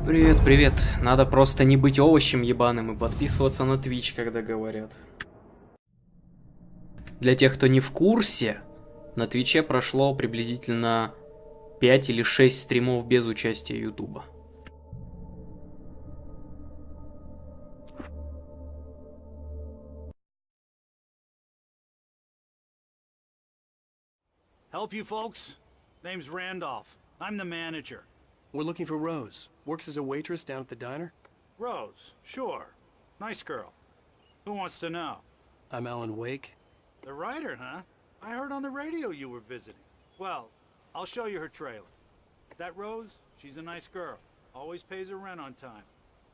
Привет, привет. Надо просто не быть овощем ебаным и подписываться на Twitch, когда говорят. Для тех, кто не в курсе, на Твиче прошло приблизительно 5 или 6 стримов без участия Ютуба. Help you folks? Name's Randolph. I'm the manager. We're looking for Rose. Works as a waitress down at the diner. Rose, sure. Nice girl. Who wants to know? I'm Alan Wake. The writer, huh? I heard on the radio you were visiting. Well, I'll show you her trailer. That Rose, she's a nice girl. Always pays her rent on time.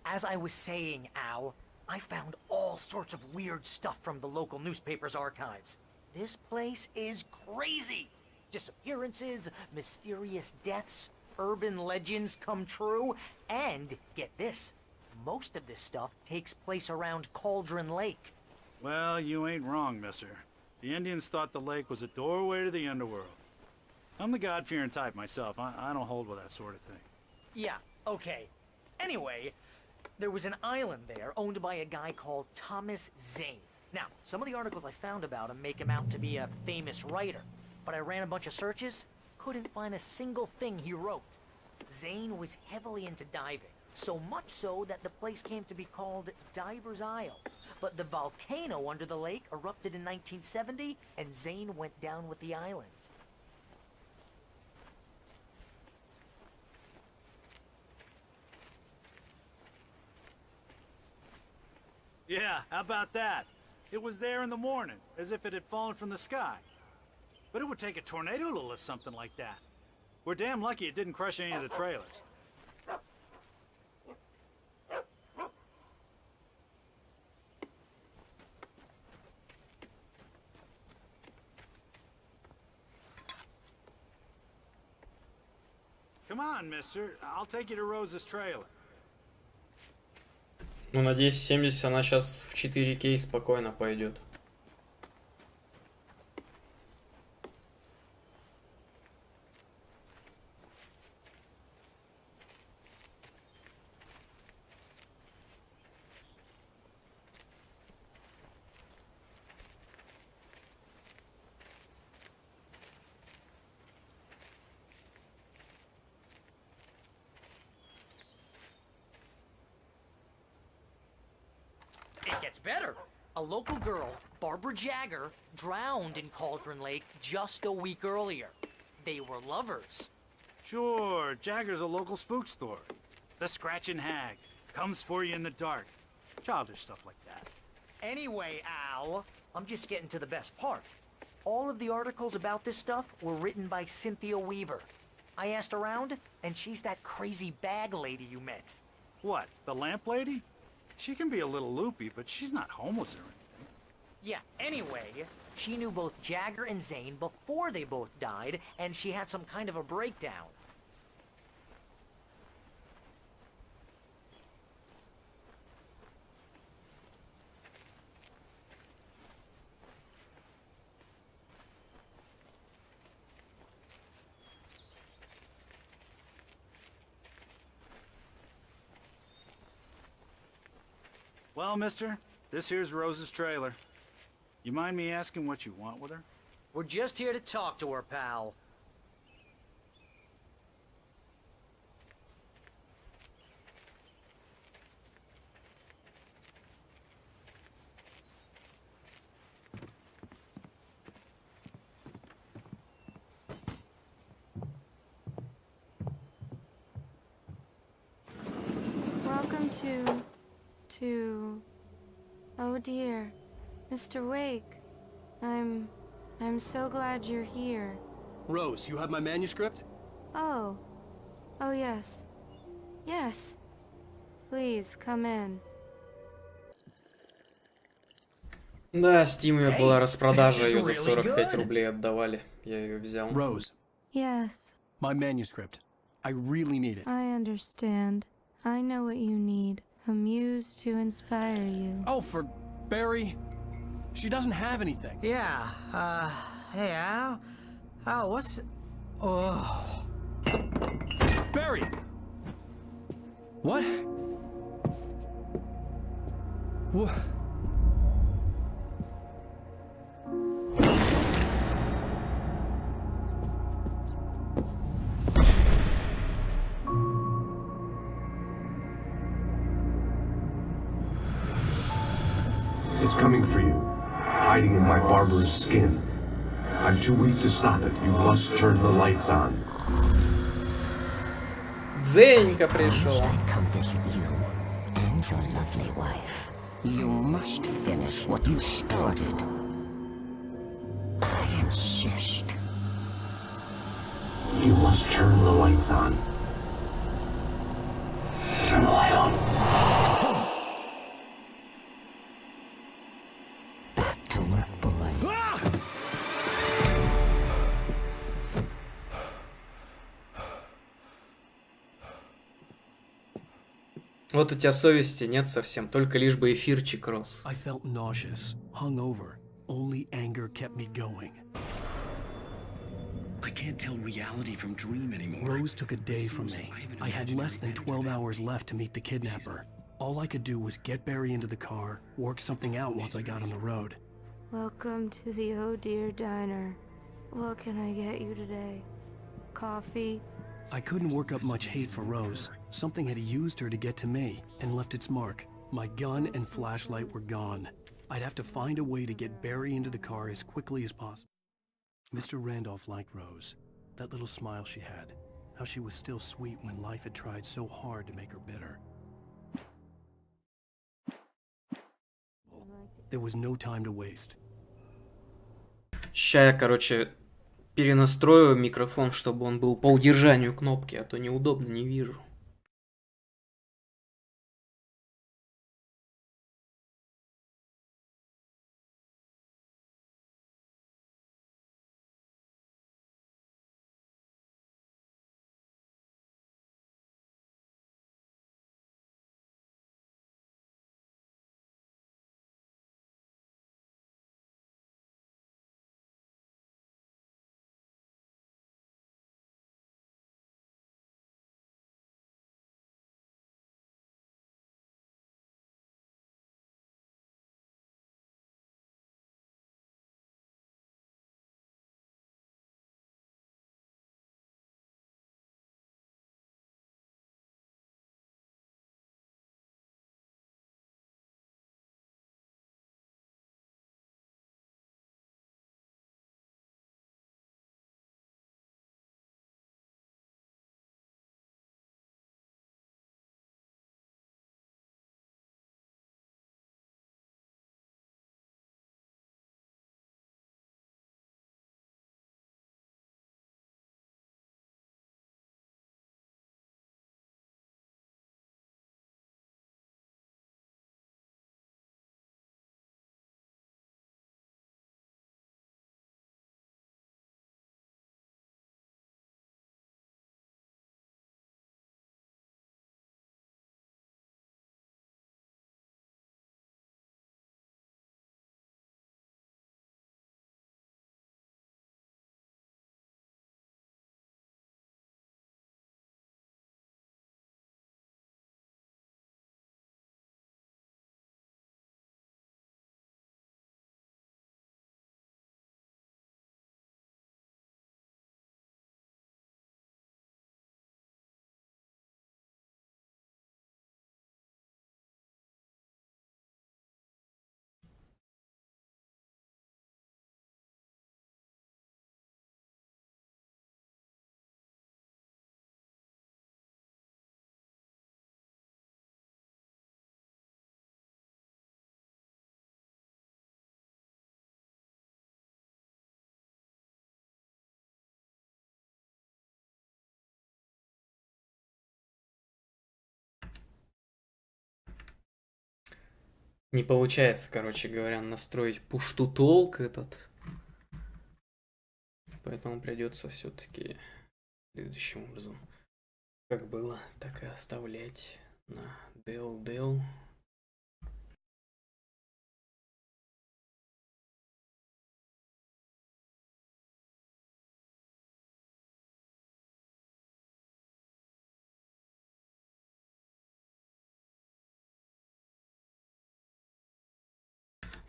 As I was saying, Al, I found all sorts of weird stuff from the local newspaper's archives. This place is crazy. Disappearances, mysterious deaths, urban legends come true, and get this, most of this stuff takes place around Cauldron Lake. Well, you ain't wrong, mister. The Indians thought the lake was a doorway to the underworld. I'm the God-fearing type myself. I don't hold with that sort of thing. Yeah, okay. Anyway, there was an island there owned by a guy called Thomas Zane. Now, some of the articles I found about him make him out to be a famous writer, but I ran a bunch of searches, couldn't find a single thing he wrote. Zane was heavily into diving, so much so that the place came to be called Diver's Isle. But the volcano under the lake erupted in 1970, and Zane went down with the island. Yeah, how about that? It was there in the morning, as if it had fallen from the sky. But it would take a tornado to lift something like that. We're damn lucky it didn't crush any of the trailers. Come on, mister. I'll take you to Rose's trailer. Ну, надеюсь, 70 она сейчас в 4К спокойно пойдет. It gets better. A local girl, Barbara Jagger, drowned in Cauldron Lake just a week earlier. They were lovers. Sure, Jagger's a local spook store. The Scratching Hag. Comes for you in the dark. Childish stuff like that. Anyway, Al, I'm just getting to the best part. All of the articles about this stuff were written by Cynthia Weaver. I asked around, and she's that crazy bag lady you met. What, the lamp lady? She can be a little loopy, but she's not homeless or anything. Yeah, anyway, she knew both Jagger and Zane before they both died, and she had some kind of a breakdown. Well, mister, this here's Rose's trailer. You mind me asking what you want with her? We're just here to talk to her, pal. Welcome to... Oh dear, Mr. Wake. I'm so glad you're here. Rose, you have my manuscript? Oh. Oh yes. Yes. Please, come in. Да, Steam ее была распродажа, this is ее за really 45 good. рублей отдавали. Я ее взял. Rose, Yes, my manuscript. I really need it. I understand. I know what you need. A muse to inspire you. Oh, for Barry. She doesn't have anything. Yeah, hey, Al? Al, what's... Oh... Barry! What? What? It's coming for you, hiding in my barbarous skin. I'm too weak to stop it. You must turn the lights on. Дзенька пришел. I come visit you and your lovely wife. You must finish what you started. I insist. You must turn the lights on. Turn the light on. Back to work, boy. Вот у тебя совести нет совсем, только лишь бы эфирчик рос. I felt nauseous, hungover. Only anger kept me going. I can't tell reality from dream anymore. Rose took a day from me. I had less than 12 hours left to meet the kidnapper. All I could do was get Barry into the car, work something out once I got on the road. Welcome to the Oh Dear Diner. What can I get you today? Coffee? I couldn't work up much hate for Rose. Something had used her to get to me and left its mark. My gun and flashlight were gone. I'd have to find a way to get Barry into the car as quickly as possible. Mr. Randolph liked Rose. That little smile she had. How she was still sweet when life had tried so hard to make her bitter. There was no time to waste. Ща я, короче, перенастрою микрофон, чтобы он был по удержанию кнопки, а то неудобно, не вижу. Не получается, короче говоря, настроить push-to-talk этот. Поэтому придется все-таки следующим образом. Как было, так и оставлять на del.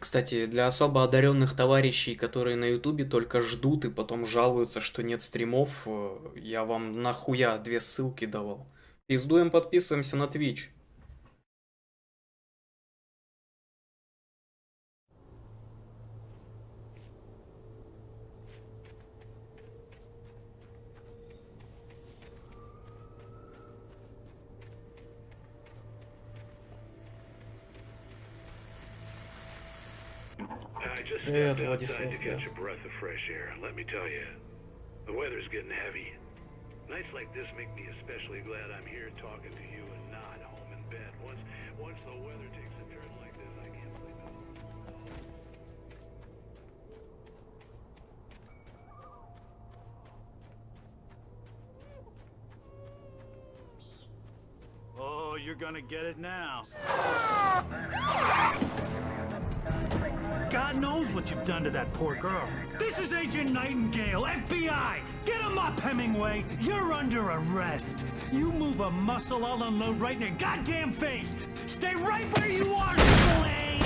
Кстати, для особо одаренных товарищей, которые на Ютубе только ждут и потом жалуются, что нет стримов, я вам нахуя 2 ссылки давал. Пиздуем, подписываемся на Twitch. Привет, Владислав. Nights like this make me especially glad I'm here talking to you and not home in bed. Once the weather takes a turn like this, I can't sleep at Oh, you're gonna get it now. God knows what you've done to that poor girl. This is Agent Nightingale, FBI! Get him up, Hemingway! You're under arrest! You move a muscle, I'll unload right in your goddamn face! Stay right where you are, Slade!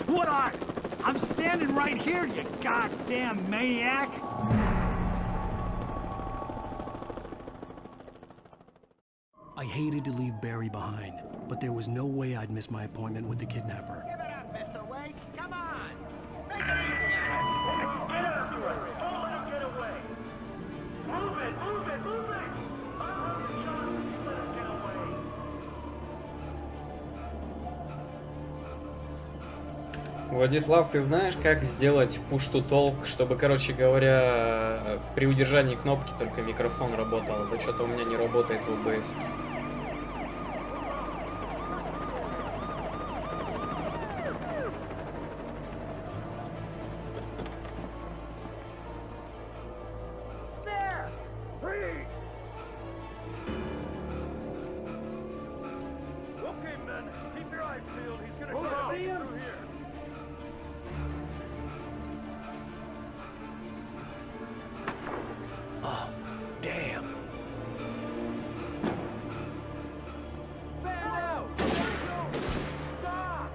What are you? I'm standing right here, you goddamn maniac! I hated to leave Barry behind, but there was no way I'd miss my appointment with the kidnapper. Give it up, Mr. Wake. Come on. Make it easy on him. Get after it. Don't let him get away. Move it, move it, move it. I'll have you shot if you let him get away. Владислав, ты знаешь, как сделать push-to-talk, чтобы, короче говоря, при удержании кнопки только микрофон работал? Это что-то у меня не работает в OBS. There. Freeze. Okay, men. Keep your eyes peeled. He's gonna come through here. Oh, damn. Stand out. Stop.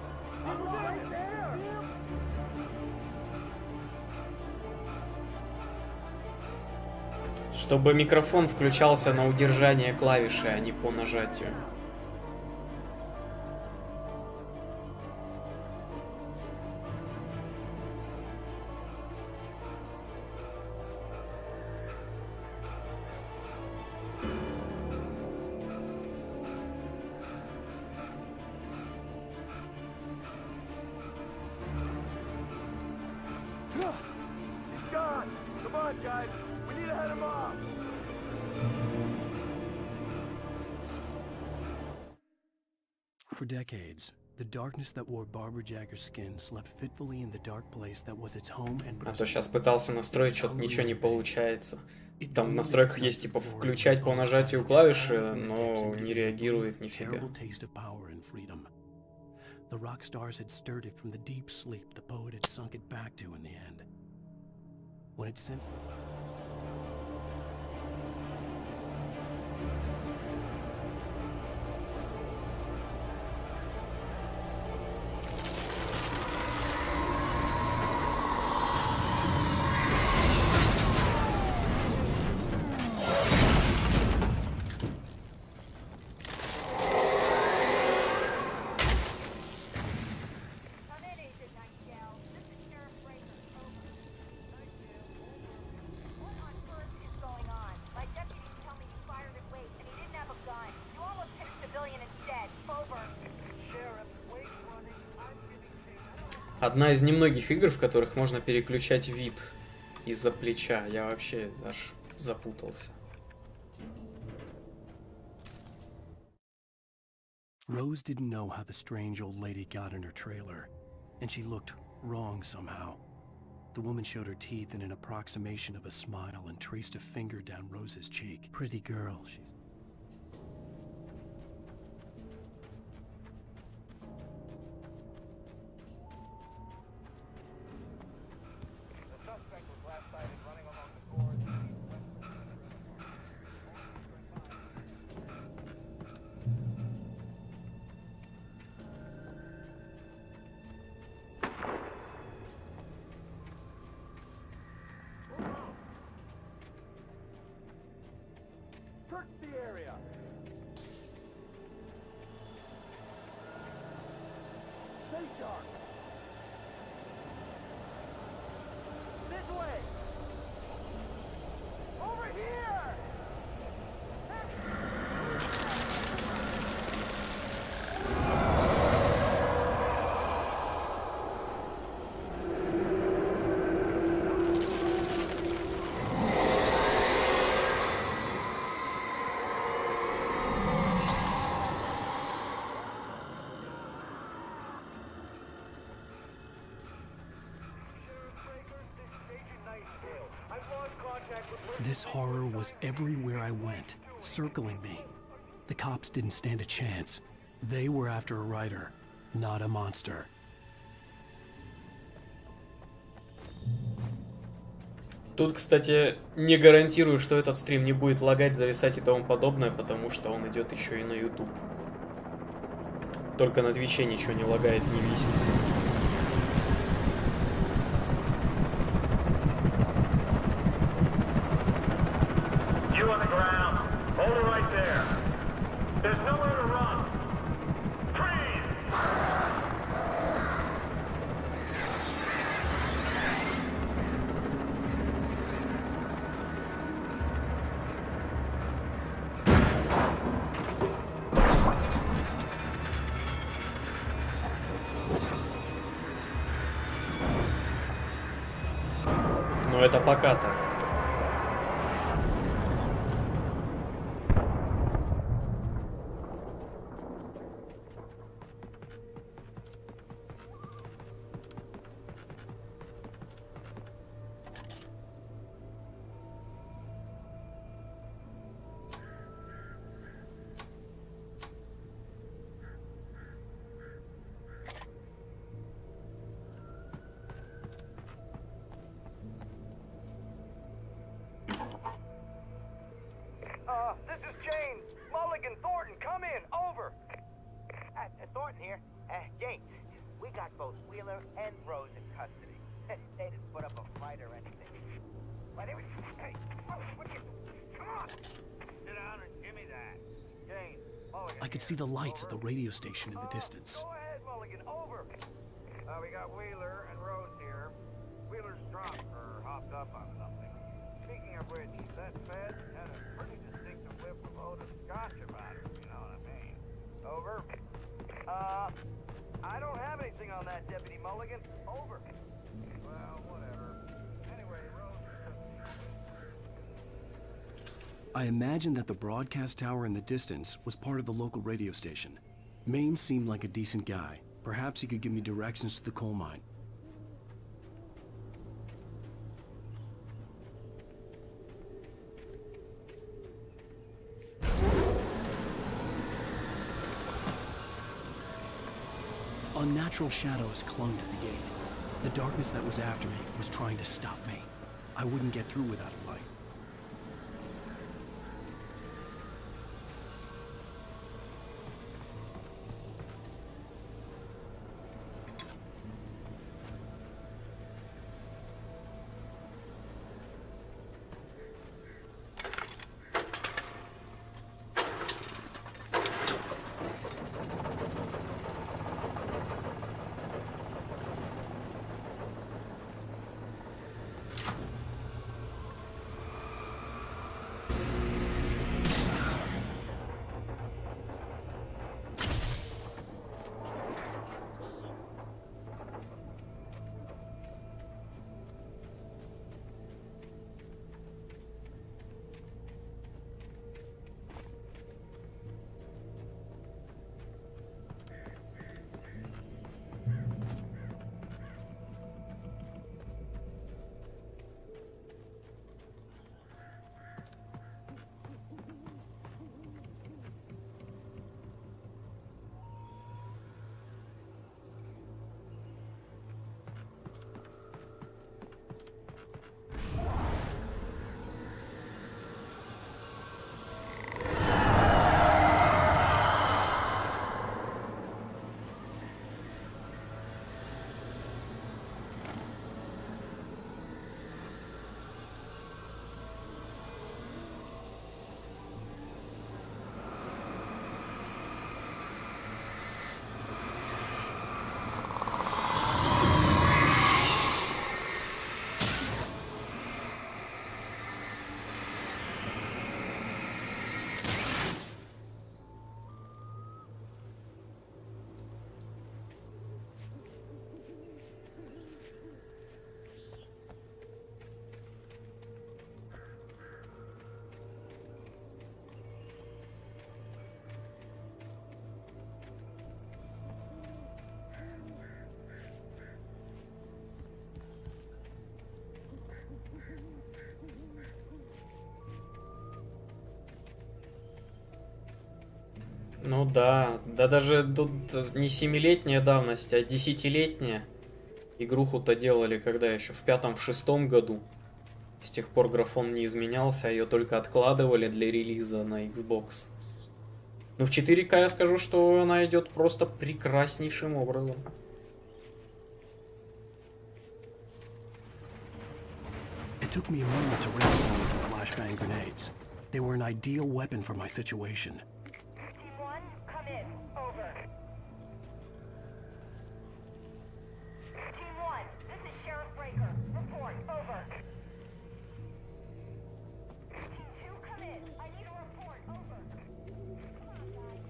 I'm right there. Чтобы микрофон включался на удержание клавиши, а не по нажатию. He's gone. Come on, guys. We need to head him off. For decades, the darkness that wore Barbara Jagger's skin slept fitfully in the dark place that was its home and А то сейчас пытался настроить, что-то ничего не получается. Там в настройках есть типа включать по нажатию клавиши, но не реагирует нифига. The rock stars had stirred it from the deep sleep the poet had sunk it back to in the end. When it sensed Одна из немногих игр, в которых можно переключать вид из-за плеча. Я вообще аж запутался. Rose didn't know how the strange old lady got in her trailer, and she looked wrong somehow. The woman showed her teeth in an approximation of a smile and traced a finger down Rose's cheek. Pretty girl, she said. Search the area. Stay sharp. This way. Over here. This horror was everywhere I went, circling me. The cops didn't stand a chance. They were after a writer, not a monster. Тут, кстати, не гарантирую, что этот стрим не будет лагать, зависать и тому подобное, потому что он идет еще и на YouTube. Только на Твиче ничего не лагает, не висит. Но это пока так. This is James. Mulligan, Thornton, come in. Over. Thornton here. James, we got both Wheeler and Rose in custody. They didn't put up a fight or anything. But it was... Hey, what you... Come on. Sit down and give me that. James, Mulligan. I could see the lights at the radio station in the distance. Go ahead, Mulligan. Over. We got Wheeler and Rose here. Wheeler's drunk or hopped up on something. Speaking of which, that Fed had a pretty distinctive whiff of Otis Scotch about her, you know what I mean. Over. I don't have anything on that, Deputy Mulligan. Over. Well, whatever. Anyway, Rose... I imagined that the broadcast tower in the distance was part of the local radio station. Maine seemed like a decent guy. Perhaps he could give me directions to the coal mine. Unnatural shadows clung to the gate. The darkness that was after me was trying to stop me. I wouldn't get through without a light. Ну да, да даже тут не 7-летняя давность, а 10-летняя. Игруху-то делали когда еще? В пятом, в шестом году. С тех пор графон не изменялся, а ее только откладывали для релиза на Xbox. Ну в 4К я скажу, что она идет просто прекраснейшим образом. It took me a moment to recognize the flashbang grenades. They were an ideal weapon for my situation. Team 1, come in. Over. Team 1, this is Sheriff Breaker. Report. Over. Team 2, come in. I need a report. Over. Come on, guys.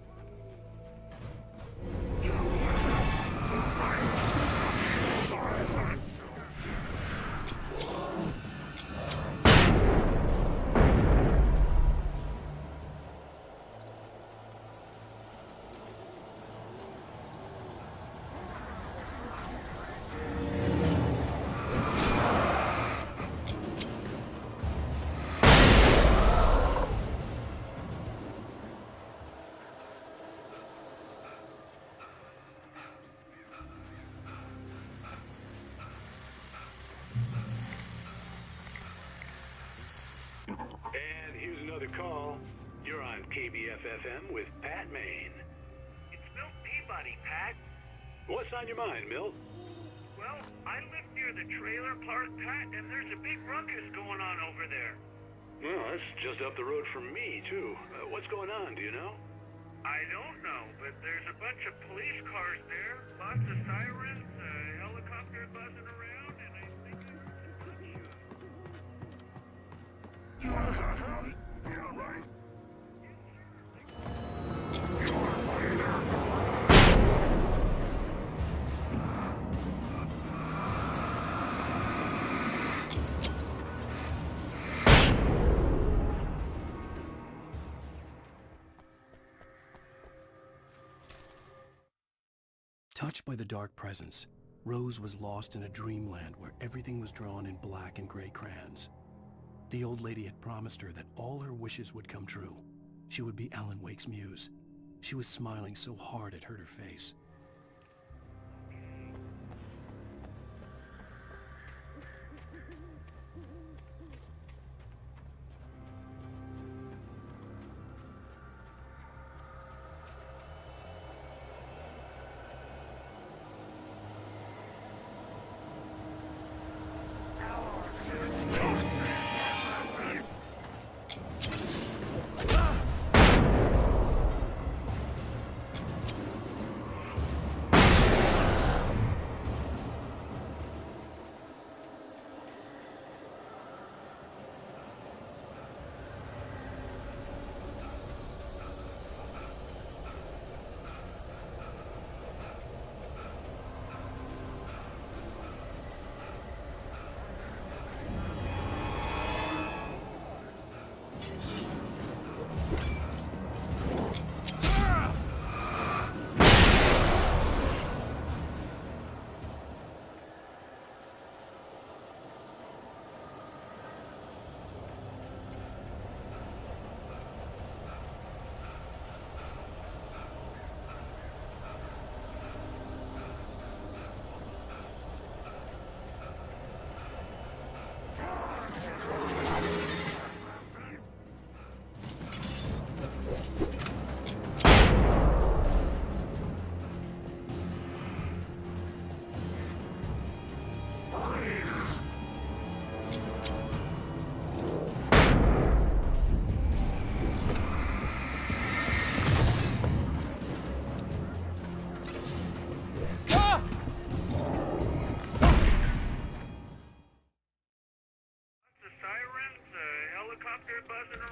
And here's another call. You're on KBF-FM with Pat Maine. It's Milt Peabody, Pat. What's on your mind, Milt? Well, I live near the trailer park, Pat, and there's a big ruckus going on over there. Well, that's just up the road from me, too. What's going on, do you know? I don't know, but there's a bunch of police cars there, lots of sirens, a helicopter buzzing around, and I think I heard some gunshots. Touched by the dark presence, Rose was lost in a dreamland where everything was drawn in black and gray crayons. The old lady had promised her that all her wishes would come true. She would be Alan Wake's muse. She was smiling so hard it hurt her face.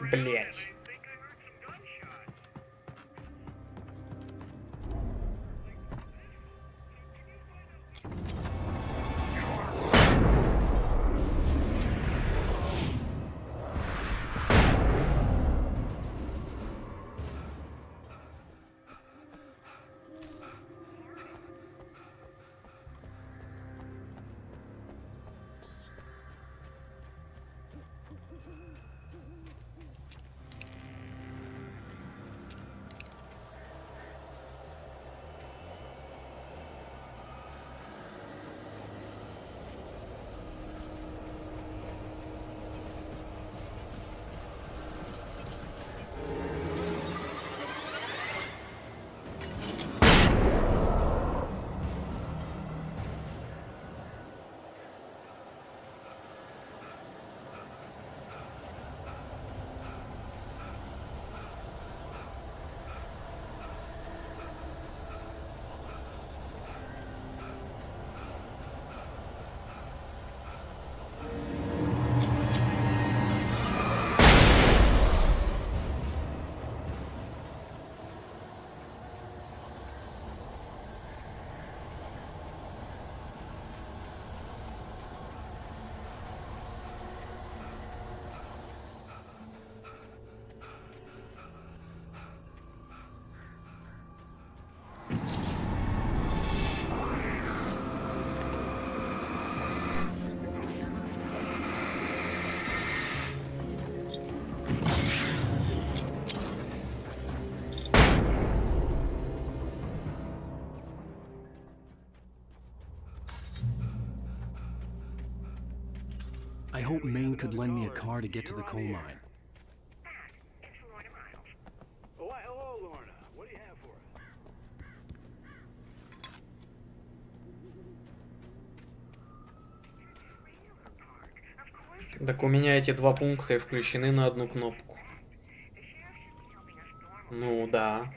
Блять. hoped Maine could lend me a car to get to the coal mine. Oh, hello, Lorna. What do you have for us? Так у меня эти два пункта и включены на одну кнопку. Ну да.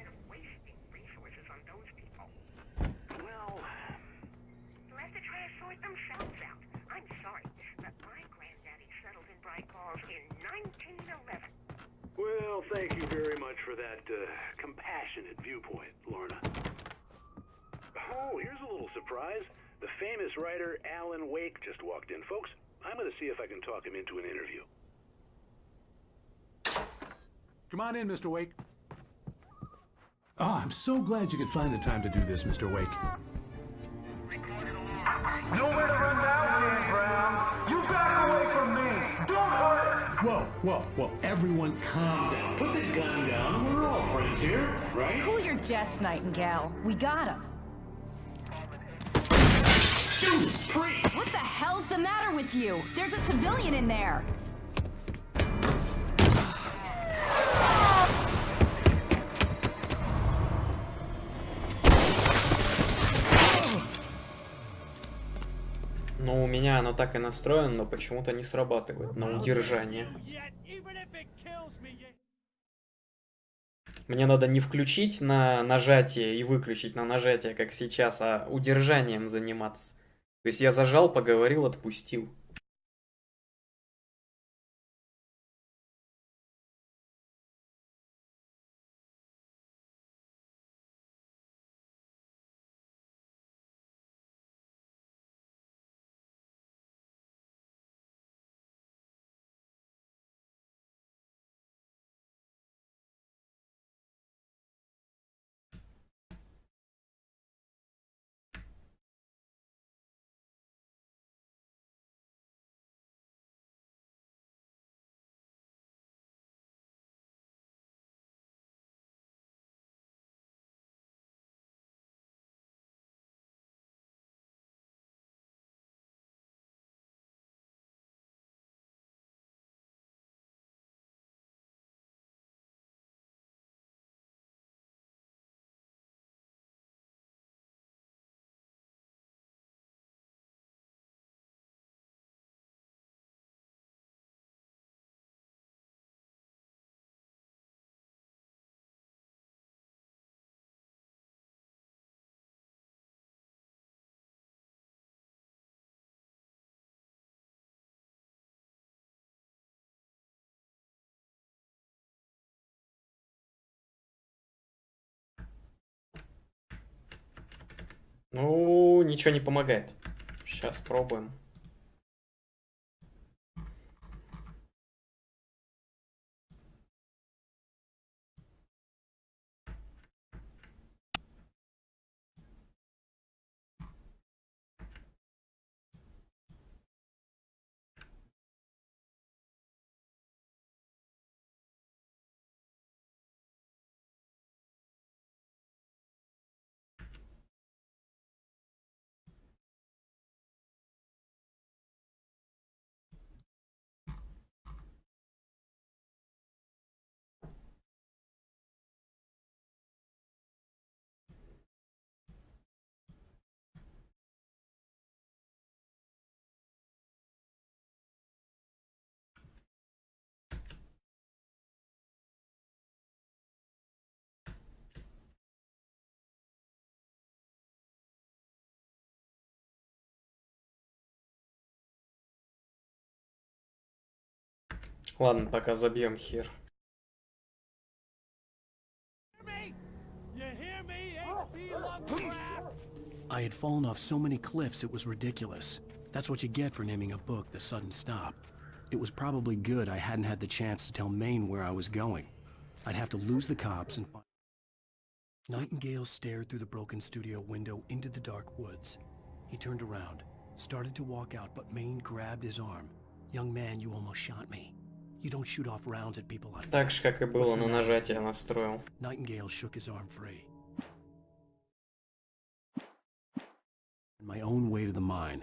Well, thank you very much for that compassionate viewpoint, Lorna. Oh, here's a little surprise. The famous writer Alan Wake just walked in. Folks, I'm going to see if I can talk him into an interview. Come on in, Mr. Wake. Oh, I'm so glad you could find the time to do this, Mr. Wake. Nowhere to run now, Dan Brown. You back away from me. Don't hurt her. Whoa, everyone calm down. Put the gun down. We're all friends here, right? Cool your jets, Nightingale. We got him. What the hell's the matter with you? There's a civilian in there. Ну, у меня оно так и настроено, но почему-то не срабатывает на удержание. Мне надо не включить на нажатие и выключить на нажатие, как сейчас, а удержанием заниматься. То есть я зажал, поговорил, отпустил. Ну, ничего не помогает. Сейчас пробуем. Ладно, пока забьем хер. I had fallen off so many cliffs it was ridiculous. That's what you get for naming a book The Sudden Stop. It was probably good I hadn't had the chance to tell Maine where I was going. I'd have to lose the cops and find... Nightingale stared through the broken studio window into the dark woods. He turned around, started to walk out, but Maine grabbed his arm. Young man, you almost shot me. You don't shoot off rounds at people like that. Так же, как и было на нажатие настроил. Nightingale shook his arm free. My own way to the mine.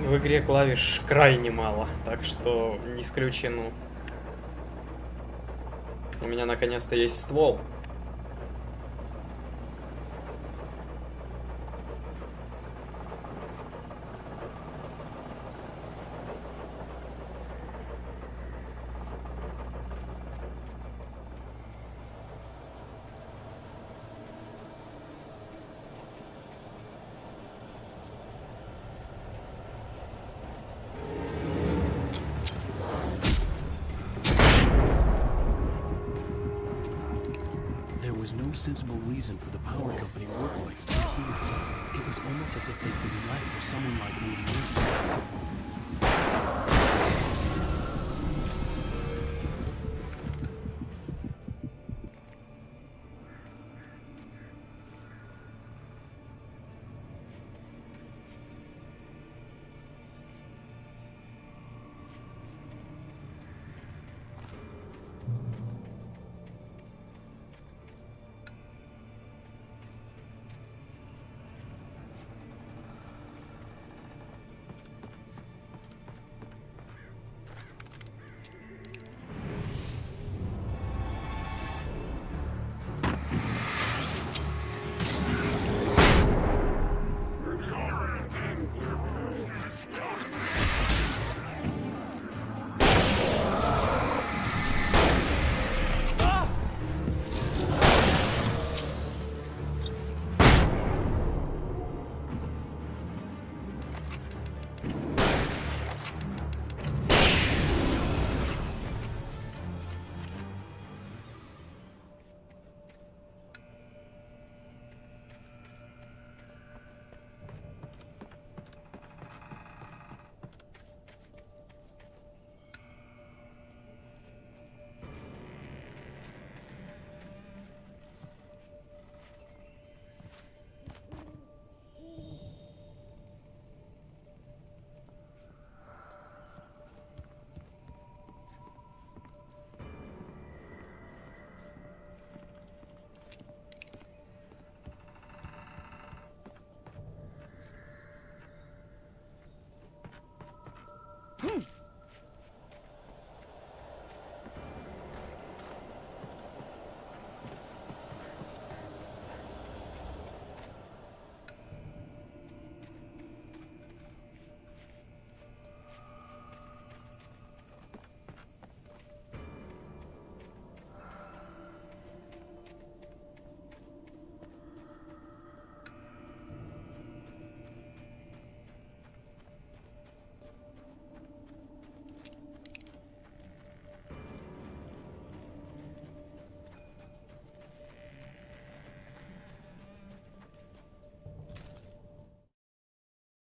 В игре клавиш крайне мало, так что не исключено. У меня наконец-то есть ствол. No sensible reason for the power company work lights to be here. It was almost as if they'd been left for someone like me to use.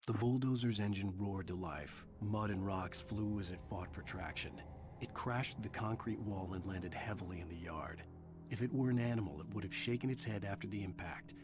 The bulldozer's engine roared to life. Mud and rocks flew as it fought for traction. It crashed through the concrete wall and landed heavily in the yard. If it were an animal, it would have shaken its head after the impact.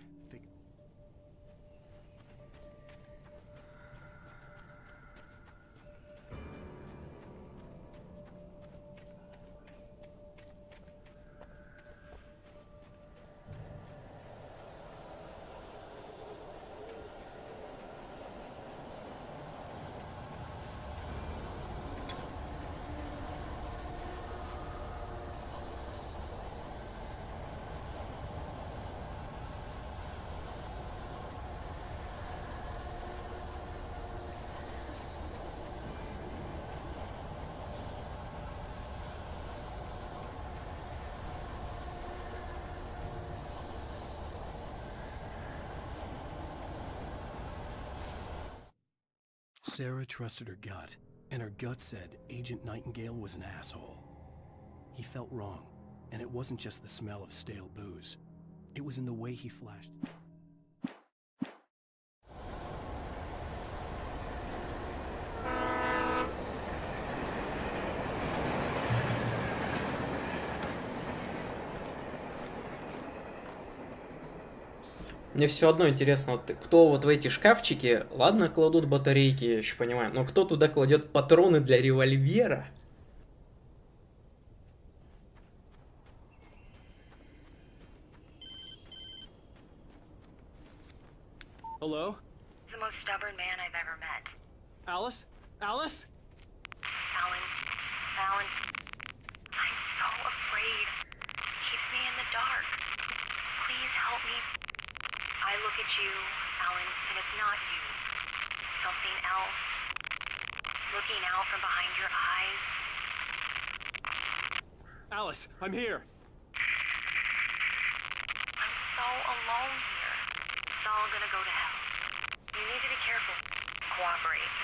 Sarah trusted her gut, and her gut said Agent Nightingale was an asshole. He felt wrong, and it wasn't just the smell of stale booze. It was in the way he flashed. Мне все одно интересно, вот кто вот в эти шкафчики, ладно, кладут батарейки, я еще понимаю, но кто туда кладет патроны для револьвера? Hello? The most stubborn man I've ever met. Alice? Alice? Alan. Alan. I'm so afraid. It keeps me in the dark. Please help me. I look at you, Alan, and it's not you. Something else. Looking out from behind your eyes. Alice, I'm here. I'm so alone here. It's all gonna go to hell. You need to be careful. Cooperate.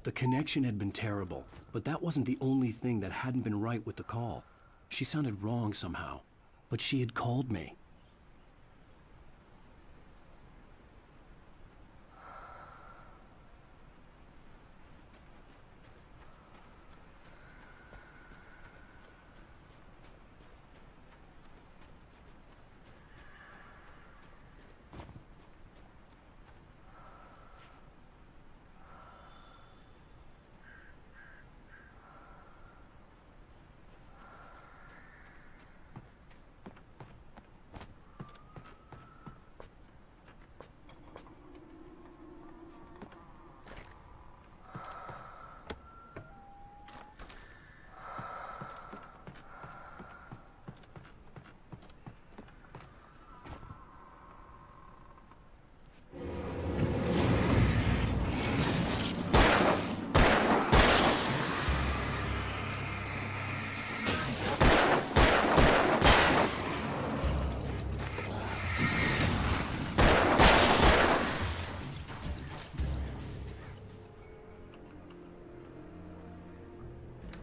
The connection had been terrible, but that wasn't the only thing that hadn't been right with the call. She sounded wrong somehow, but she had called me.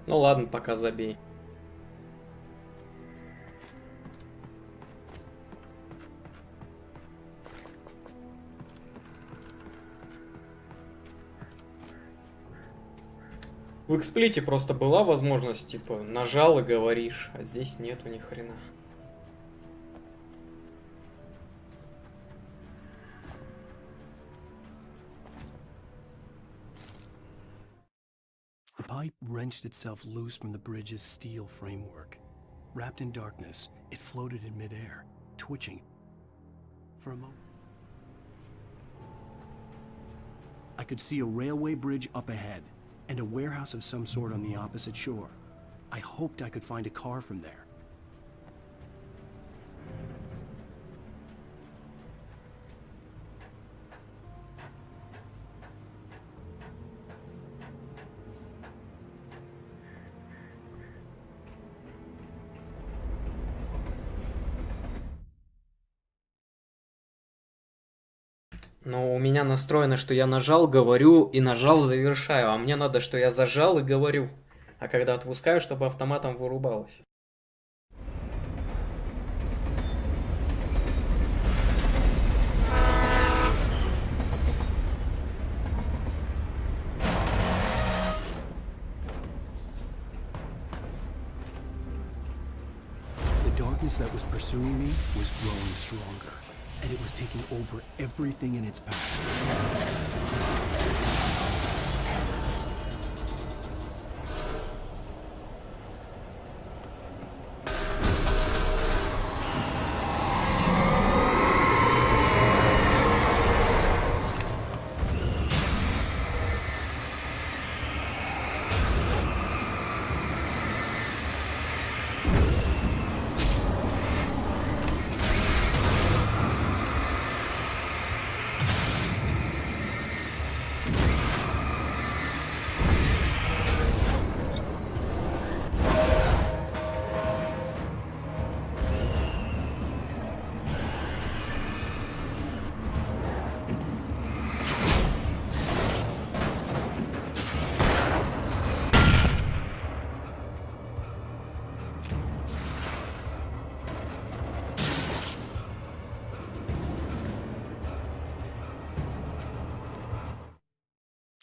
Ну ладно, пока забей. В эксплите просто была возможность, типа, нажал и говоришь, а здесь нету ни хрена. The pipe wrenched itself loose from the bridge's steel framework. Wrapped in darkness, it floated in midair, twitching. For a moment, I could see a railway bridge up ahead, and a warehouse of some sort on the opposite shore. I hoped I could find a car from there. Но у меня настроено, что я нажал, говорю и нажал, завершаю. А мне надо, что я зажал и говорю. А когда отпускаю, чтобы автоматом вырубалось. The darkness that was pursuing me was growing stronger. And it was taking over everything in its path.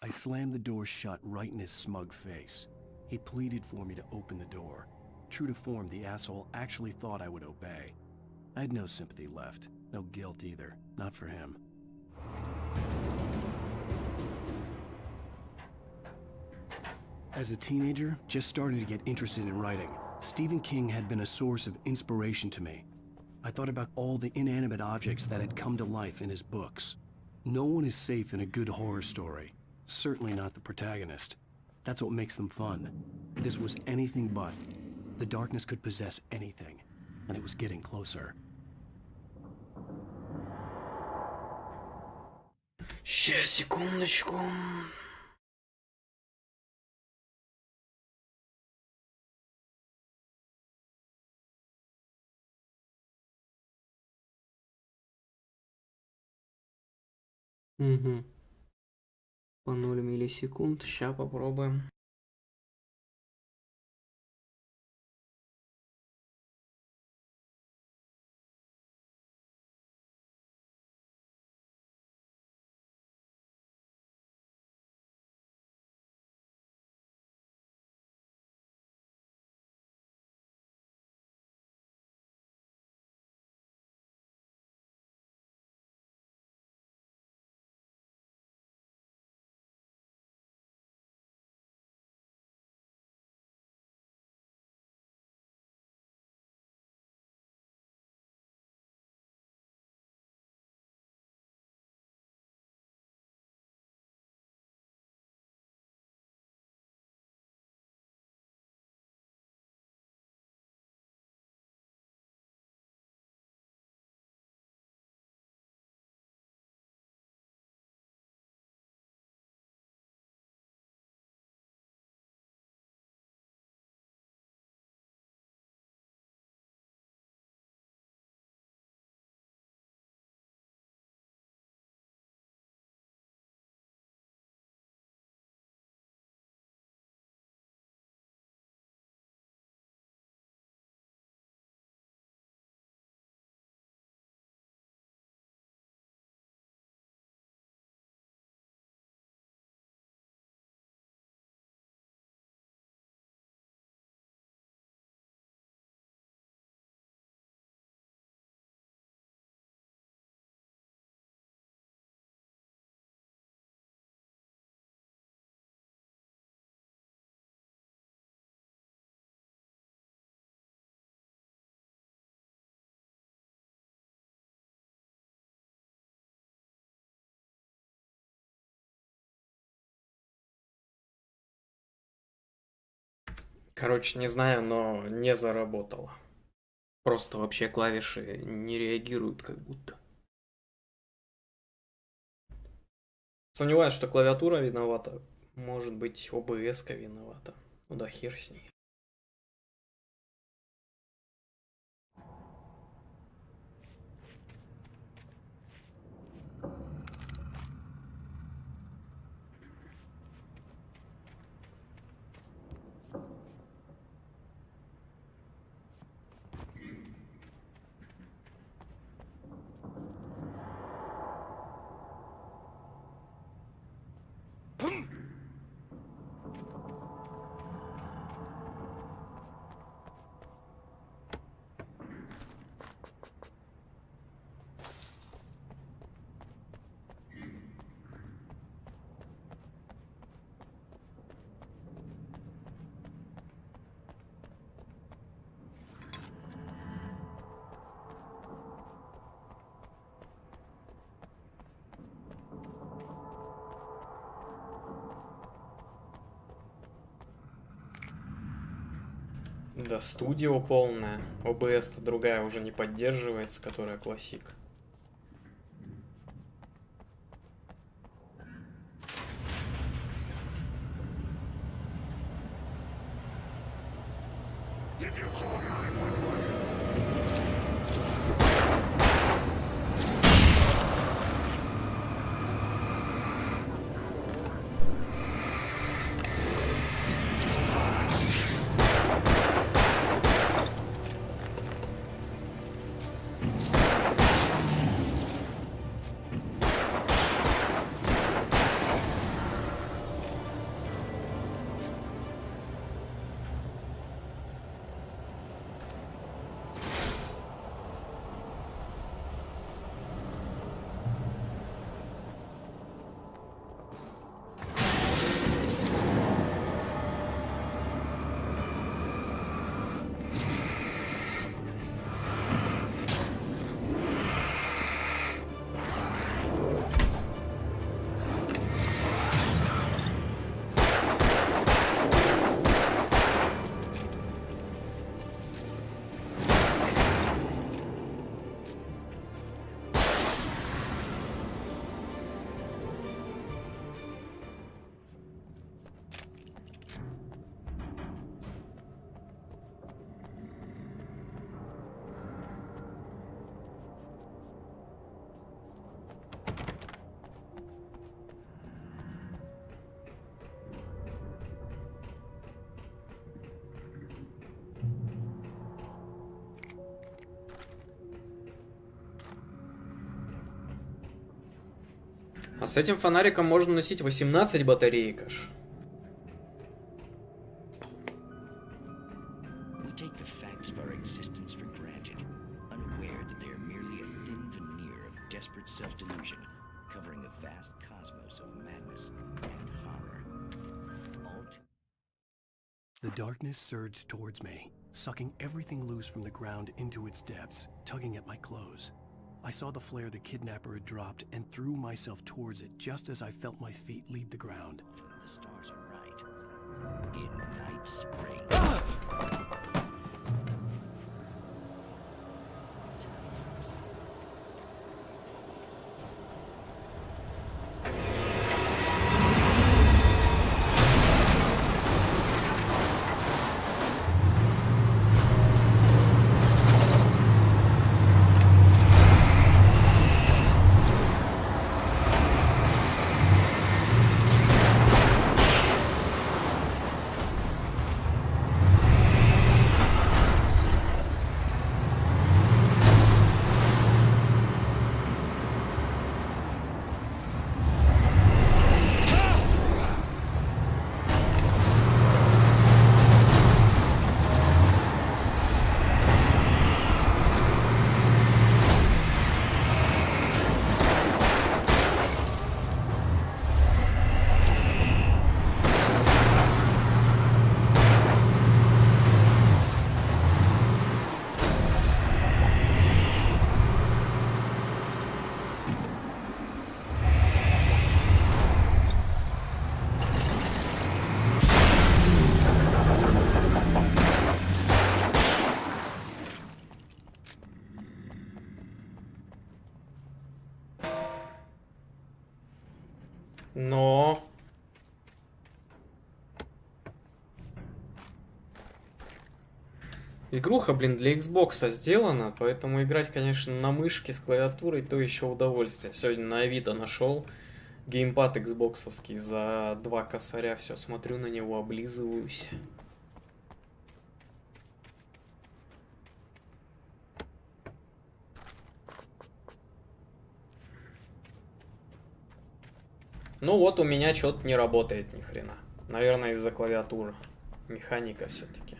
I slammed the door shut right in his smug face. He pleaded for me to open the door. True to form, the asshole actually thought I would obey. I had no sympathy left, no guilt either, not for him. As a teenager, just starting to get interested in writing, Stephen King had been a source of inspiration to me. I thought about all the inanimate objects that had come to life in his books. No one is safe in a good horror story. Certainly not the protagonist. That's what makes them fun. This was anything but. The darkness could possess anything, and it was getting closer. Сейчас, секундочку. Угу. По 0 миллисекунд. Сейчас попробуем. Короче, не знаю, но не заработало. Просто вообще клавиши не реагируют как будто. Сомневаюсь, что клавиатура виновата. Может быть, ОБС-ка виновата. Ну да, хер с ней. Да, студио полная. ОБС-то другая уже не поддерживается, которая классик. А с этим фонариком можно носить 18 батареек аж. We take the facts of our existence for granted, unaware that they are merely a thin veneer of desperate self-delusion, covering a vast cosmos of madness and horror. All too The darkness surged towards me, sucking everything loose from the ground into its depths, tugging at my clothes. I saw the flare the kidnapper had dropped and threw myself towards it just as I felt my feet leave the ground. the stars are right. In night spring. Но... Игруха, блин, для Xbox сделана, поэтому играть, конечно, на мышке с клавиатурой то еще удовольствие. Сегодня на Авито нашел геймпад Xboxовский за 2 косаря, все, смотрю на него, облизываюсь. Ну вот у меня что-то не работает ни хрена. Наверное, из-за клавиатуры. Механика все-таки.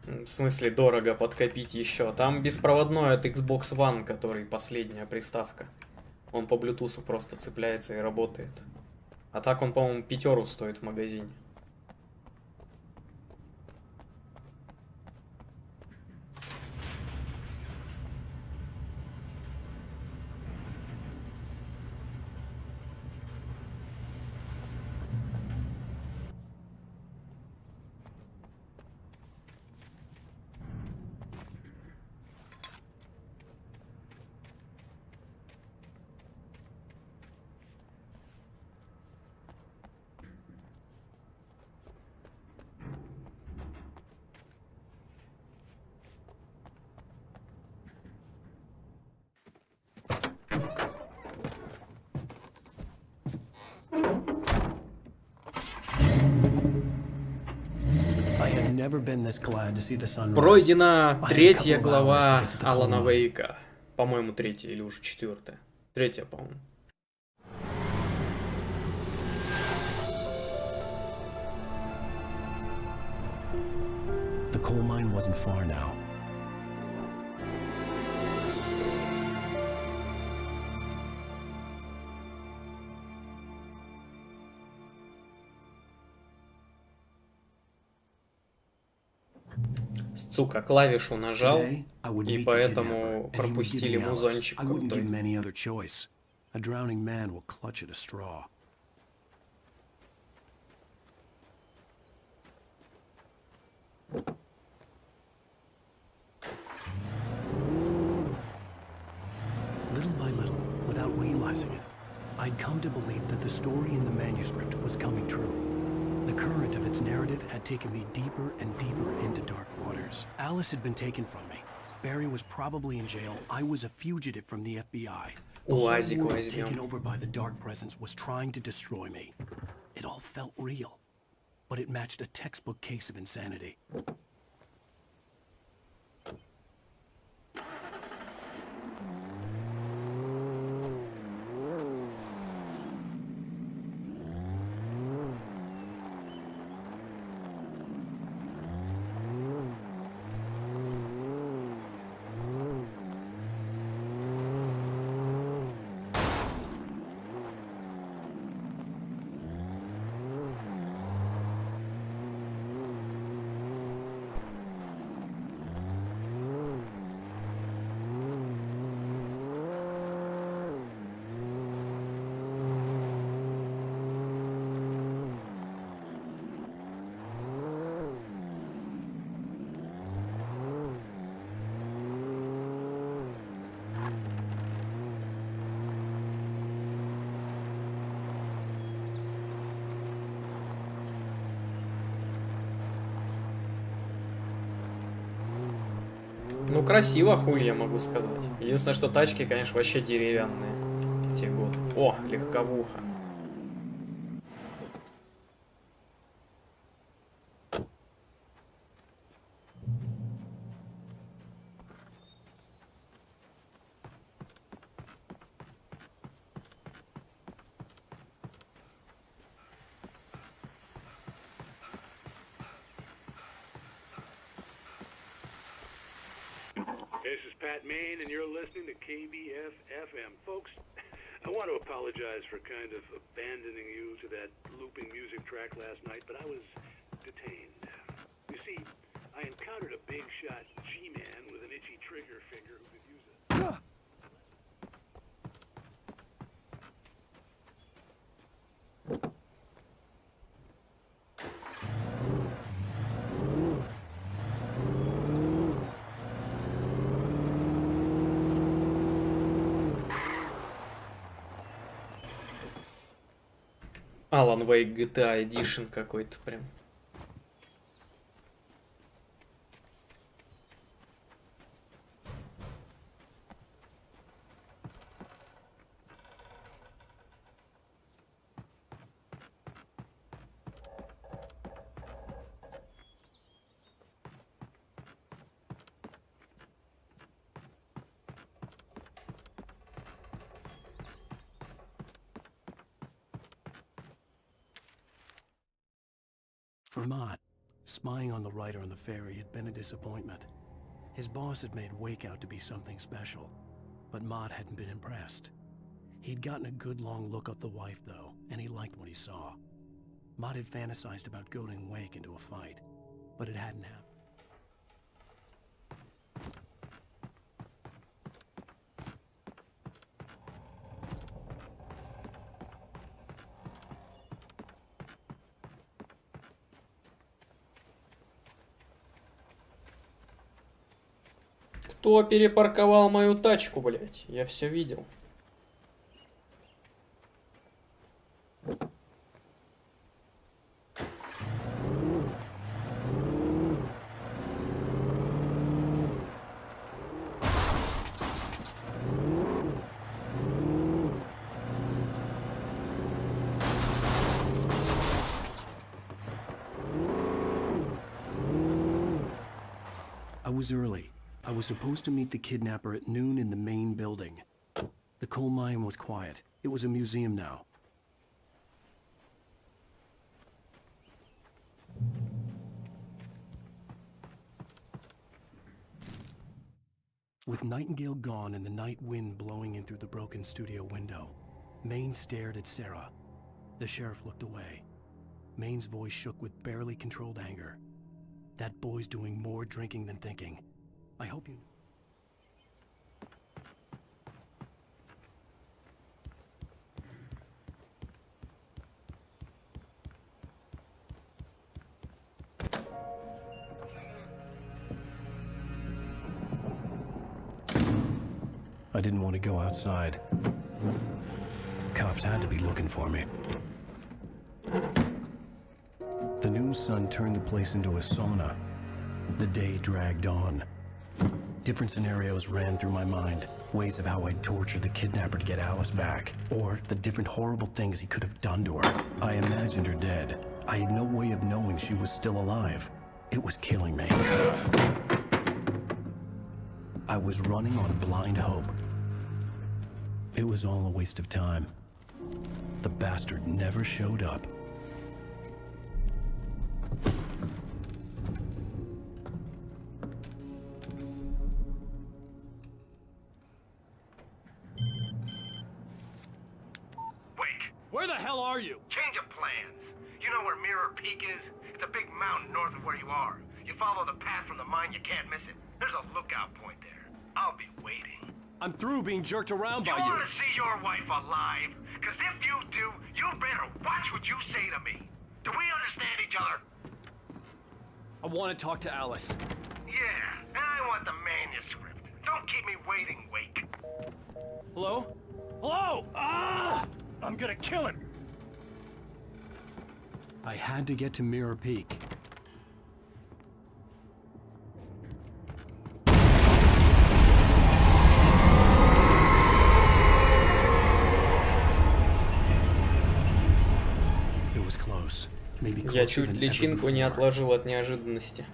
В смысле, дорого подкопить еще. Там беспроводной от Xbox One, который последняя приставка. Он по Bluetooth просто цепляется и работает. А так он, по-моему, 5 стоит в магазине. Пройдена 3-я глава Алана Вейка. По-моему, 3-я или уже 4-я. 3-я, по-моему. The coal mine wasn't far now. Сука, клавишу нажал, и поэтому пропустили музончик крутой. A drowning man will clutch at a straw. Little by little, without realizing it, I'd come to believe that the story in the manuscript was coming true. The current of its narrative had taken me deeper and deeper into dark waters. Alice had been taken from me. Barry was probably in jail. I was a fugitive from the FBI. The whole world taken over by the dark presence was trying to destroy me. It all felt real, but it matched a textbook case of insanity. Ну, красиво, хуй я могу сказать. Единственное, что тачки, конечно, вообще деревянные в те годы. О, легковуха. This is Pat Main, and you're listening to KBF-FM. Folks, I want to apologize for kind of abandoning you to that looping music track last night, but I was detained. You see, I encountered a big shot G-man with an itchy trigger finger who could use it. Alan Wake GTA Edition какой-то прям. For Mott, spying on the writer on the ferry had been a disappointment. His boss had made Wake out to be something special, but Mott hadn't been impressed. He'd gotten a good long look at the wife, though, and he liked what he saw. Mott had fantasized about goading Wake into a fight, but it hadn't happened. Кто перепарковал мою тачку, блядь? Я все видел. I was early. I was supposed to meet the kidnapper at noon in the main building. The coal mine was quiet. It was a museum now. With Nightingale gone and the night wind blowing in through the broken studio window, Maine stared at Sarah. The sheriff looked away. Maine's voice shook with barely controlled anger. That boy's doing more drinking than thinking. I hope you... I didn't want to go outside. Cops had to be looking for me. The noon sun turned the place into a sauna. The day dragged on. Different scenarios ran through my mind. Ways of how I'd torture the kidnapper to get Alice back. Or the different horrible things he could have done to her. I imagined her dead. I had no way of knowing she was still alive. It was killing me. I was running on blind hope. It was all a waste of time. The bastard never showed up. Where the hell are you? Change of plans. You know where Mirror Peak is? It's a big mountain north of where you are. You follow the path from the mine, you can't miss it. There's a lookout point there. I'll be waiting. I'm through being jerked around by You you. want to see your wife alive? Because if you do, you better watch what you say to me. Do we understand each other? I want to talk to Alice. Yeah, and I want the manuscript. Don't keep me waiting, Wake. Hello? Hello? Ah! I'm gonna kill him. I had to get to Mirror Peak. was close. Maybe Я closer чуть than ever личинку не before. отложил от неожиданности.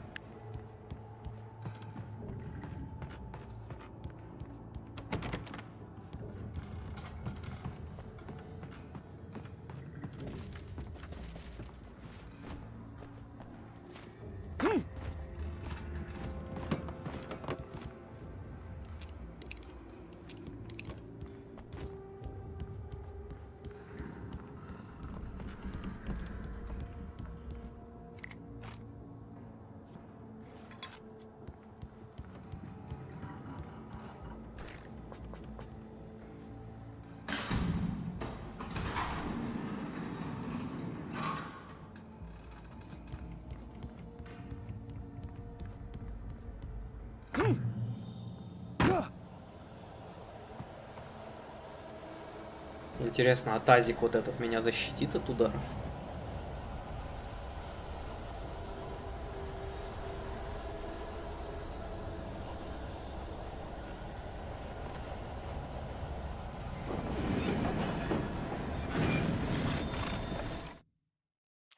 Интересно, а тазик вот этот меня защитит от ударов?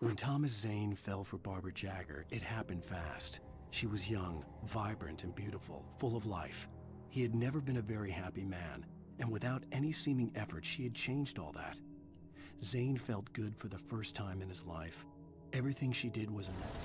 When Thomas Zane fell for Barbara Jagger, it happened fast. She was young, vibrant, and beautiful, full of life. He had never been a very happy man, and without any seeming effort, she had changed all that. Zane felt good for the first time in his life. Everything she did was enough.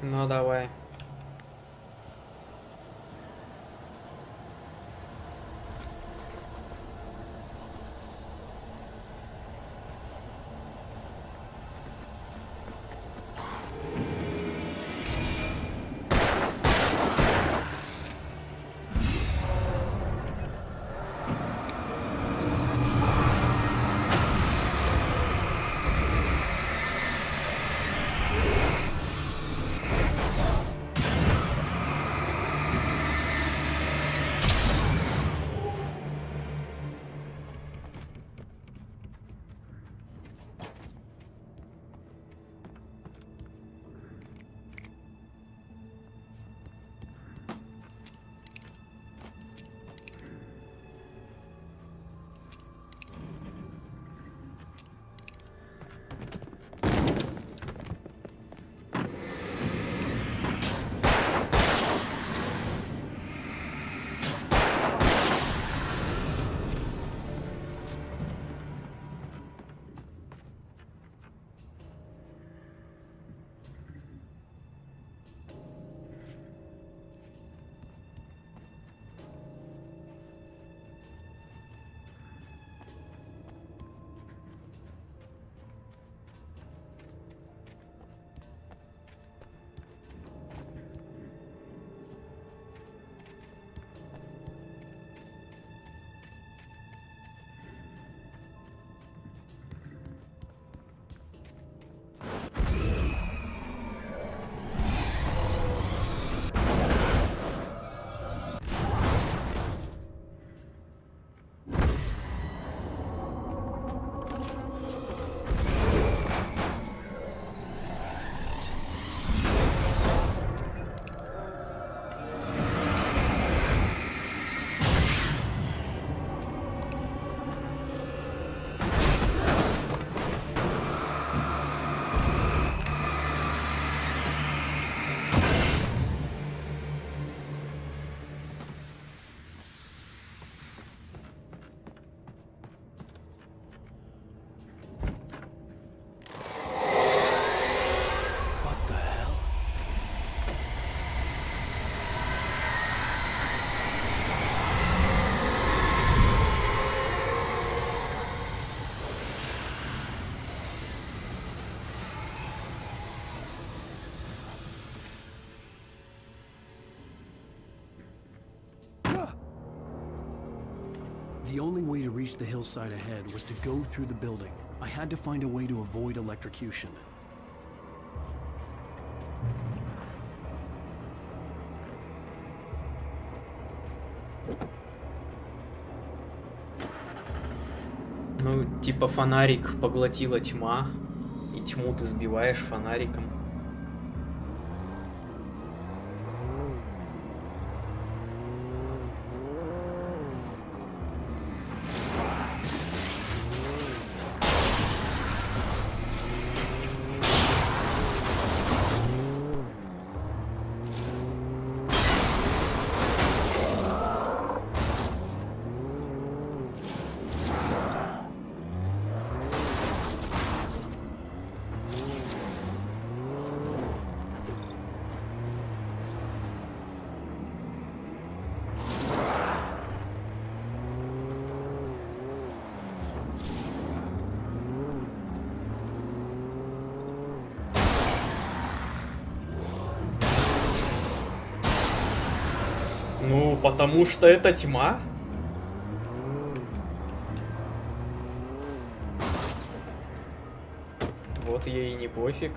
Ну давай. The only way to reach the hillside ahead was to go through the building. I had to find a way to avoid electrocution. Ну, типа фонарик поглотила тьма, и тьму ты сбиваешь фонариком. Ну, потому что это тьма. Вот ей и не пофиг.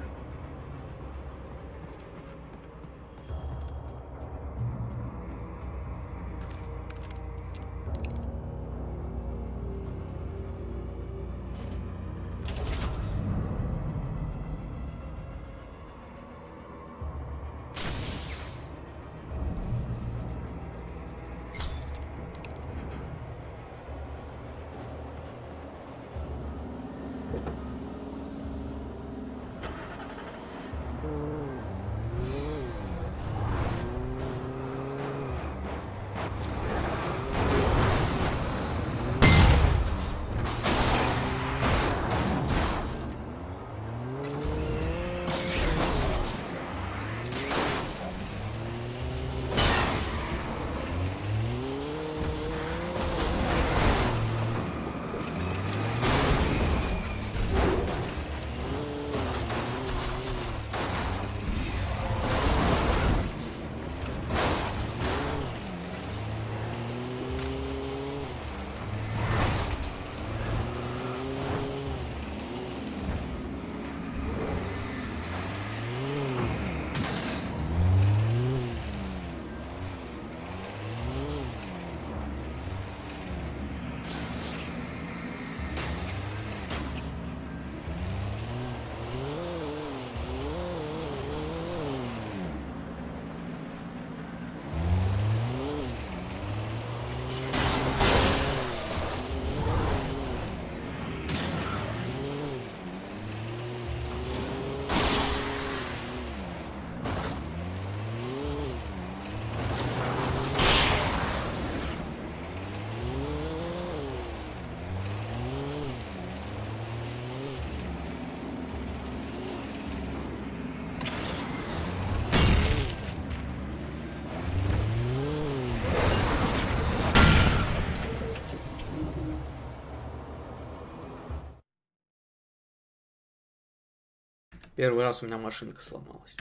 Первый раз у меня машинка сломалась.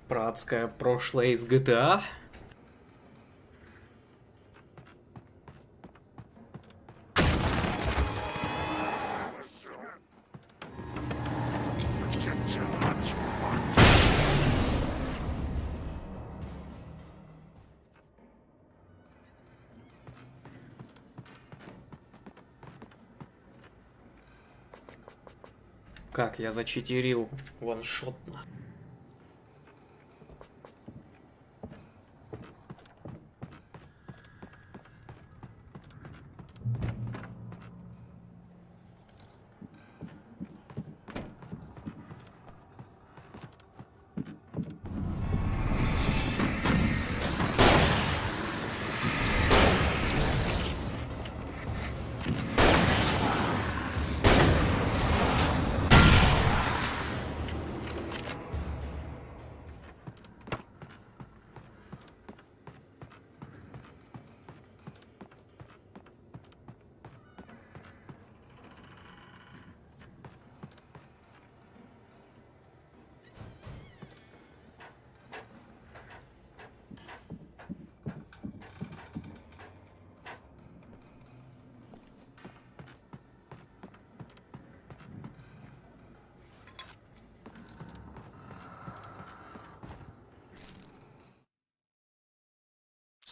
Про адское прошлое из GTA. Как я зачитерил ваншотно.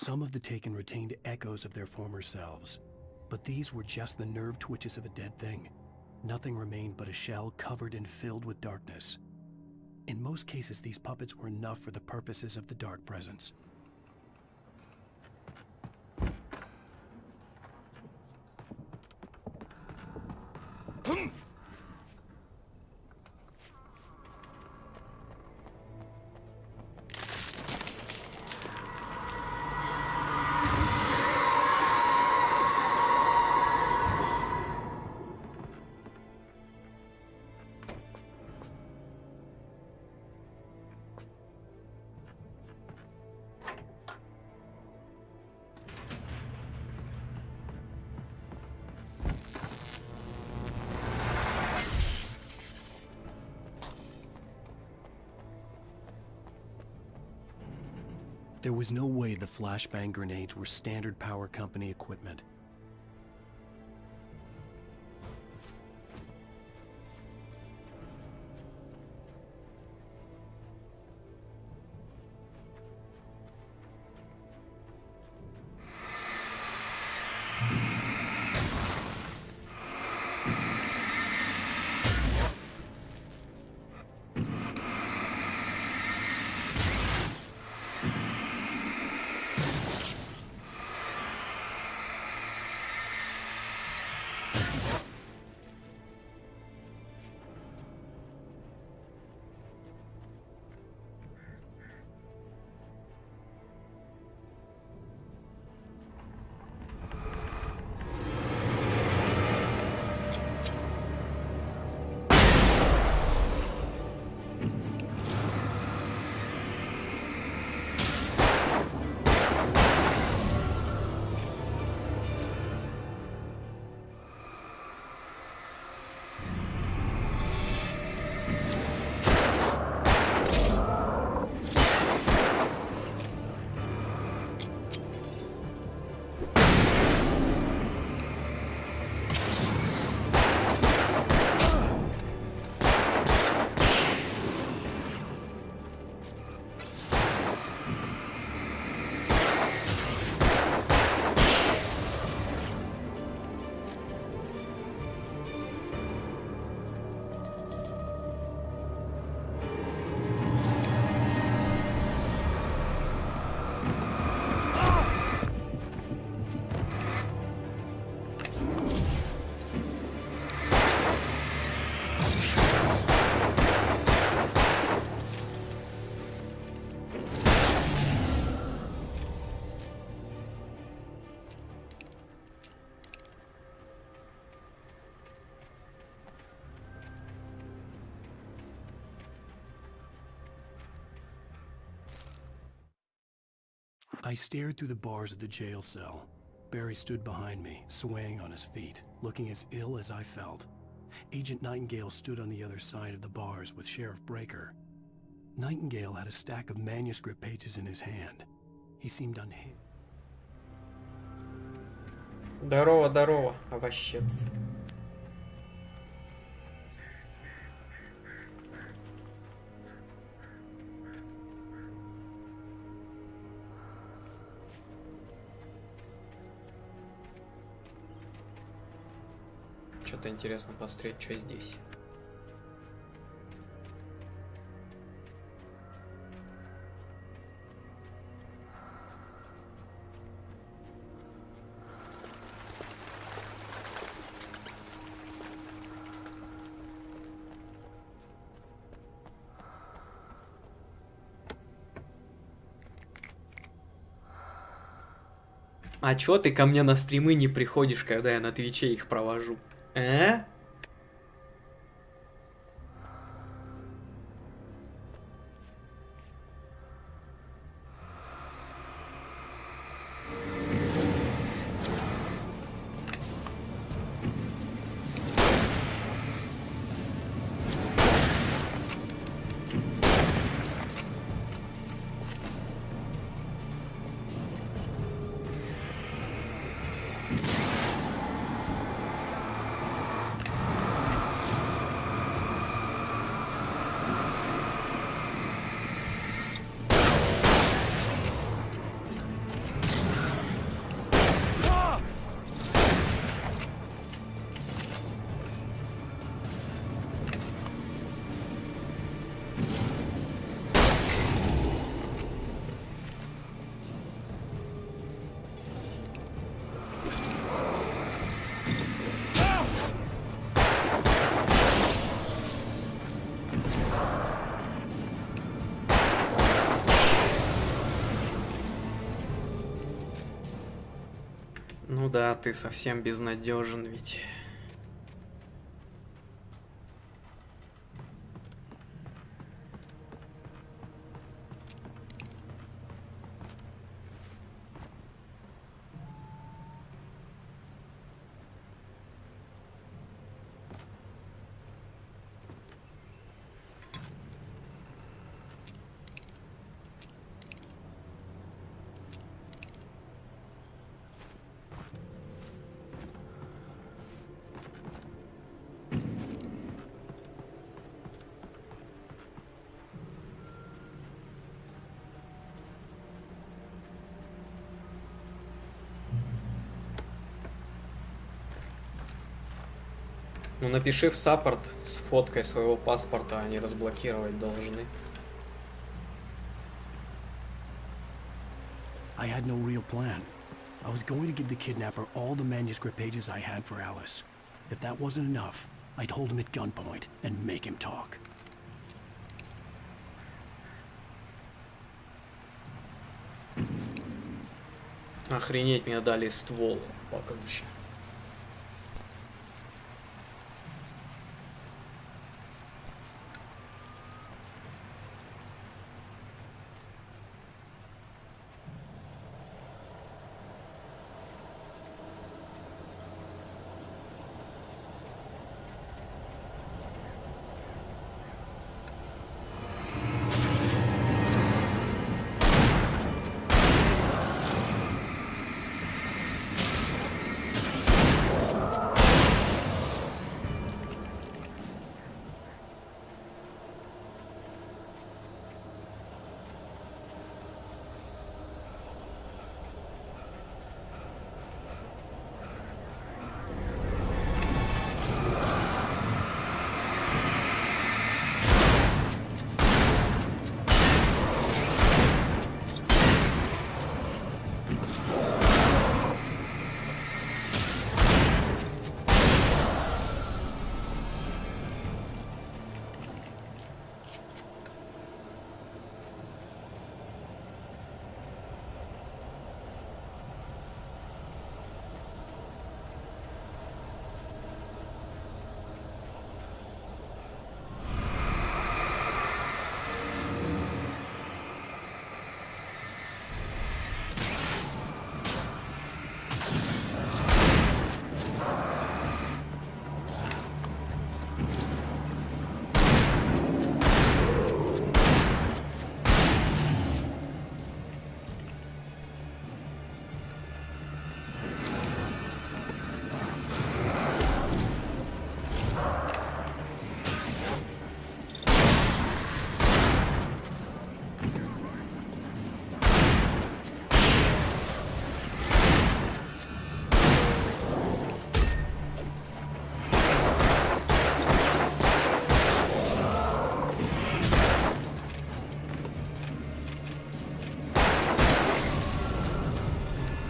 Some of the taken retained echoes of their former selves, but these were just the nerve twitches of a dead thing. Nothing remained but a shell covered and filled with darkness. In most cases, these puppets were enough for the purposes of the dark presence. There was no way the flashbang grenades were standard power company equipment. I stared through the bars of the jail cell. Barry stood behind me, swaying on his feet, looking as ill as I felt. Agent Nightingale stood on the other side of the bars with Sheriff Breaker. Nightingale had a stack of manuscript pages in his hand. He seemed unhinged. Здорово, здорово, овощец. Что-то интересно посмотреть, что здесь. А чё ты ко мне на стримы не приходишь, когда я на Твиче их провожу? Ну да, ты совсем безнадежен ведь. Ну напиши в саппорт с фоткой своего паспорта, они разблокировать должны. I had no real plan. I was going to give the kidnapper all the manuscript pages I had for Alice. If that wasn't enough, I'd hold him at gunpoint and make him talk. Охренеть, мне дали ствол покруче.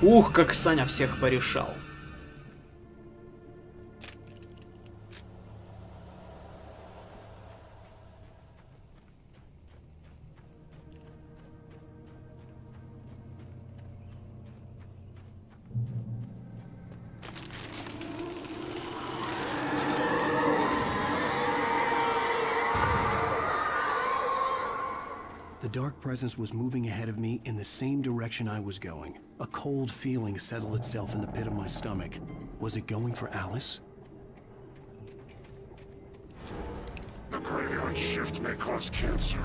Ух, как Саня всех порешал. The dark presence was moving ahead of me in the same direction I was going. A cold feeling settled itself in the pit of my stomach. Was it going for Alice? The graveyard shift may cause cancer.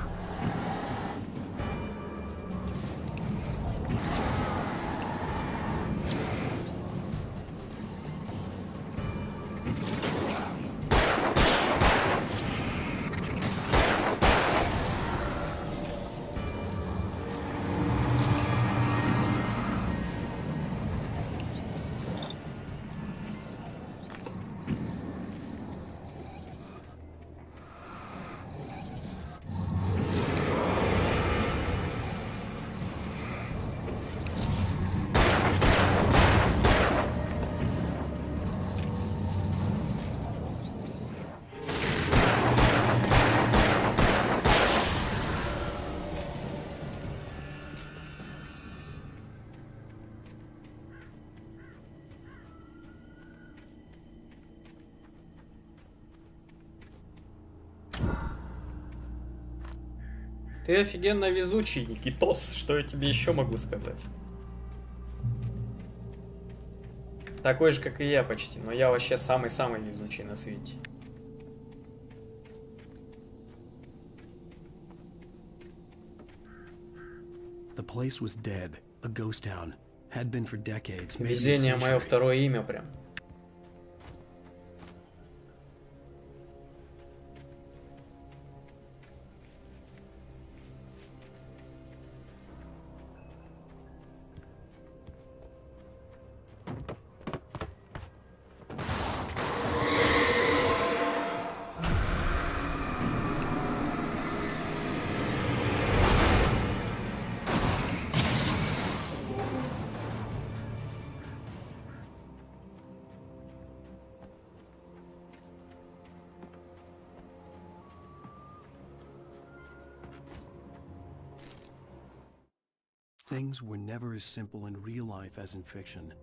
Ты офигенно везучий, Никитос. Что я тебе еще могу сказать? Такой же, как и я почти. Но я вообще самый-самый везучий на свете. The place was dead, a ghost town. Had been for decades. maybe a Везение мое century. второе имя прям. Things were never as simple in real life as in fiction.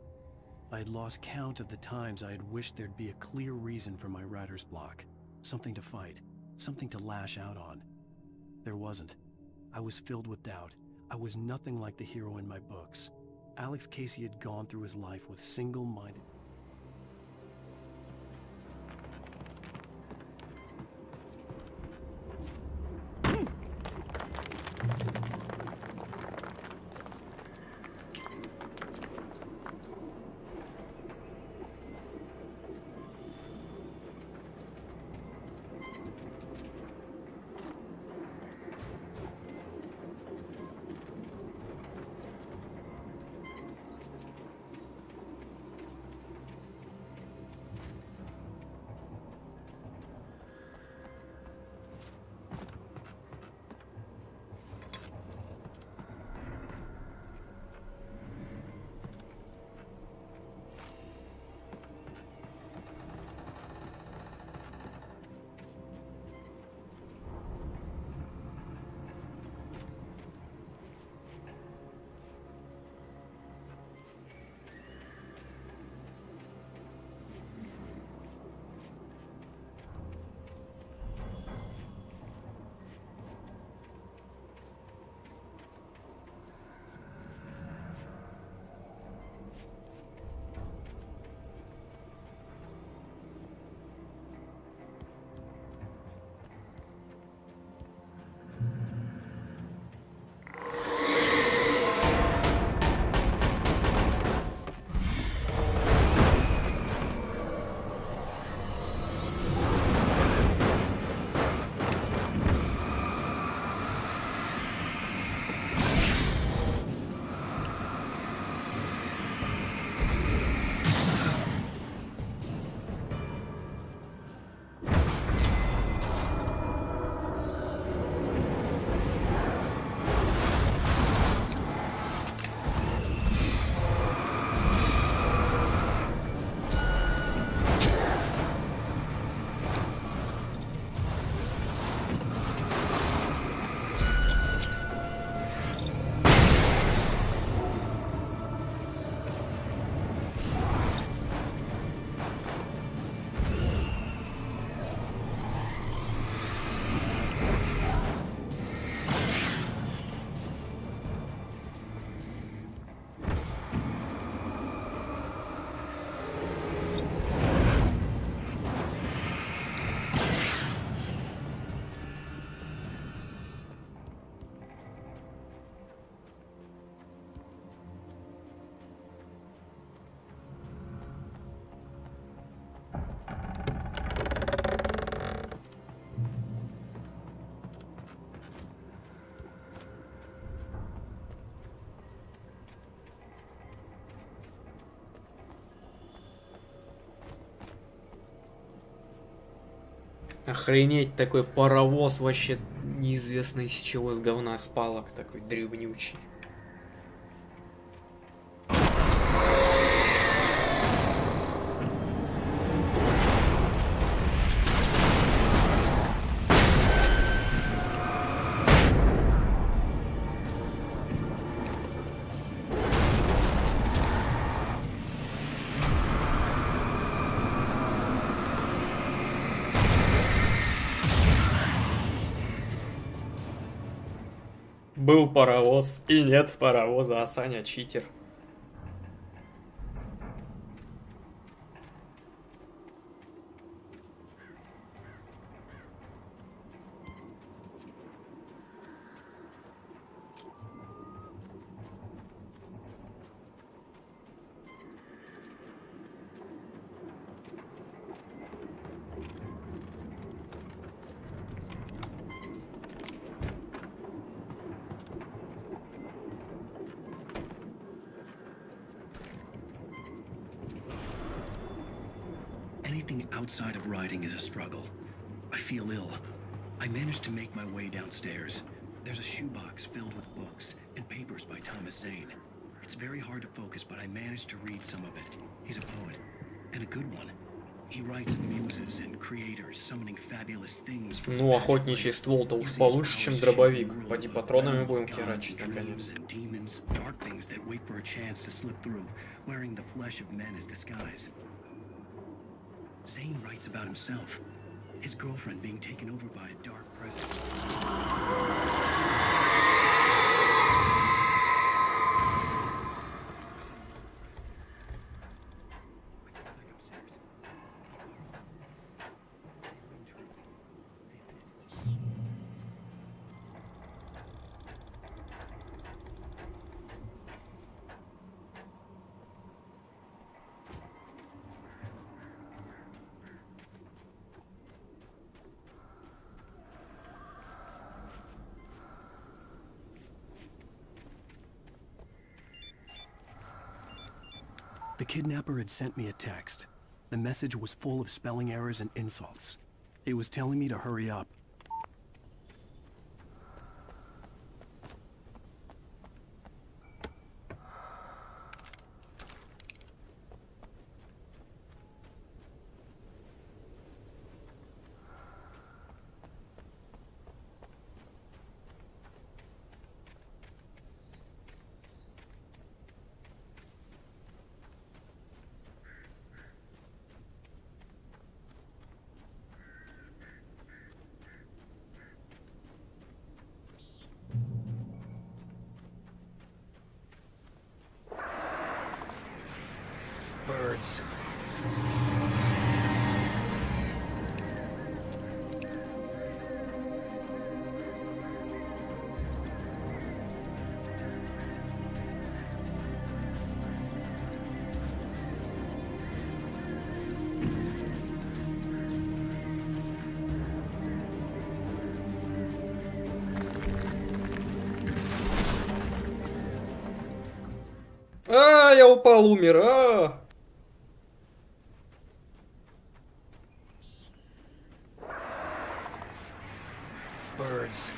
I had lost count of the times I had wished there'd be a clear reason for my writer's block. Something to fight, something to lash out on. There wasn't. I was filled with doubt. I was nothing like the hero in my books. Alex Casey had gone through his life with single-minded... Охренеть, такой паровоз вообще неизвестно из чего, с говна, с палок, такой древнючий. Был паровоз и нет паровоза, а Саня читер. Anything outside of writing is a struggle. I feel ill. I managed to make my way downstairs. There's a shoebox filled with books and papers by Thomas Zane. It's very hard to focus, but I managed to read some of it. He's a poet, and a good one. He writes of muses and creators summoning fabulous things. Ну, охотничий ствол-то уж получше, чем дробовик. Поди патронами будем херачить, наконец. Dark things that wait for a chance to slip through, wearing the flesh of men as disguise. Zane writes about himself, his girlfriend being taken over by a dark presence. The kidnapper had sent me a text. The message was full of spelling errors and insults. It was telling me to hurry up. Birds. А, я упал, умер. А! Birds.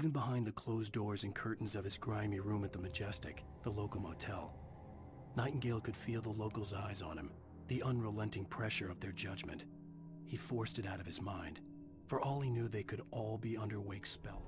even behind the closed doors and curtains of his grimy room at the Majestic, the local motel. Nightingale could feel the locals' eyes on him, the unrelenting pressure of their judgment. He forced it out of his mind. For all he knew, they could all be under Wake's spell.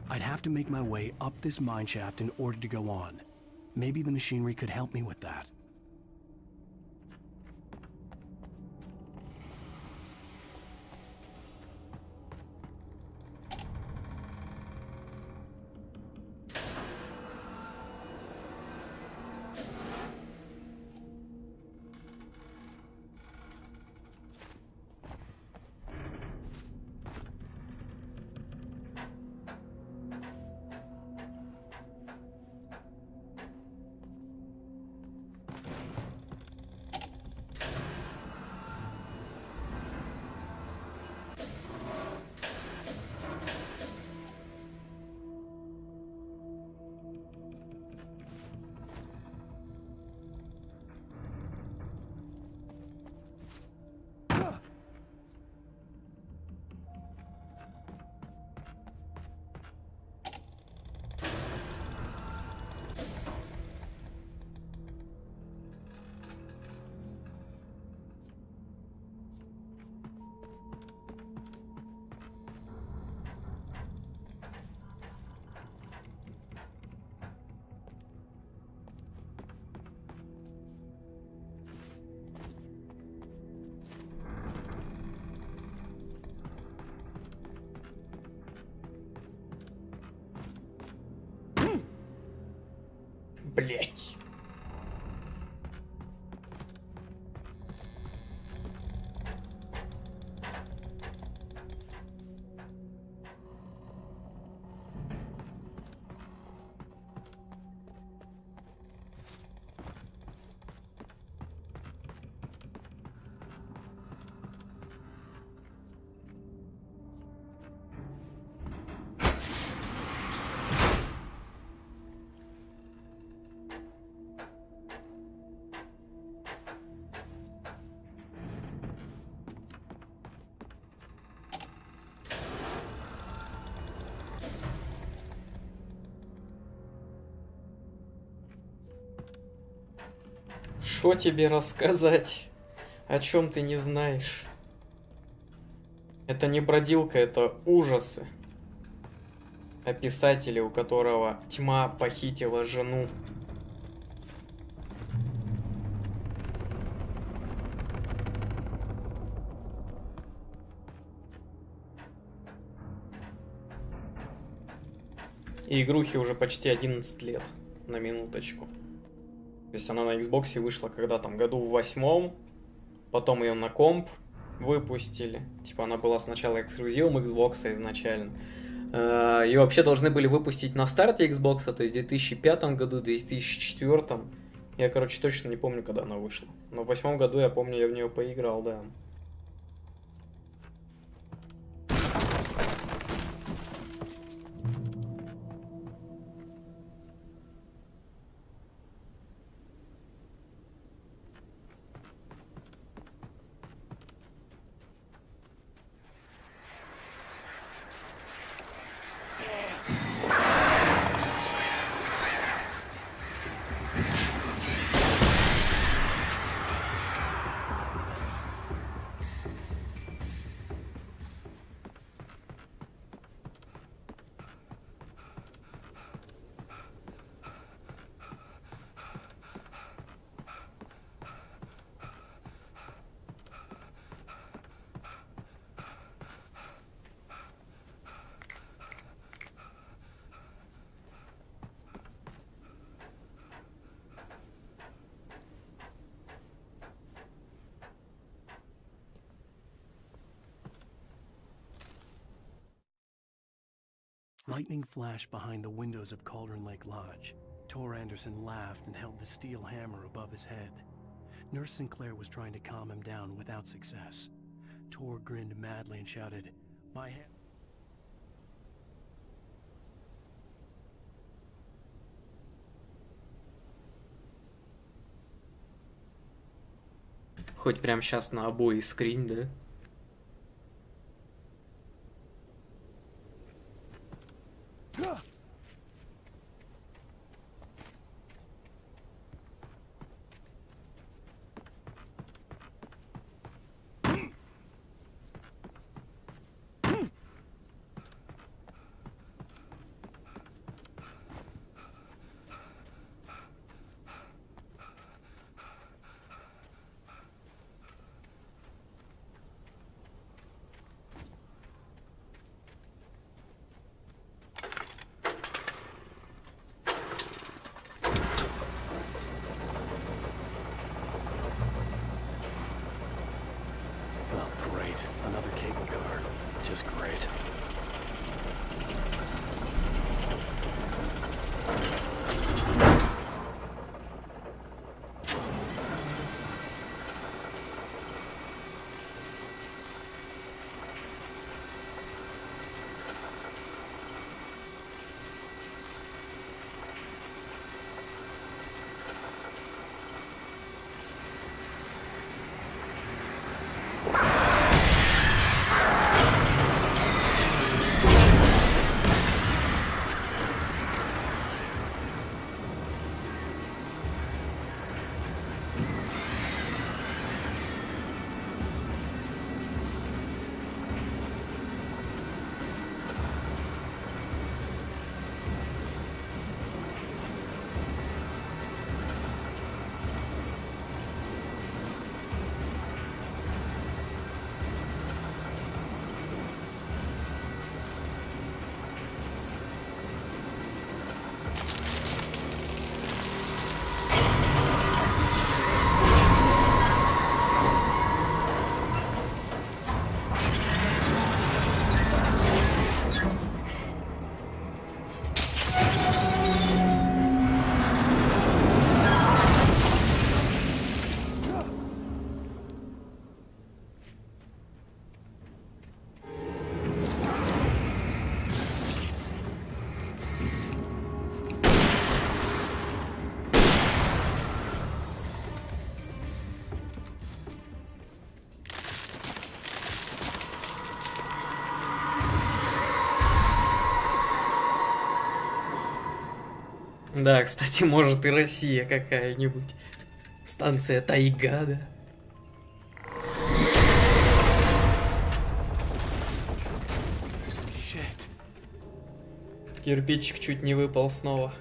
I'd have to make my way up this mine shaft in order to go on. Maybe the machinery could help me with that. Блять. Что тебе рассказать, о чем ты не знаешь? Это не бродилка, это ужасы. О писателе, у которого тьма похитила жену. И игрухе уже почти 11 лет, на минуточку. То есть она на Xbox вышла когда там, году в 8-м, потом ее на комп выпустили. Типа она была сначала эксклюзивом Xbox изначально. Ее вообще должны были выпустить на старте Xbox, то есть в 2005 году, 2004. Я, короче, точно не помню, когда она вышла. Но в 8-м году, я помню, я в нее поиграл, да. Lightning flashed behind the windows of Cauldron Lake Lodge. Tor Anderson laughed and held the steel hammer above his head. Nurse Sinclair was trying to calm him down without success. Tor grinned madly and shouted, "My hand..." Хоть прямо сейчас на обои скринь, да? Well, great. Another cable car. Just great. Да, кстати, может и Россия какая-нибудь. Станция Тайга, да? Shit. Кирпичик чуть не выпал снова.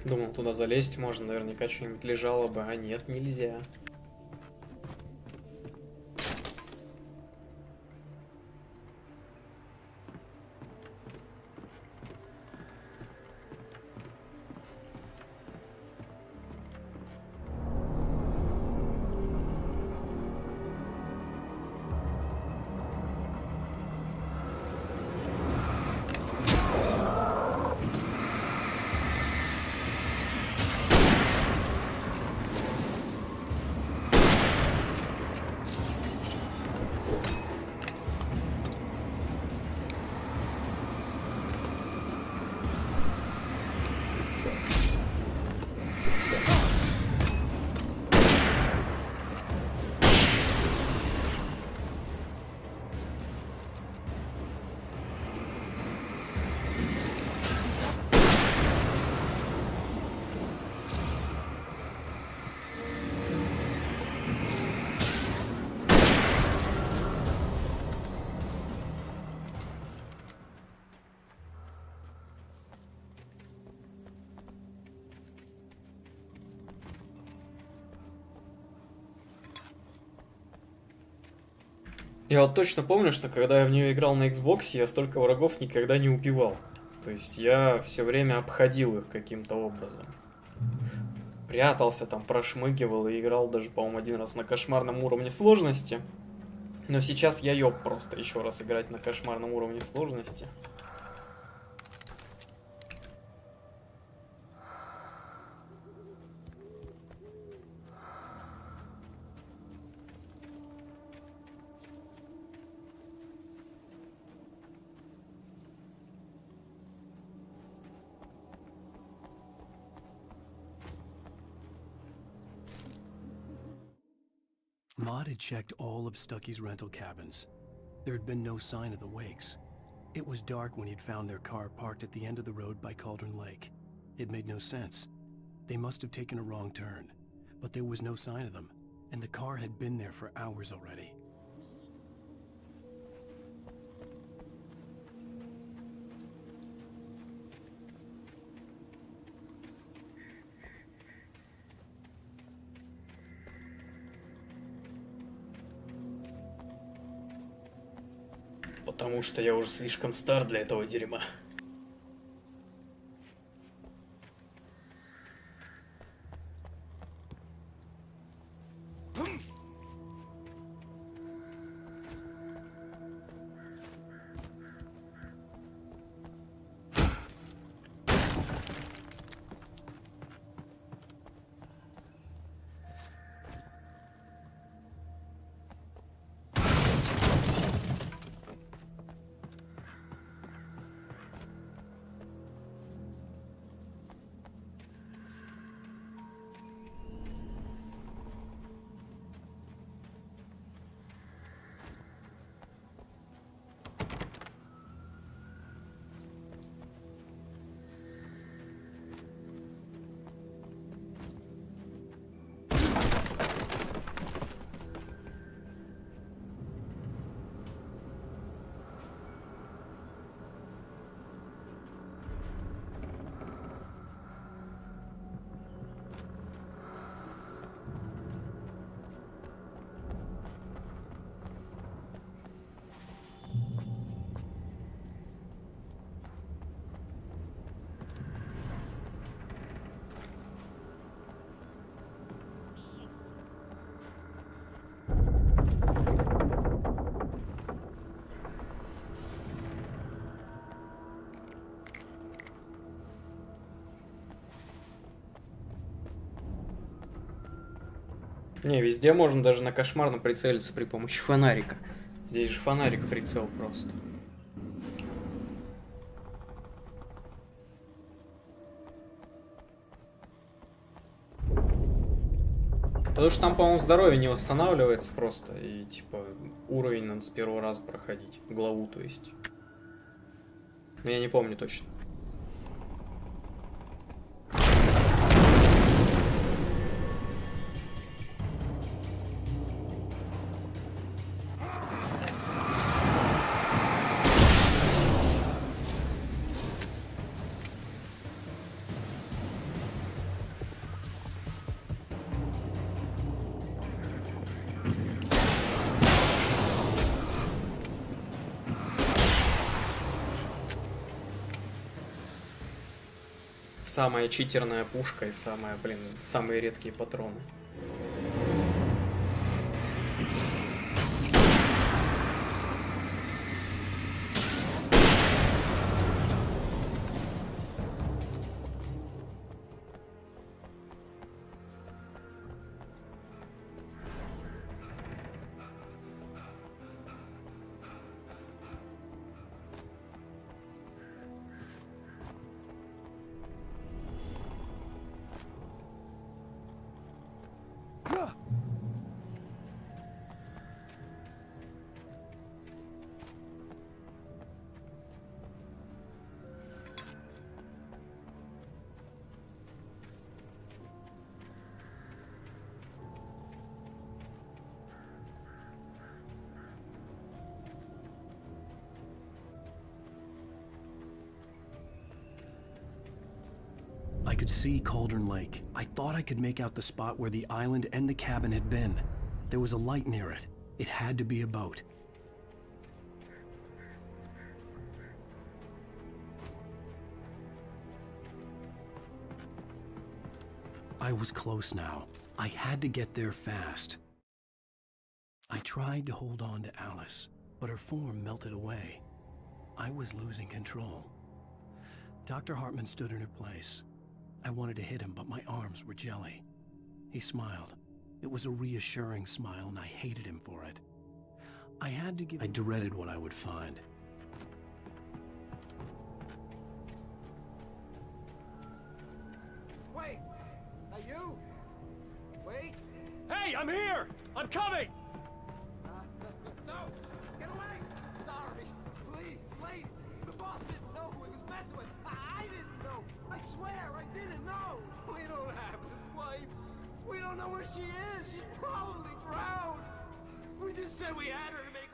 Думал, туда залезть можно, наверняка что-нибудь лежало бы, а нет, нельзя. Я вот точно помню, что когда я в нее играл на Xbox, я столько врагов никогда не убивал. То есть я все время обходил их каким-то образом. Прятался там, прошмыгивал и играл даже, по-моему, один раз на кошмарном уровне сложности. Но сейчас я ёб просто еще раз играть на кошмарном уровне сложности. Maud had checked all of Stucky's rental cabins. There had been no sign of the Wakes. It was dark when he'd found their car parked at the end of the road by Cauldron Lake. It made no sense. They must have taken a wrong turn, but there was no sign of them, and the car had been there for hours already. Потому что я уже слишком стар для этого дерьма. Не, везде можно даже на кошмарно прицелиться при помощи фонарика. Здесь же фонарик прицел просто. Потому что там, по-моему, здоровье не восстанавливается просто. И, типа, уровень надо с первого раза проходить. Главу, то есть. Я не помню точно. Самая читерная пушка и самые редкие патроны. I could see Cauldron Lake. I thought I could make out the spot where the island and the cabin had been. There was a light near it. It had to be a boat. I was close now. I had to get there fast. I tried to hold on to Alice, but her form melted away. I was losing control. Dr. Hartman stood in her place. I wanted to hit him, but my arms were jelly. He smiled. It was a reassuring smile, and I hated him for it. I dreaded what I would find. Wait! Are you? Wait! Hey, I'm here! I'm coming! No! Get away! Sorry! Please, it's late! The boss didn't know who he was messing with! I didn't know! I swear, I didn't know! We don't have his wife! We don't know where she is! She's probably drowned! We just said we had her to make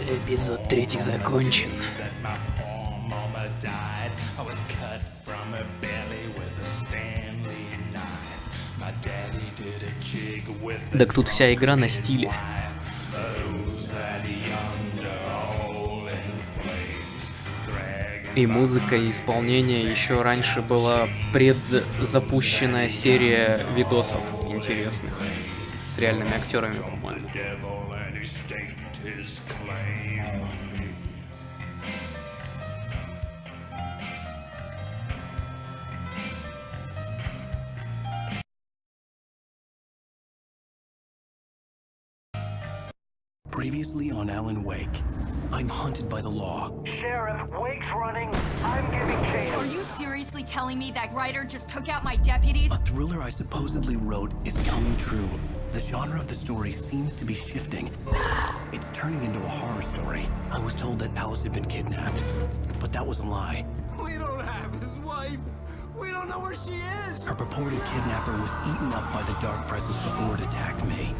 Эпизод 3 закончен. Так тут вся игра на стиле. И музыка, и исполнение. Еще раньше была предзапущенная серия видосов интересных. С реальными актерами, по-моему. Previously on Alan Wake, I'm hunted by the law. Sheriff, Wake's running. I'm giving chase. Are you seriously telling me that writer just took out my deputies? A thriller I supposedly wrote is coming true. The genre of the story seems to be shifting. It's turning into a horror story. I was told that Alice had been kidnapped, but that was a lie. We don't have his wife. We don't know where she is. Her purported kidnapper was eaten up by the dark presence before it attacked me.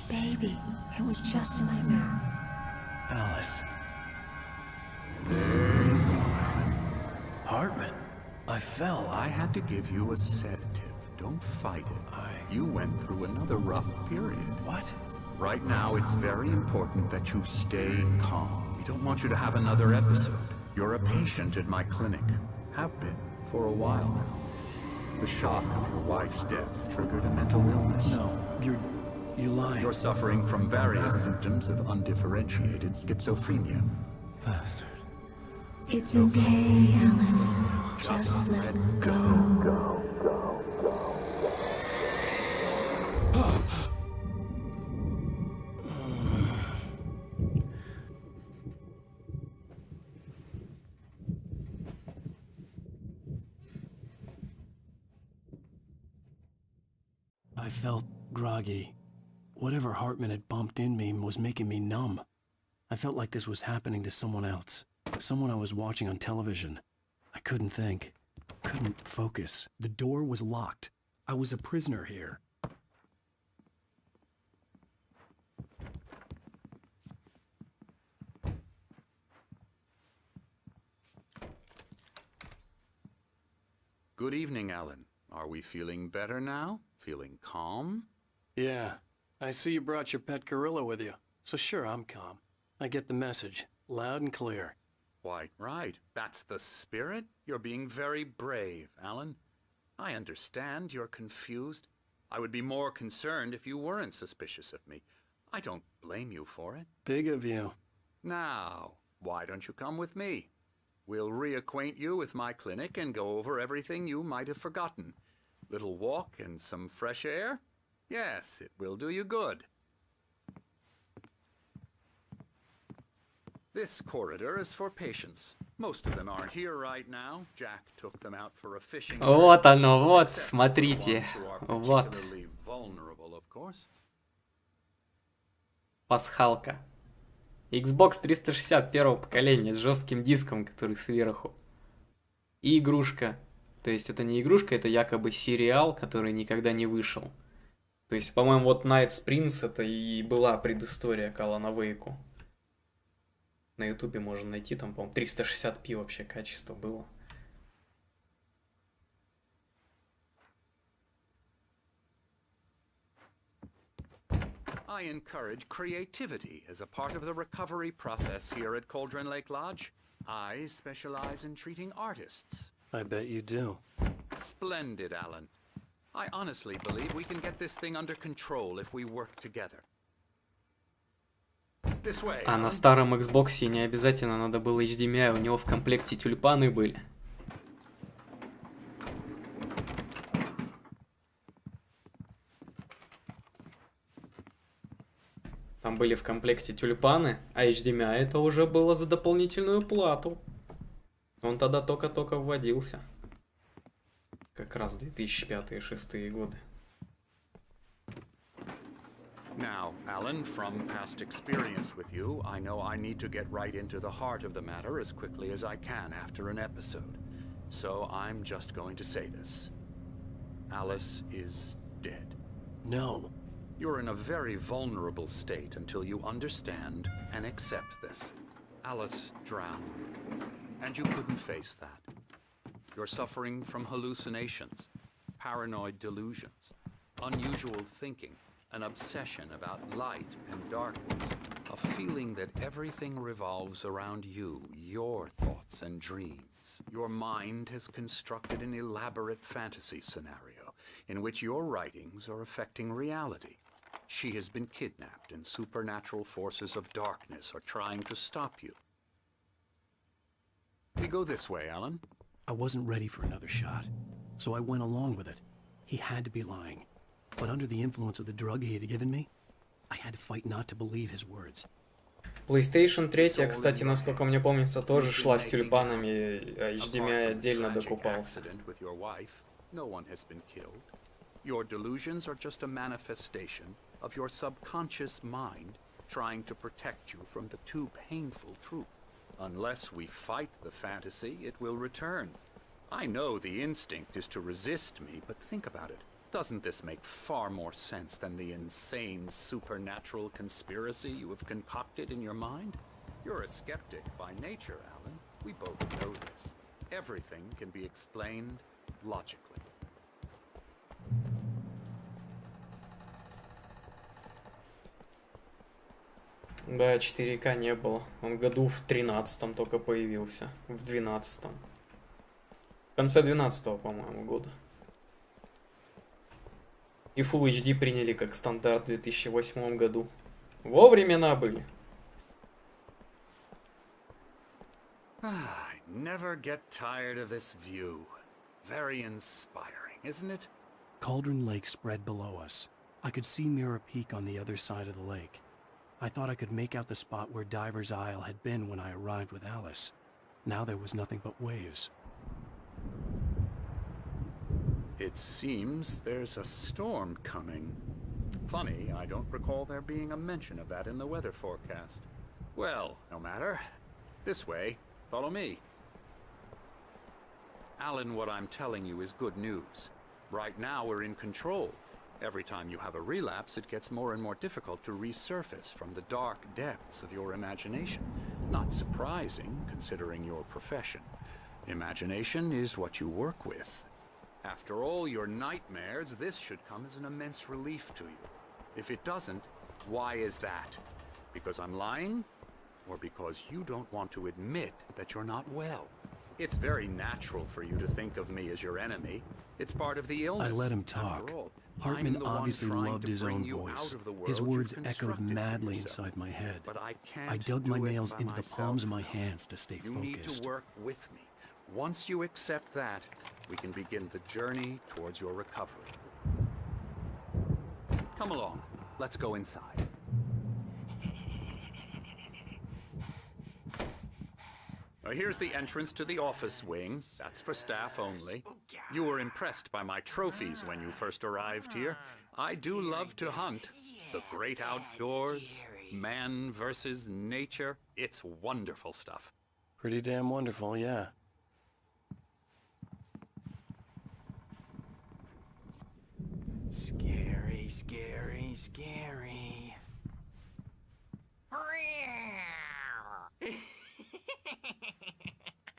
baby. It was just a nightmare. Alice. There you go, Alan. Hartman, I fell. I had to give you a sedative. Don't fight it. You went through another rough period. What? Right now, it's very important that you stay calm. We don't want you to have another episode. You're a patient at my clinic. Have been for a while now. The shock of your wife's death triggered a mental illness. No, you're lying. You're suffering from various symptoms of undifferentiated schizophrenia. Bastard. It's okay, Alan. Just let go. I felt groggy. Whatever Hartman had bumped in me was making me numb. I felt like this was happening to someone else. Someone I was watching on television. I couldn't think. Couldn't focus. The door was locked. I was a prisoner here. Good evening, Alan. Are we feeling better now? Feeling calm? Yeah. I see you brought your pet gorilla with you. So sure, I'm calm. I get the message. Loud and clear. Quite right. That's the spirit. You're being very brave, Alan. I understand you're confused. I would be more concerned if you weren't suspicious of me. I don't blame you for it. Big of you. Now, why don't you come with me? We'll reacquaint you with my clinic and go over everything you might have forgotten. Little walk and some fresh air? Yes, it will do you good. This corridor is for patients. Most of them aren't here right now. Jack took them out for a fishing trip. Вот оно, вот, смотрите. Вот. Particularly vulnerable, of course. Пасхалка. Xbox 360 первого поколения с жестким диском, который сверху. И игрушка. То есть это не игрушка, это якобы сериал, который никогда не вышел. То есть, по-моему, вот Night's Prince это и была предыстория к Алану Вейку. На ютубе можно найти, там, по-моему, 360p вообще качество было. I encourage creativity as a part of the recovery process here at Cauldron Lake Lodge. I specialize in treating artists. I bet you do. Splendid, Alan. I honestly believe we can get this thing under control if we work together. This way. А на старом Xbox не обязательно надо было HDMI, у него в комплекте тюльпаны были. Там были в комплекте тюльпаны, а HDMI это уже было за дополнительную плату. Он тогда только-только вводился. Как раз 2005-2006 годы. Now, Alan, from past experience with you, I know I need to get right into the heart of the matter as quickly as I can after an episode. So I'm just going to say this. Alice is dead. No. You're in a very vulnerable state until you understand and accept this. Alice drowned, and you couldn't face that. You're suffering from hallucinations, paranoid delusions, unusual thinking, an obsession about light and darkness, a feeling that everything revolves around you, your thoughts and dreams. Your mind has constructed an elaborate fantasy scenario in which your writings are affecting reality. She has been kidnapped and supernatural forces of darkness are trying to stop you. We go this way, Alan. I wasn't ready for another shot, so I went along with it. He had to be lying. But under the influence of the drug he had given me, I had to fight not to believe his words. PlayStation 3, кстати, насколько мне помнится, тоже шла с тюльпанами, HDMI отдельно докупался. No one has been killed. Your delusions are just a manifestation of your subconscious mind trying to protect you from the too painful truth. Unless we fight the fantasy, it will return. I know the instinct is to resist me, but think about it. Doesn't this make far more sense than the insane supernatural conspiracy you have concocted in your mind? You're a skeptic by nature, Alan. We both know this. Everything can be explained logically. Да, 4К не было. Он году в 13-м только появился. В 12-м. В конце 12-го, по-моему, года. И Full HD приняли как стандарт в 2008 году. Во времена были. I never get tired of this view. Very inspiring, isn't it? Cauldron Lake spread below us. I could see Mirror Peak on the other side of the lake. I thought I could make out the spot where Diver's Isle had been when I arrived with Alice. Now there was nothing but waves. It seems there's a storm coming. Funny, I don't recall there being a mention of that in the weather forecast. Well, no matter. This way. Follow me. Alan, what I'm telling you is good news. Right now we're in control. Every time you have a relapse, it gets more and more difficult to resurface from the dark depths of your imagination. Not surprising, considering your profession. Imagination is what you work with. After all your nightmares, this should come as an immense relief to you. If it doesn't, why is that? Because I'm lying? Or because you don't want to admit that you're not well? It's very natural for you to think of me as your enemy. It's part of the illness. I let him talk. All, Hartman obviously loved his own voice. His words echoed madly inside my head. But I dug my nails into the palms of my hands to stay You need focused. to work with me. Once you accept that, we can begin the journey towards your recovery. Come along. Let's go inside. Now, here's the entrance to the office wing. That's for staff only. You were impressed by my trophies when you first arrived here. I do love to hunt. The great outdoors, man versus nature. It's wonderful stuff. Pretty damn wonderful, yeah. Scary, scary, scary.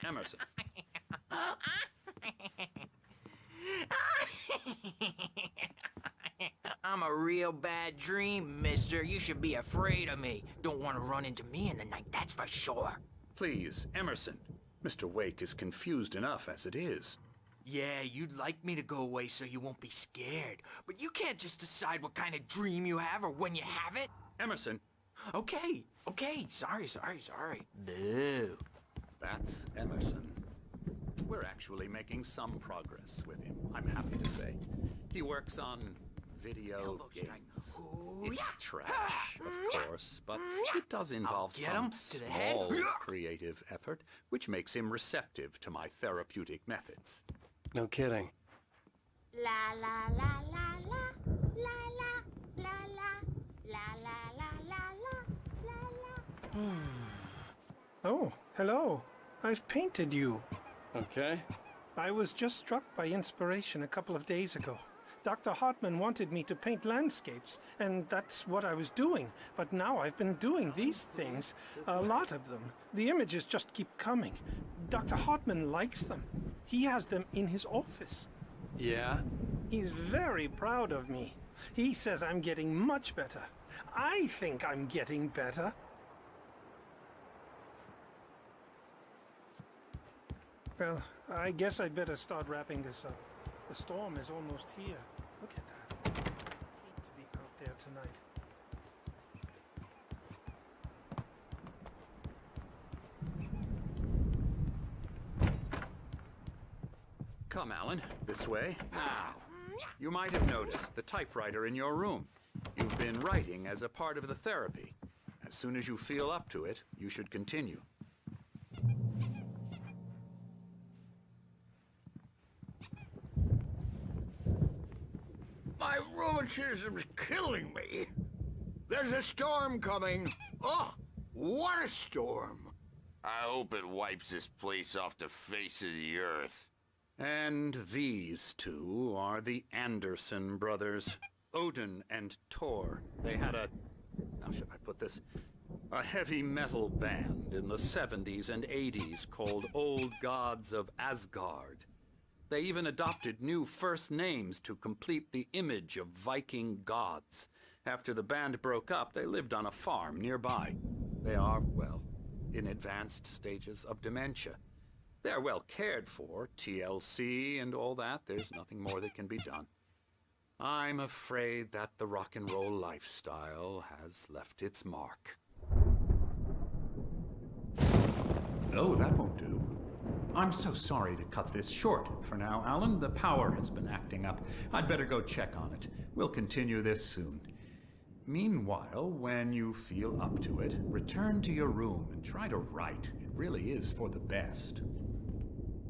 Emerson. I'm a real bad dream, mister. You should be afraid of me. Don't want to run into me in the night, that's for sure. Please, Emerson. Mr. Wake is confused enough as it is. Yeah, you'd like me to go away so you won't be scared. But you can't just decide what kind of dream you have or when you have it. Emerson. Okay. Sorry. Boo. That's Emerson. We're actually making some progress with him, I'm happy to say. He works on video games. It's trash, of course, but it does involve some small creative effort, which makes him receptive to my therapeutic methods. No kidding. La la la la la la la la la la la la la. Oh, hello. I've painted you. Okay. I was just struck by inspiration a couple of days ago. Dr. Hartman wanted me to paint landscapes, and that's what I was doing. But now I've been doing these things, a lot of them. The images just keep coming. Dr. Hartman likes them. He has them in his office. Yeah? He's very proud of me. He says I'm getting much better. I think I'm getting better. Well, I guess I'd better start wrapping this up. The storm is almost here. Look at that. I hate to be out there tonight. Come, Alan, this way. Now, you might have noticed the typewriter in your room. You've been writing as a part of the therapy. As soon as you feel up to it, you should continue. My rheumatism's killing me. There's a storm coming. Oh, what a storm. I hope it wipes this place off the face of the earth. And these two are the Anderson brothers, Odin and Thor. They had a, how should I put this, a heavy metal band in the 70s and 80s called Old Gods of Asgard. They even adopted new first names to complete the image of Viking gods. After the band broke up, they lived on a farm nearby. They are, well, in advanced stages of dementia. They're well cared for, TLC and all that. There's nothing more that can be done. I'm afraid that the rock and roll lifestyle has left its mark. Oh, that won't do. I'm so sorry to cut this short for now, Alan. The power has been acting up. I'd better go check on it. We'll continue this soon. Meanwhile, when you feel up to it, return to your room and try to write. It really is for the best.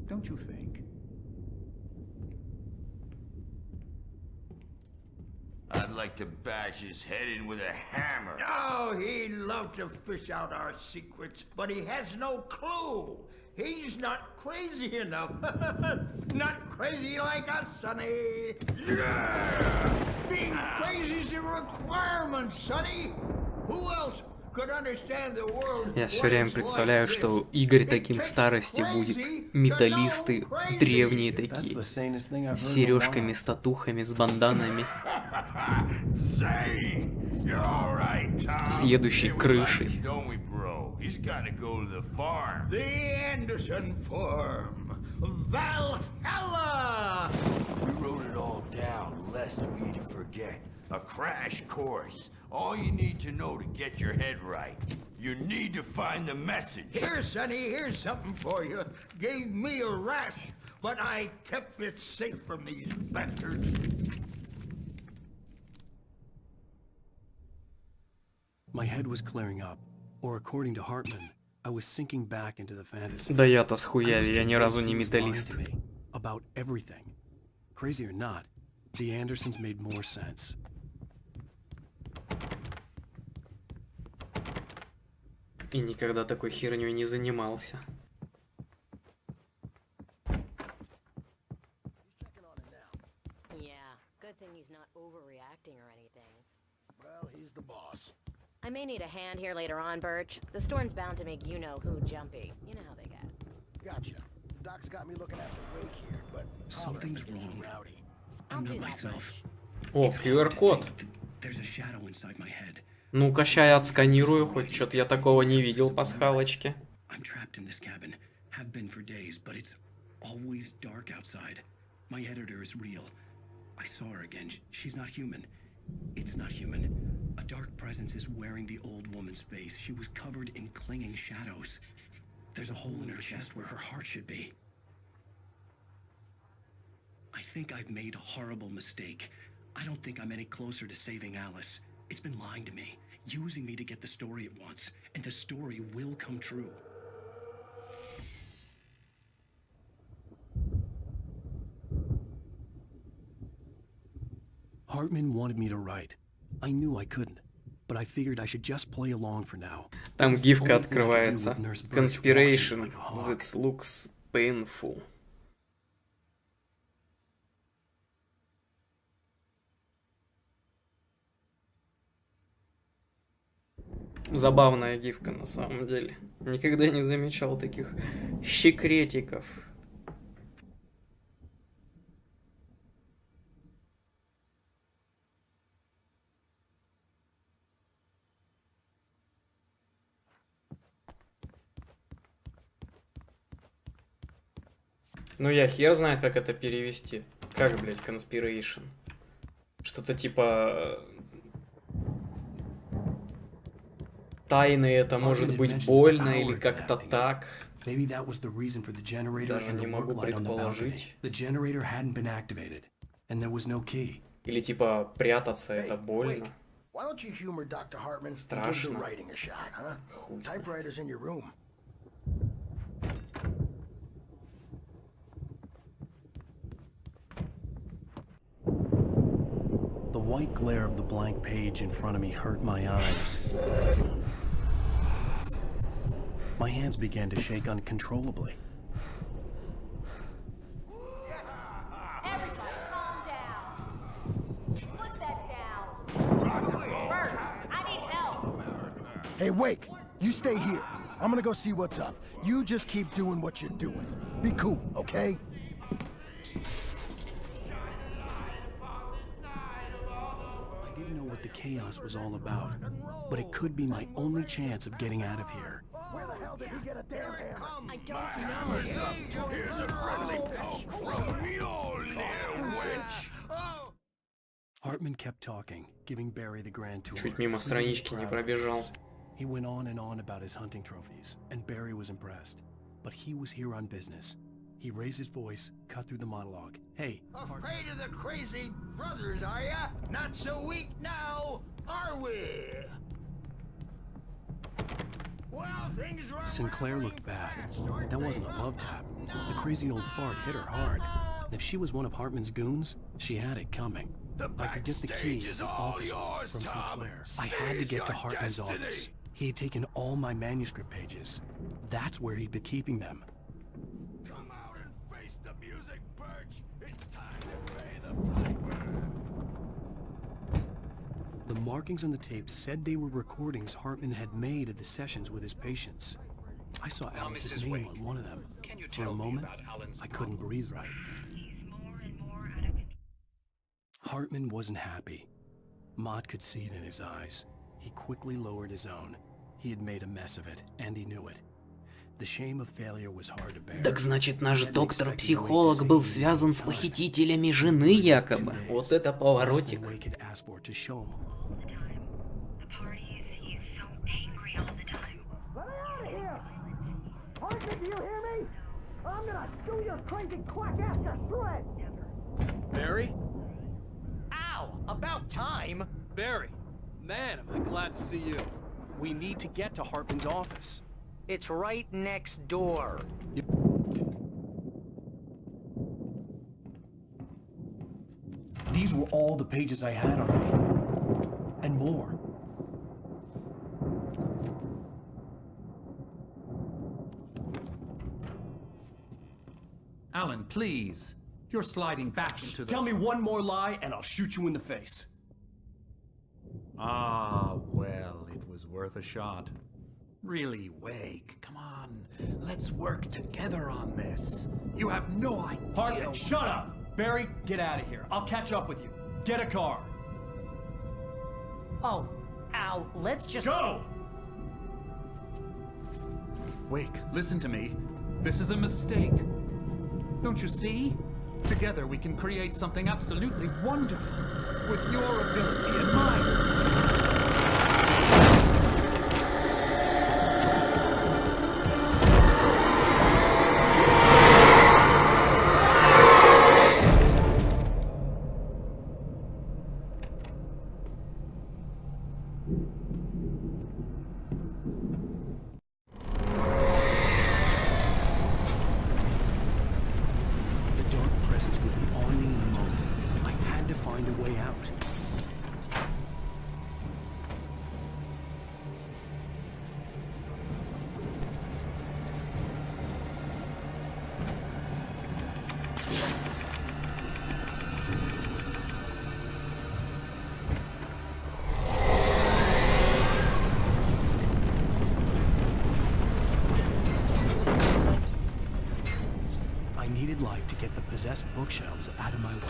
Don't you think? I'd like to bash his head in with a hammer. Oh, he'd love to fish out our secrets, but he has no clue. He's not crazy enough. Not crazy like us, Sonny. Yeah! Being crazy's a requirement, Sonny. Who else could understand the world? Я все время представляю, что Игорь таким в старости будет. Металлисты древние такие. С сережками, с татухами, с банданами. С едущей крышей. He's got to go to the farm. The Anderson farm. Valhalla! We wrote it all down, lest we forget. A crash course. All you need to know to get your head right. You need to find the message. Here, Sonny, here's something for you. Gave me a rash, but I kept it safe from these bastards. My head was clearing up. Or according to Hartman, I was sinking back into the fantasy. Да я-то схуяли, я ни разу не металлист. About everything. Crazy or not, the Andersons made more sense. И никогда такой херней не занимался. Yeah, good thing he's not overreacting or anything. Well, he's the boss. I may need a hand here later on, Birch. The storm's bound to make you-know-who jumpy. You know how they get. Gotcha. The doc's got me looking after Wake here, but something's wrong. I'll I'm do not that, myself. О, QR-код. There's a shadow inside my head. Ну-ка, ща я отсканирую, хоть что-то я такого не видел по пасхалочке. I'm trapped in this cabin. Have been for days, but it's always dark outside. My editor is real. I saw her again. She's not human. It's not human. A dark presence is wearing the old woman's face. She was covered in clinging shadows. There's a hole in her chest where her heart should be. I think I've made a horrible mistake. I don't think I'm any closer to saving Alice. It's been lying to me, using me to get the story it wants, and the story will come true. Hartman wanted me to write. I knew I couldn't, but I figured I should just play along for now. Там гифка открывается. Conspiration. That looks painful. Забавная гифка на самом деле. Никогда не замечал таких секретиков. Ну я хер знает, как это перевести. Как, блять, conspiration? Что-то типа... Тайны это может быть больно или как-то так. Maybe that was the reason for the generator and the work light on the balcony. The generator hadn't been activated, and there was no key. Или типа прятаться это больно. Why don't you humor Dr. Hartman and give the writing a shot, huh? Typewriter's in your room. The white glare of the blank page in front of me hurt my eyes. My hands began to shake uncontrollably. Hey, Wake, you stay here. I'm gonna go see what's up. You just keep doing what you're doing. Be cool, okay? I didn't know what the chaos was all about, but it could be my only chance of getting out of here. Where the hell did he get a damn hammer? I don't know. Here's a friendly poke from Mjolnir, wench. Hartman kept talking, giving Barry the grand tour. Чуть мимо странички не пробежал. He went on and on about his hunting trophies, and Barry was impressed. But he was here on business. He raised his voice, cut through the monologue. Hey, Afraid of the crazy brothers, are ya? Not so weak now, are we? Well, things run Sinclair looked bad. That wasn't a love tap. The crazy old fart hit her hard. And if she was one of Hartman's goons, she had it coming. I could get the key to the office from Sinclair. I had to get to Hartman's office. He had taken all my manuscript pages. That's where he'd been keeping them. Come out and face the music, Birch. It's time to pay the piper. The markings on the tape said they were recordings Hartman had made of the sessions with his patients. I saw Alice's name on one of them. For a moment, I couldn't breathe right. Hartman wasn't happy. Maude could see it in his eyes. He quickly lowered his own. He had made a mess of it, and he knew it. The shame of failure was hard to bear. Так значит, наш доктор-психолог был связан с похитителями жены якобы. Вот это поворотик. Barry? Ow! About time! Barry, man, am I glad to see you. We need to get to Hartman's office. It's right next door. These were all the pages I had on me. And more. Alan, please. You're sliding back into the... Tell me one more lie and I'll shoot you in the face. Ah, well, it was worth a shot. Really, Wake, come on. Let's work together on this. You have no idea... Hartman, shut up! Barry, get out of here. I'll catch up with you. Get a car. Oh, Al, let's just... Go! Wake, listen to me. This is a mistake. Don't you see? Together we can create something absolutely wonderful. With your ability and mine. Possessed bookshelves out of my way.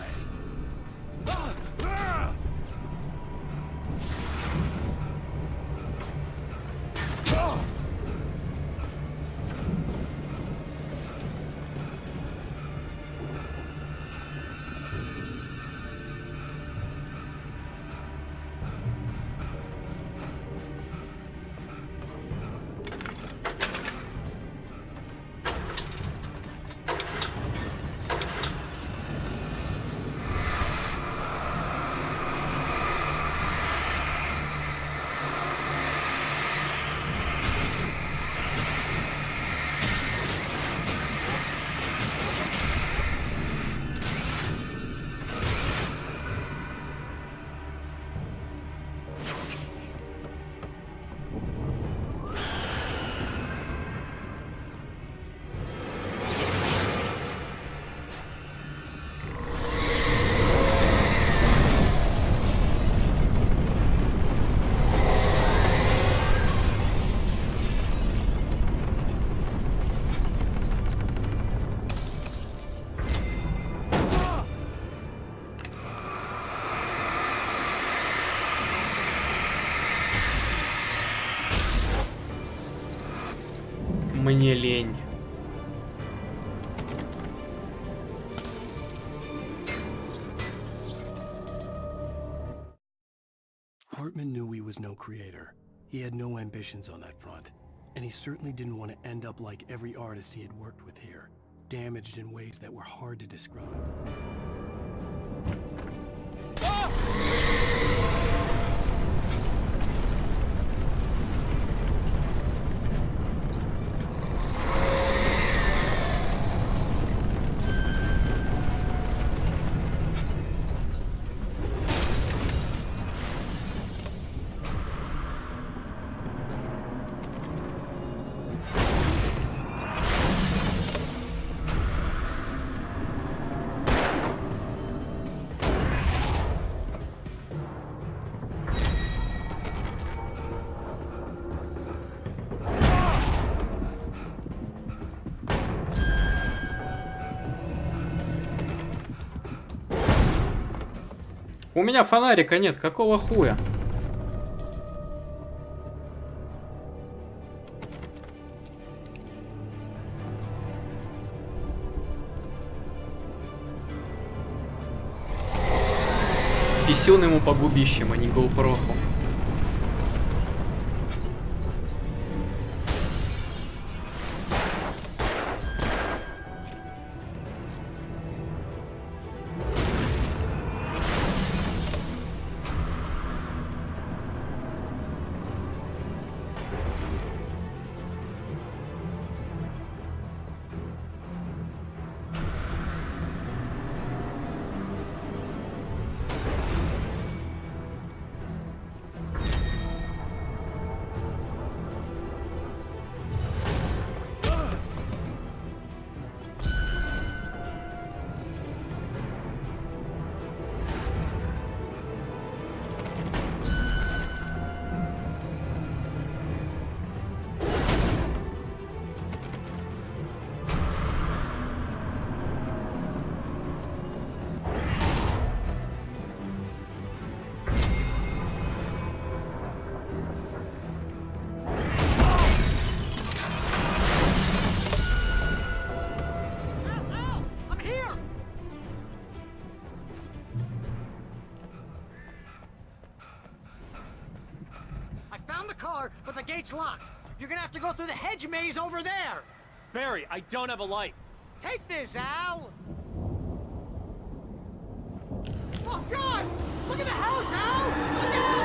Мне лень. Hartman knew he was no creator. He had no ambitions on that front. And he certainly didn't want to end up like every artist he had worked with here, damaged in ways that were hard to describe. У меня фонарика нет, какого хуя? Писюн ему по губищам, а не гоупроху. But the gate's locked. You're gonna have to go through the hedge maze over there. Barry, I don't have a light. Take this, Al. Oh, God! Look at the house, Al! Look out!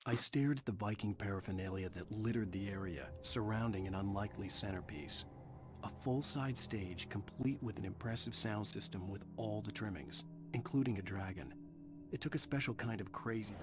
I stared at the Viking paraphernalia that littered the area, surrounding an unlikely centerpiece. A full-side stage complete with an impressive sound system with all the trimmings, including a dragon. It took a special kind of crazy...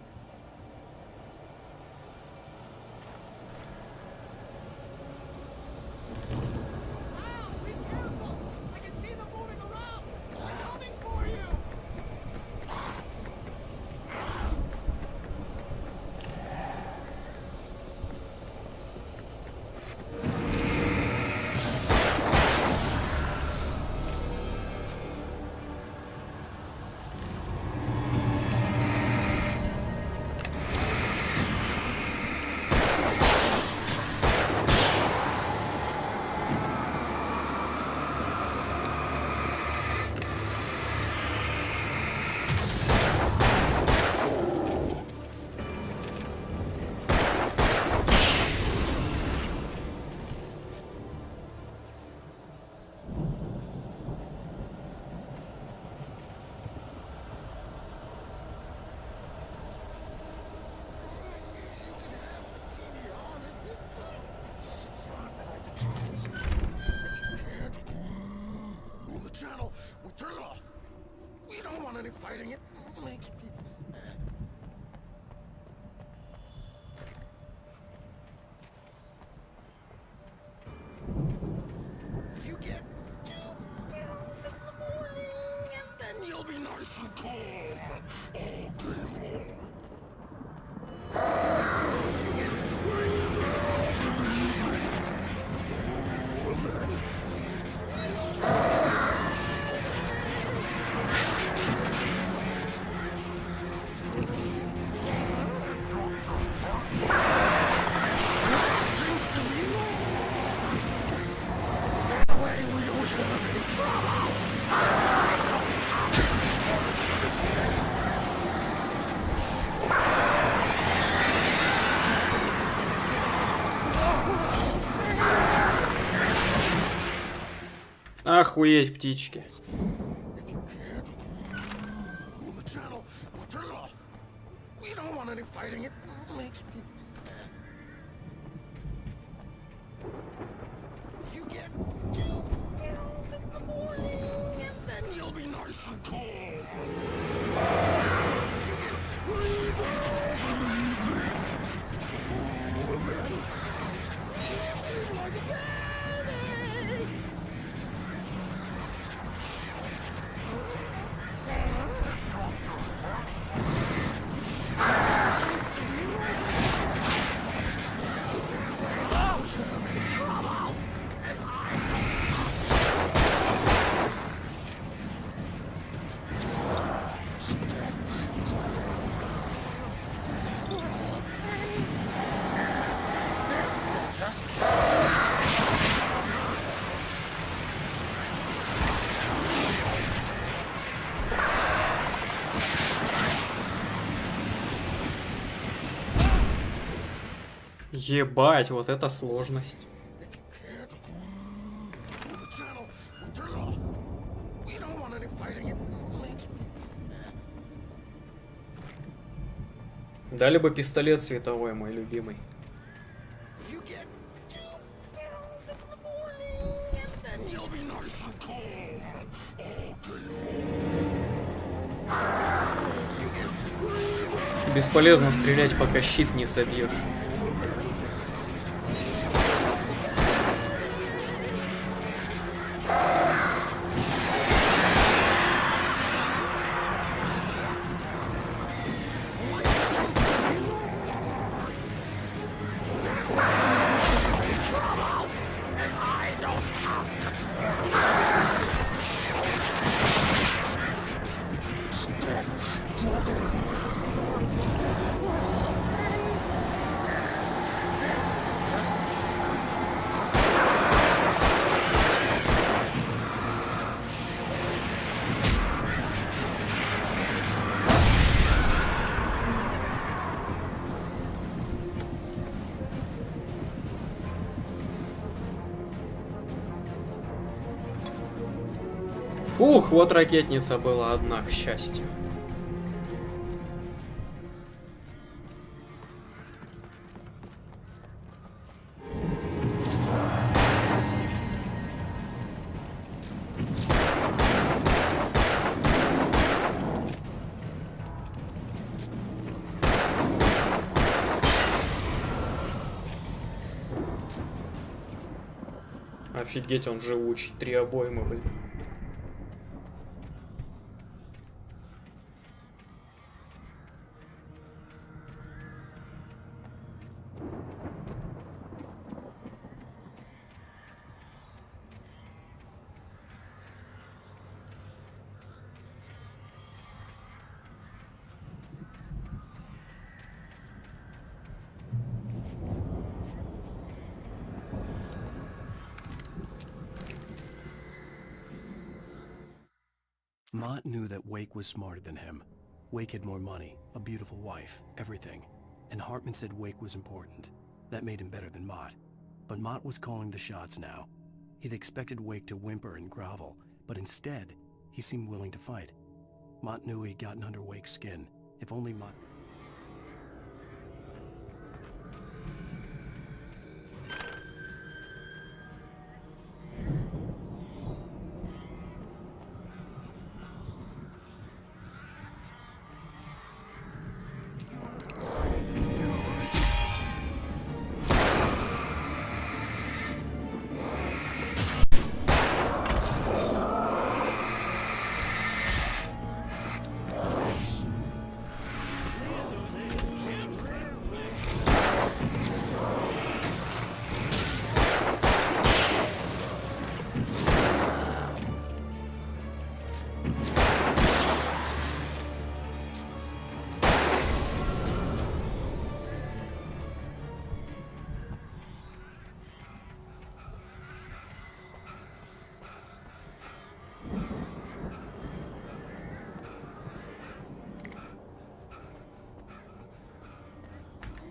Channel, we turn it off. We don't want any fighting. It makes people mad. You get 2 pills in the morning, and then you'll be nice and calm all day long. You get 3 pills in the evening, and then Охуеть, птички. Ебать, вот это сложность. Дали бы пистолет световой, мой любимый. Бесполезно стрелять, пока щит не собьешь. Фух, вот ракетница была одна, к счастью. Офигеть, он живучий. 3 обоймы, блин. Mott knew that Wake was smarter than him. Wake had more money, a beautiful wife, everything. And Hartman said Wake was important. That made him better than Mott. But Mott was calling the shots now. He'd expected Wake to whimper and grovel, but instead, he seemed willing to fight. Mott knew he'd gotten under Wake's skin. If only Mott...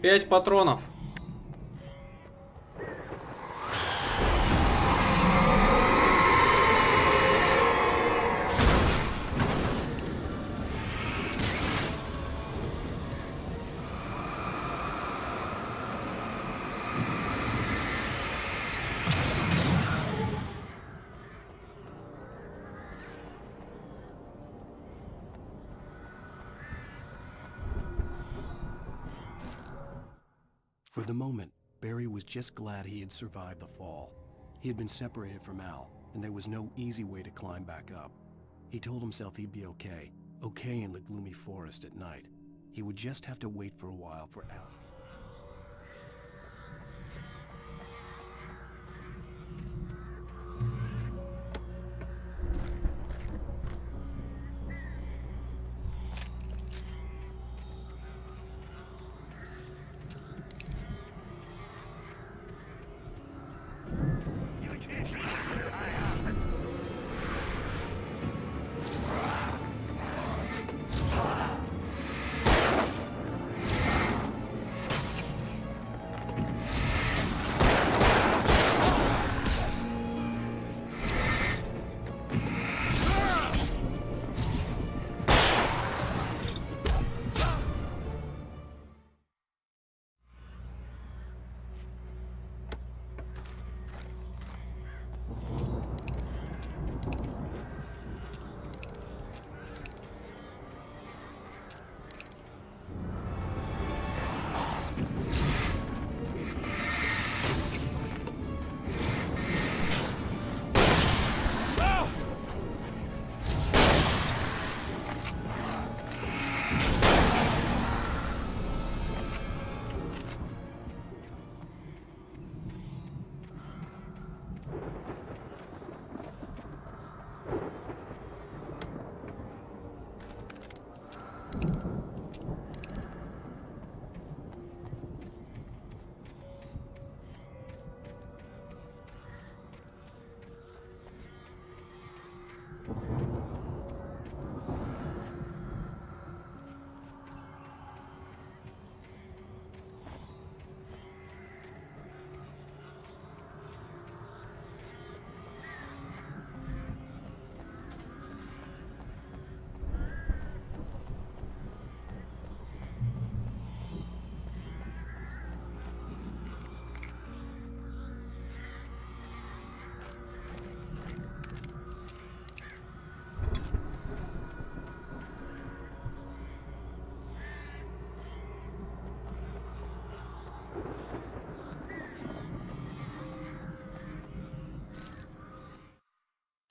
Пять патронов. For the moment, Barry was just glad he had survived the fall. He had been separated from Al, and there was no easy way to climb back up. He told himself he'd be okay, okay in the gloomy forest at night. He would just have to wait for a while for Al.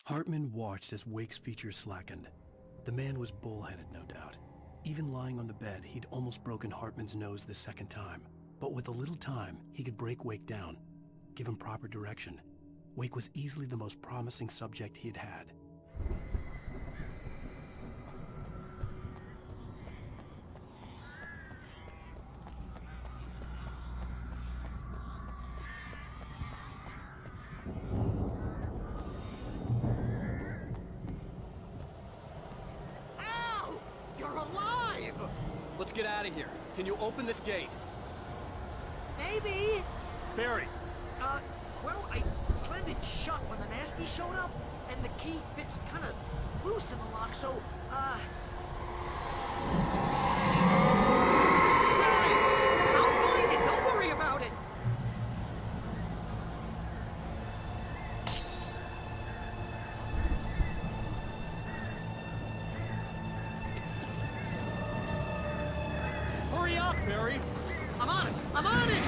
Hartman watched as Wake's features slackened. The man was bullheaded, no doubt. Even lying on the bed, he'd almost broken Hartman's nose the second time. But with a little time, he could break Wake down, give him proper direction. Wake was easily the most promising subject he had had. Let's get out of here. Can you open this gate? Maybe. Barry. Well, I slammed it shut when the nasty showed up, and the key fits kind of loose in the lock, so, Barry, I'll find it. Don't worry about it. Hurry up, Barry. I'm on it. I'm on it.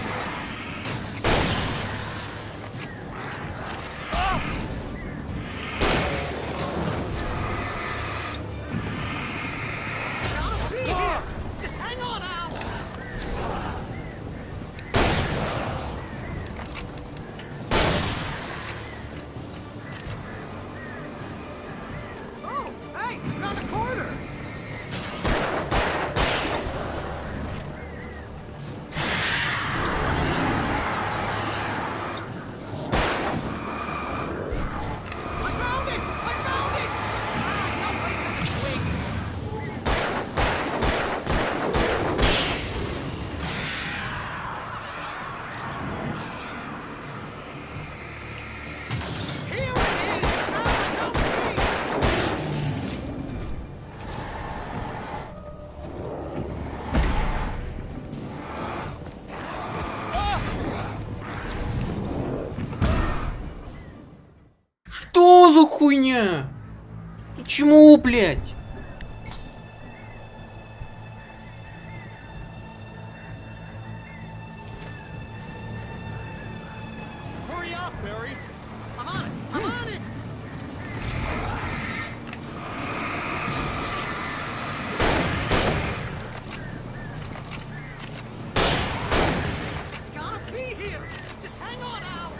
Что за хуйня? Почему, блядь? Hurry up, Barry. I'm on it. I'm on it. It's gotta be here. Just hang on out.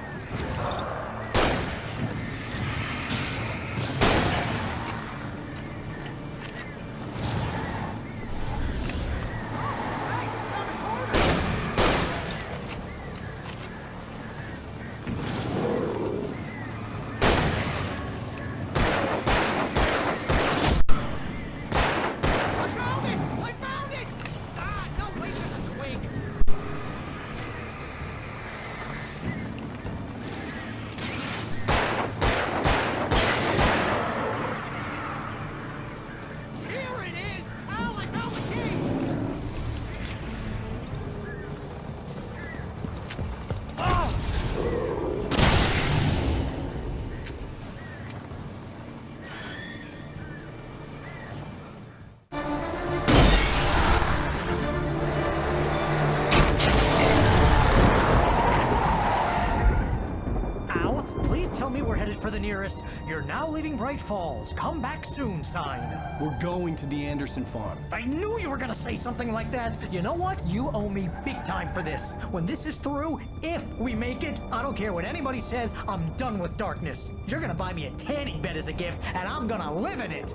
For the nearest, "You're now leaving Bright Falls. Come back soon" sign. We're going to the Anderson farm. I knew you were gonna say something like that. You know what? You owe me big time for this. When this is through, if we make it, I don't care what anybody says, I'm done with darkness. You're gonna buy me a tanning bed as a gift, and I'm gonna live in it.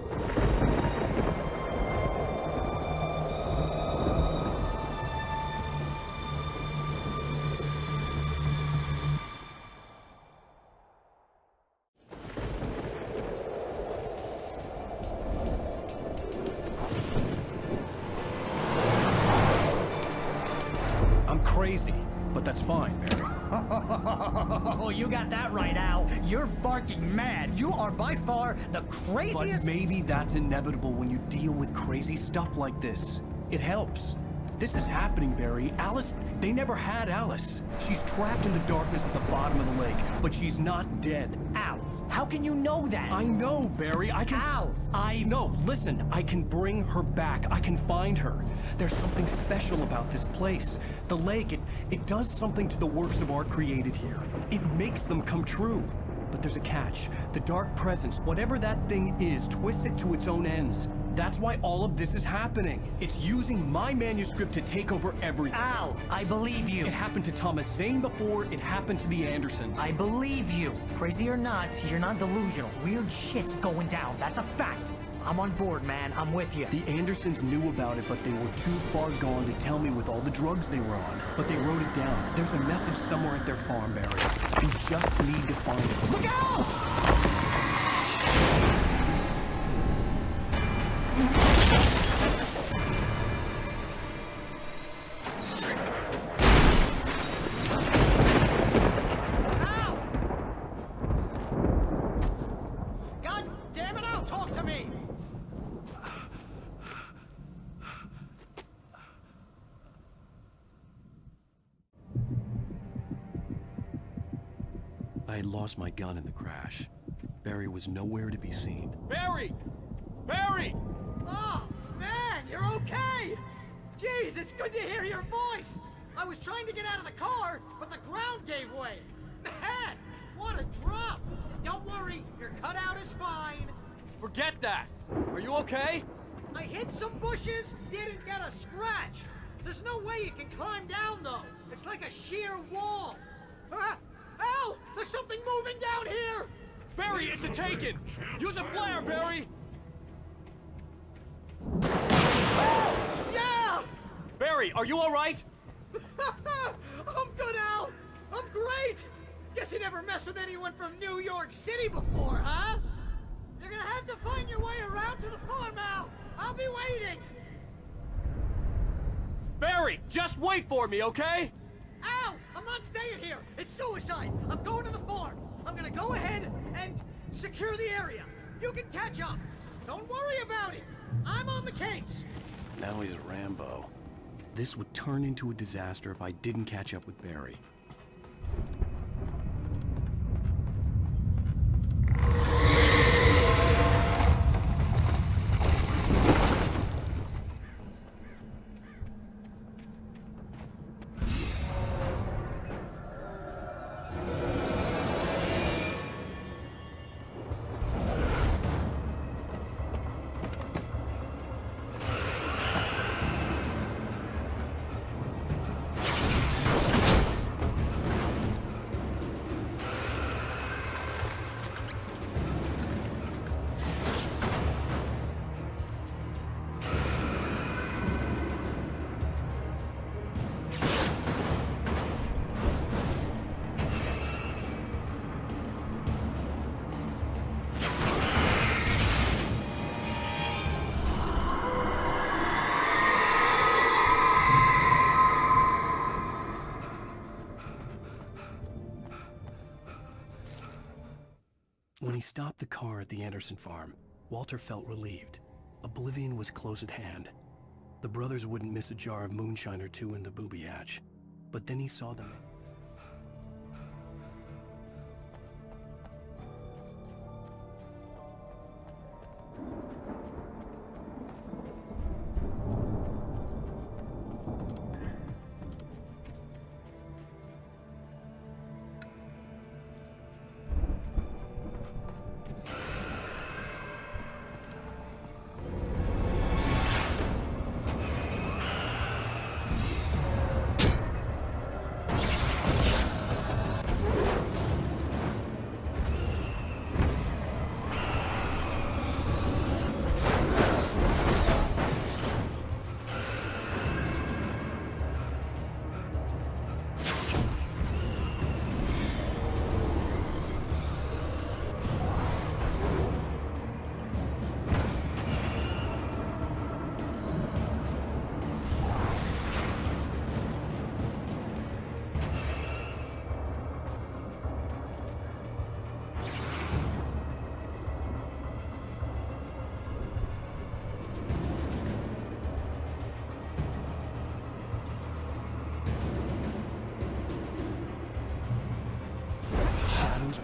Crazy, but that's fine, Barry. Oh, you got that right, Al. You're barking mad. You are by far the craziest. But maybe that's inevitable when you deal with crazy stuff like this. It helps. This is happening, Barry. Alice, they never had Alice. She's trapped in the darkness at the bottom of the lake, but she's not dead. Al, how can you know that? I know, Barry. I can... Al, No, listen. I can bring her back. I can find her. There's something special about this place. The lake, it does something to the works of art created here. It makes them come true. But there's a catch. The dark presence, whatever that thing is, twists it to its own ends. That's why all of this is happening. It's using my manuscript to take over everything. Al, I believe you. It happened to Thomas Zane before, it happened to the Andersons. I believe you. Crazy or not, you're not delusional. Weird shit's going down. That's a fact. I'm on board, man. I'm with you. The Andersons knew about it, but they were too far gone to tell me with all the drugs they were on. But they wrote it down. There's a message somewhere at their farm, Barry. You just need to find it. Look out! I had lost my gun in the crash. Barry was nowhere to be seen. Barry! Barry! Oh, man, you're okay! Jeez, it's good to hear your voice! I was trying to get out of the car, but the ground gave way. Man, what a drop! Don't worry, your cutout is fine. Forget that! Are you okay? I hit some bushes, didn't get a scratch. There's no way you can climb down, though. It's like a sheer wall. Al! There's something moving down here! Barry, it's a taken! Use a flare, Barry! Yeah! Barry, are you alright? I'm good, Al! I'm great! Guess you never messed with anyone from New York City before, huh? You're gonna have to find your way around to the farm, Al! I'll be waiting! Barry, just wait for me, okay? Al! I'm not staying here! It's suicide! I'm going to the farm! I'm gonna go ahead and secure the area! You can catch up! Don't worry about it! I'm on the case! Now he's Rambo. This would turn into a disaster if I didn't catch up with Barry. When he stopped the car at the Anderson farm, Walter felt relieved. Oblivion was close at hand. The brothers wouldn't miss a jar of moonshine or two in the booby hatch. But then he saw them.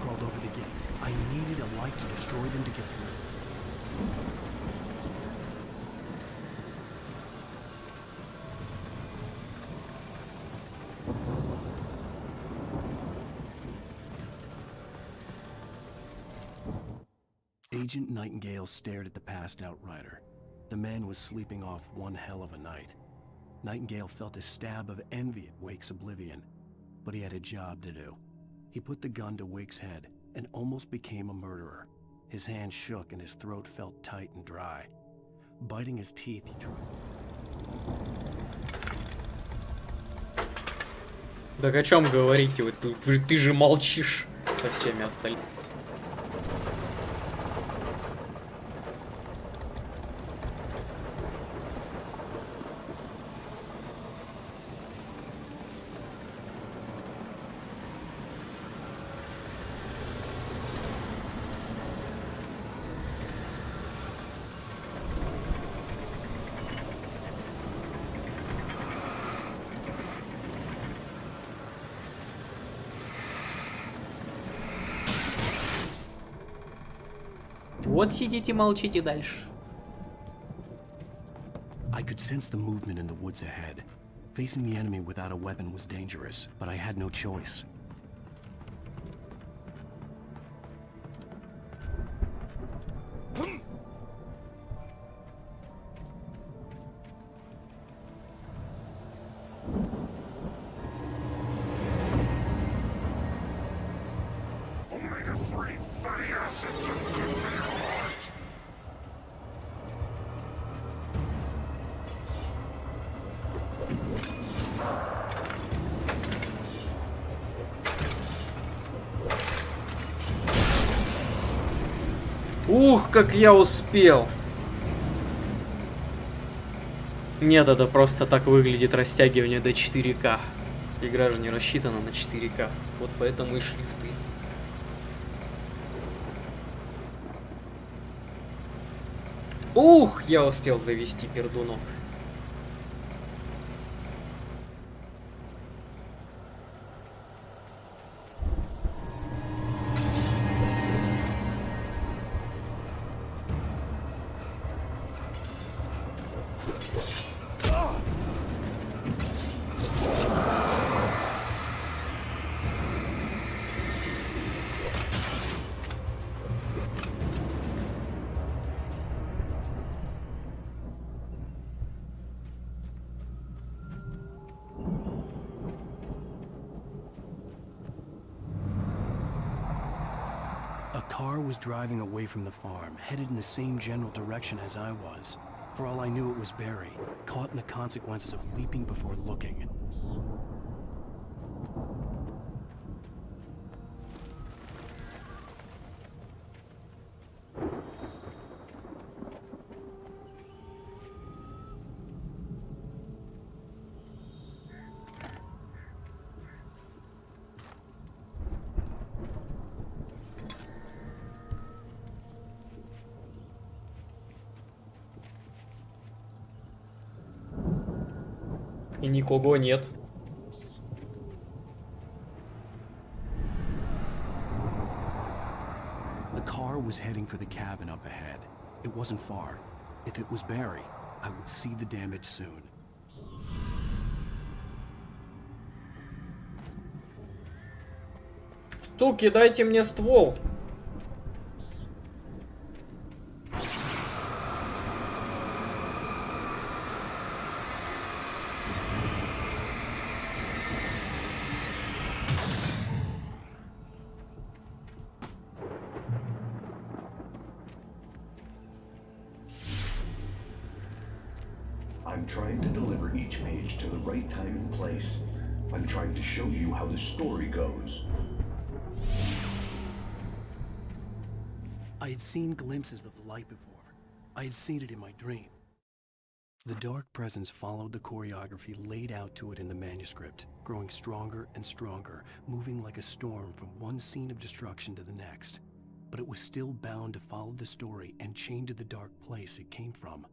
Crawled over the gate. I needed a light to destroy them to get through. Agent Nightingale stared at the passed out rider. The man was sleeping off one hell of a night. Nightingale felt a stab of envy at Wake's oblivion, but he had a job to do. He put the gun to Wake's head and almost became a murderer. His hand shook and his throat felt tight and dry. Biting his teeth, he tried. Так о чем говорите? Вы, ты же молчишь со всеми остальными. Вот сидите, молчите дальше. I could sense the movement in the woods ahead. Facing the enemy without a weapon was dangerous, but I had no choice. Omega-3 fatty acids are good for your heart. Ух, как я успел! Нет, это просто так выглядит растягивание до 4К. Игра же не рассчитана на 4К. Вот поэтому и шрифты. Ух, я успел завести пердунок. A car was driving away from the farm, headed in the same general direction as I was. For all I knew, it was Barry, caught in the consequences of leaping before looking. И никого нет. The car was heading for the cabin up ahead. It wasn't far. If it was Barry, I would see the damage soon. Стуки, дайте мне ствол. I'm trying to deliver each page to the right time and place. I'm trying to show you how the story goes. I had seen glimpses of the light before. I had seen it in my dream. The dark presence followed the choreography laid out to it in the manuscript, growing stronger and stronger, moving like a storm from one scene of destruction to the next. But it was still bound to follow the story and chain to the dark place it came from.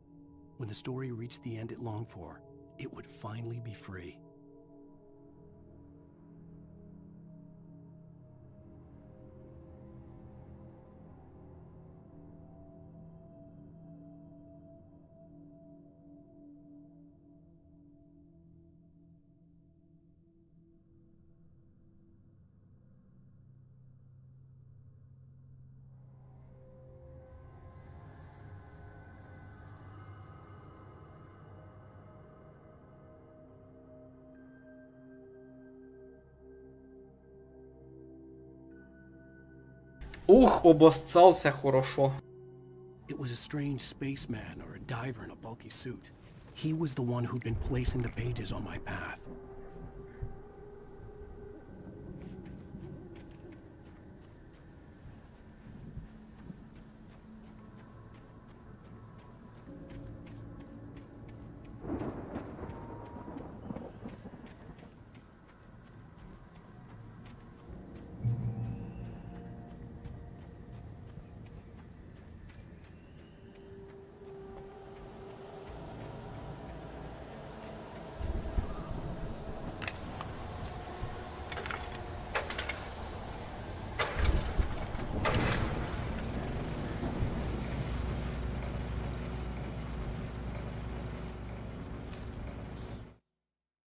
When the story reached the end it longed for, it would finally be free. Ух, обоссался хорошо. It was a strange spaceman or a diver in a bulky suit. He was the one who'd been placing the pages on my path.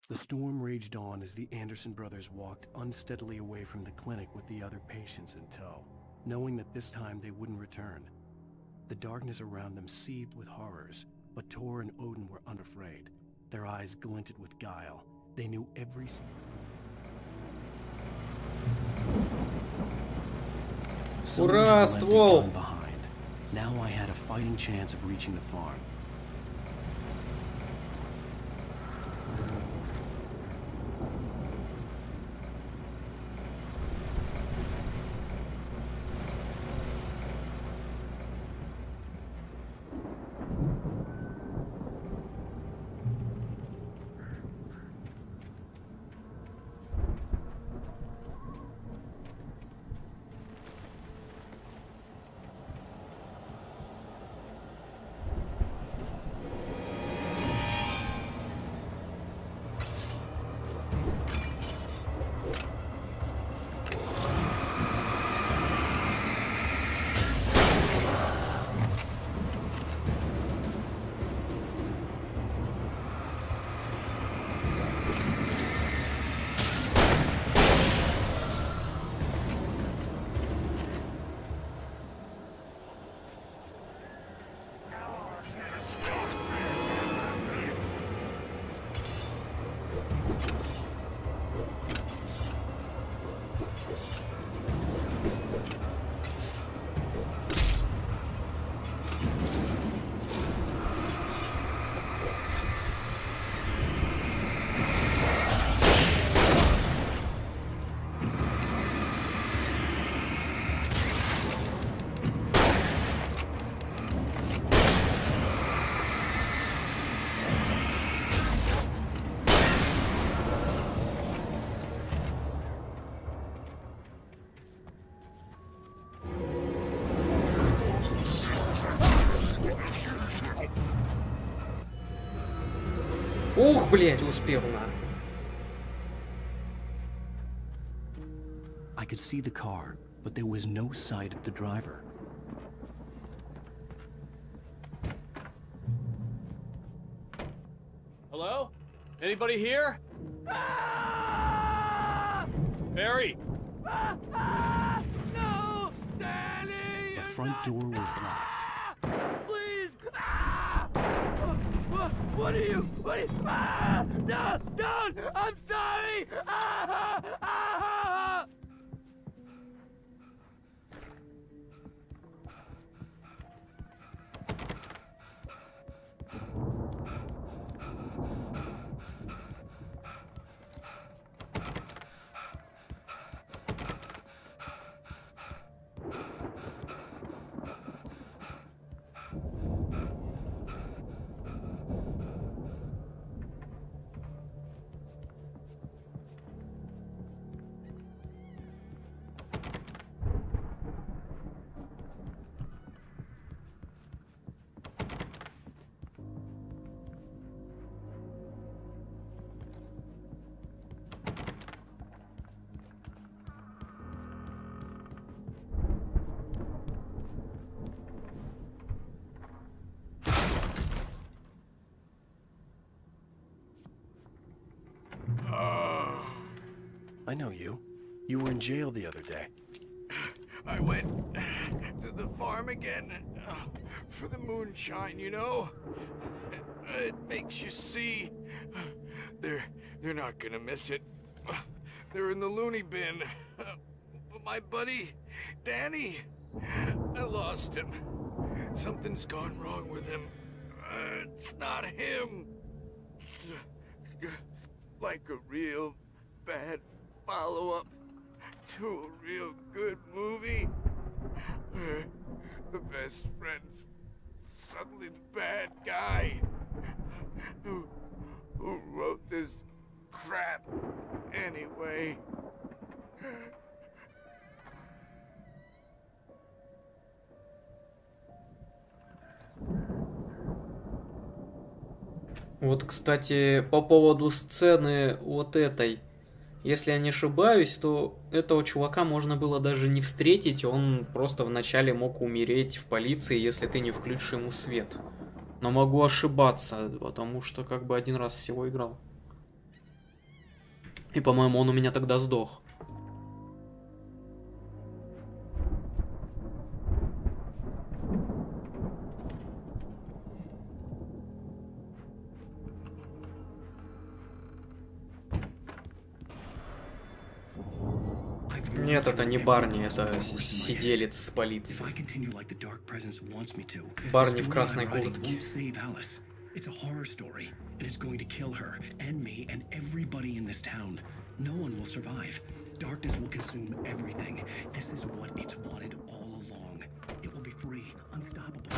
The storm raged on as the Anderson brothers walked unsteadily away from the clinic with the other patients in tow, knowing that this time they wouldn't return. The darkness around them seethed with horrors, but Tor and Odin were unafraid. Their eyes glinted with guile. They knew every... Ура, ствол! Behind. Now I had a fighting chance of reaching the farm. Ух, блять, успел на. I could see the car, but there was no sight of the driver. Hello? Anybody here? Barry! No! Danny! The front door was locked. Please! What are you? No! Don't! I'm sorry! I know you. You were in jail the other day. I went to the farm again for the moonshine, you know? It makes you see. They're not gonna miss it. They're in the loony bin. My buddy, Danny. I lost him. Something's gone wrong with him. It's not him. Like a real bad follow-up to a real good movie. The best friend's suddenly the bad guy. Who wrote this crap anyway? Вот, кстати, по поводу сцены вот этой. Если я не ошибаюсь, то этого чувака можно было даже не встретить, он просто вначале мог умереть в полиции, если ты не включишь ему свет. Но могу ошибаться, потому что как бы один раз всего играл. И, по-моему, он у меня тогда сдох. Нет, это не Барни, это сиделец с полиции. Барни в красной куртке. It's a horror story, and it's going to kill her, and me, and everybody in this town. No one will survive. Darkness will consume everything. This is what it's wanted all along. It will be free, unstoppable.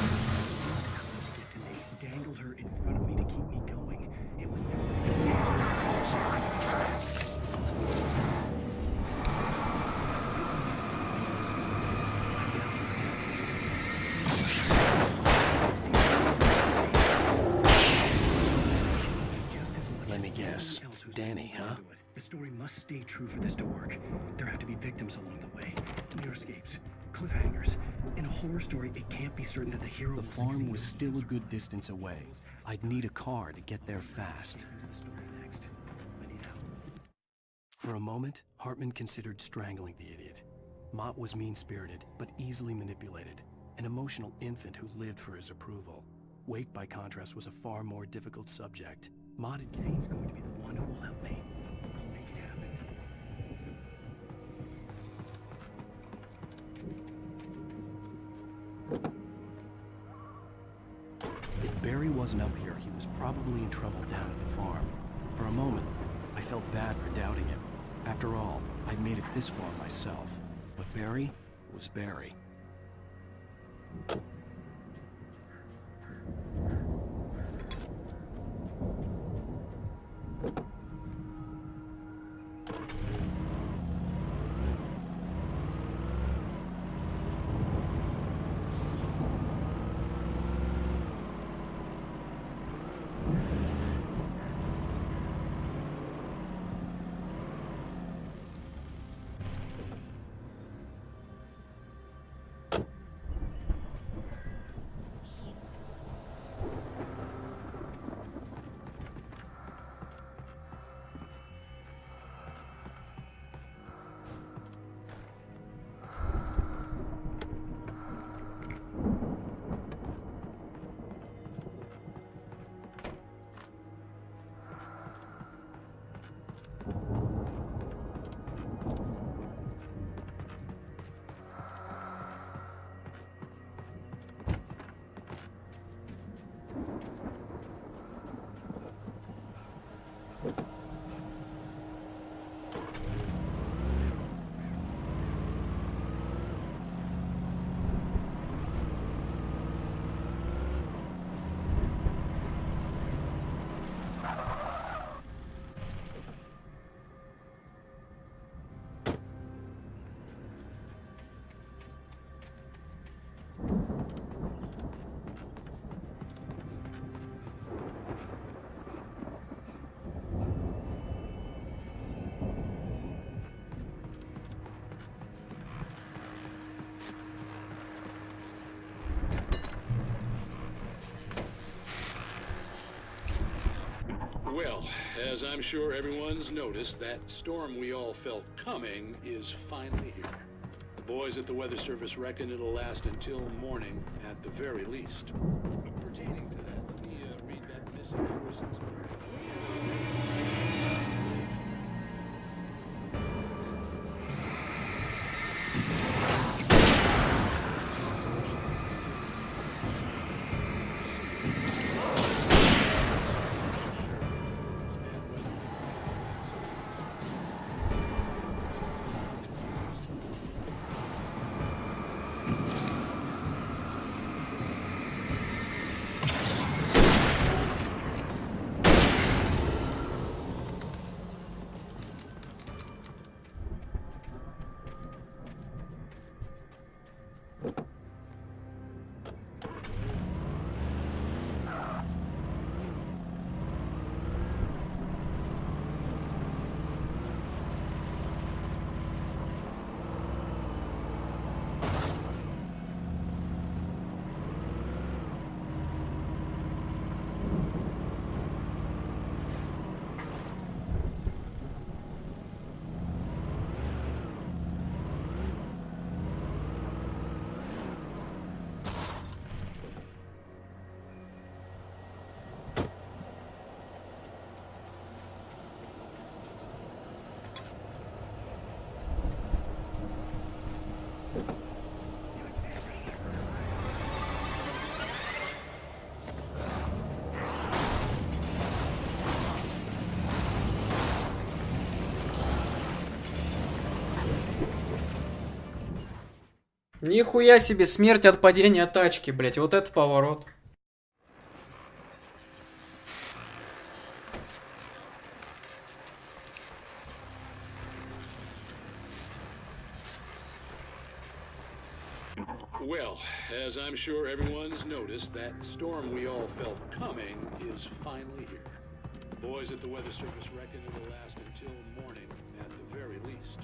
Get to me, dangle her in front of me to keep me going. It was Yes, Danny, huh? The story must stay true for this to work. There have to be victims along the way. Mirror escapes, cliffhangers. In a horror story, it can't be certain that the hero... The farm was still a good distance away. I'd need a car to get there fast. For a moment, Hartman considered strangling the idiot. Mott was mean-spirited, but easily manipulated. An emotional infant who lived for his approval. Wake, by contrast, was a far more difficult subject. Mott had... Zane's going to be the one who will help me. I'll make it happen. If Barry wasn't up here, he was probably in trouble down at the farm. For a moment, I felt bad for doubting him. After all, I'd made it this far myself. But Barry was Barry. Well, as I'm sure everyone's noticed, that storm we all felt coming is finally here. The boys at the Weather Service reckon it'll last until morning at the very least. Pertaining to that, let me read that missing persons. Нихуя себе, смерть от падения тачки, блять, вот это поворот. Well, as I'm sure everyone's noticed, that storm we all felt coming is finally here. The boys at the Weather Service reckon it'll last until morning at the very least.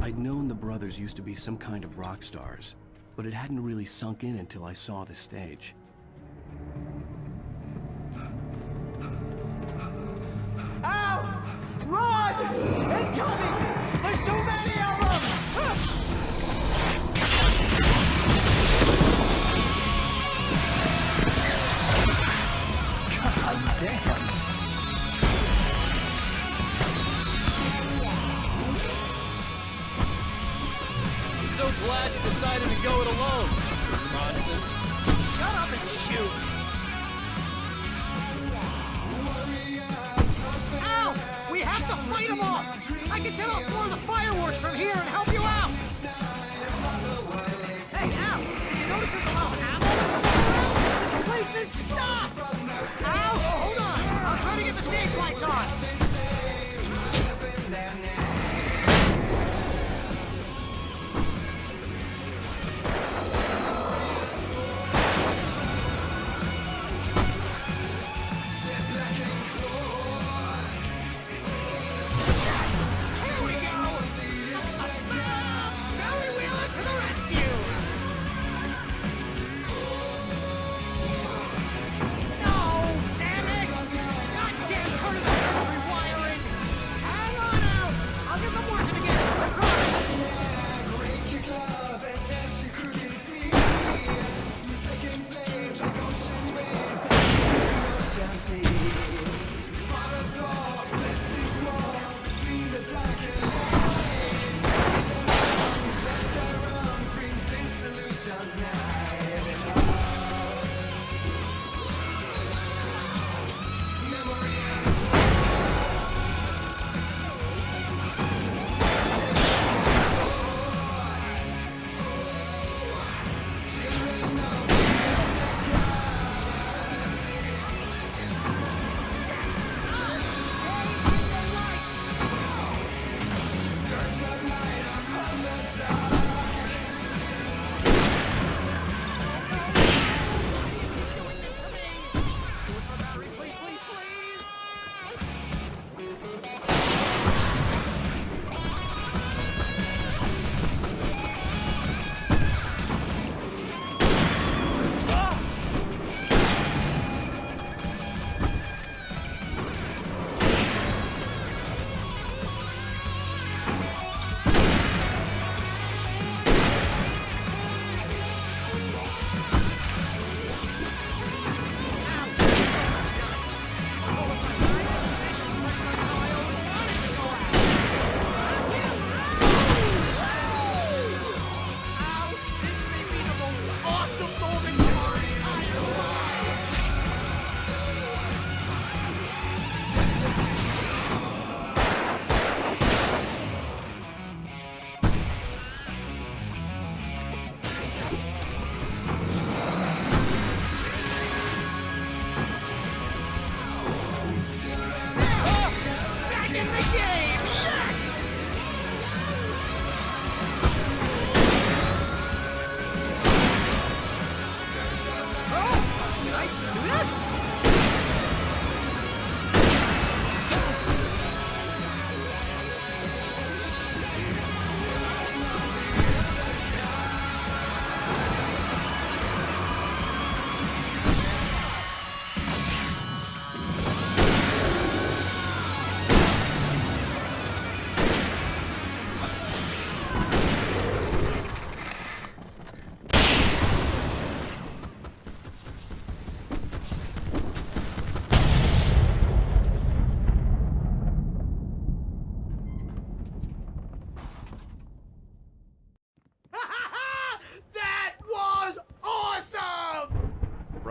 I'd known the brothers used to be some kind of rock stars, but it hadn't really sunk in until I saw the stage. Ow! Run! Incoming! There's too many of them! God damn! So glad you decided to go it alone, Mr. Bronson. Shut up and shoot! Al! We have to fight them off! I can set off more of the fireworks from here and help you out! Hey, Al! Did you notice there's a lot of ammo and stuff around? This place is stopped! Al! Hold on! I'm trying to get the stage lights on!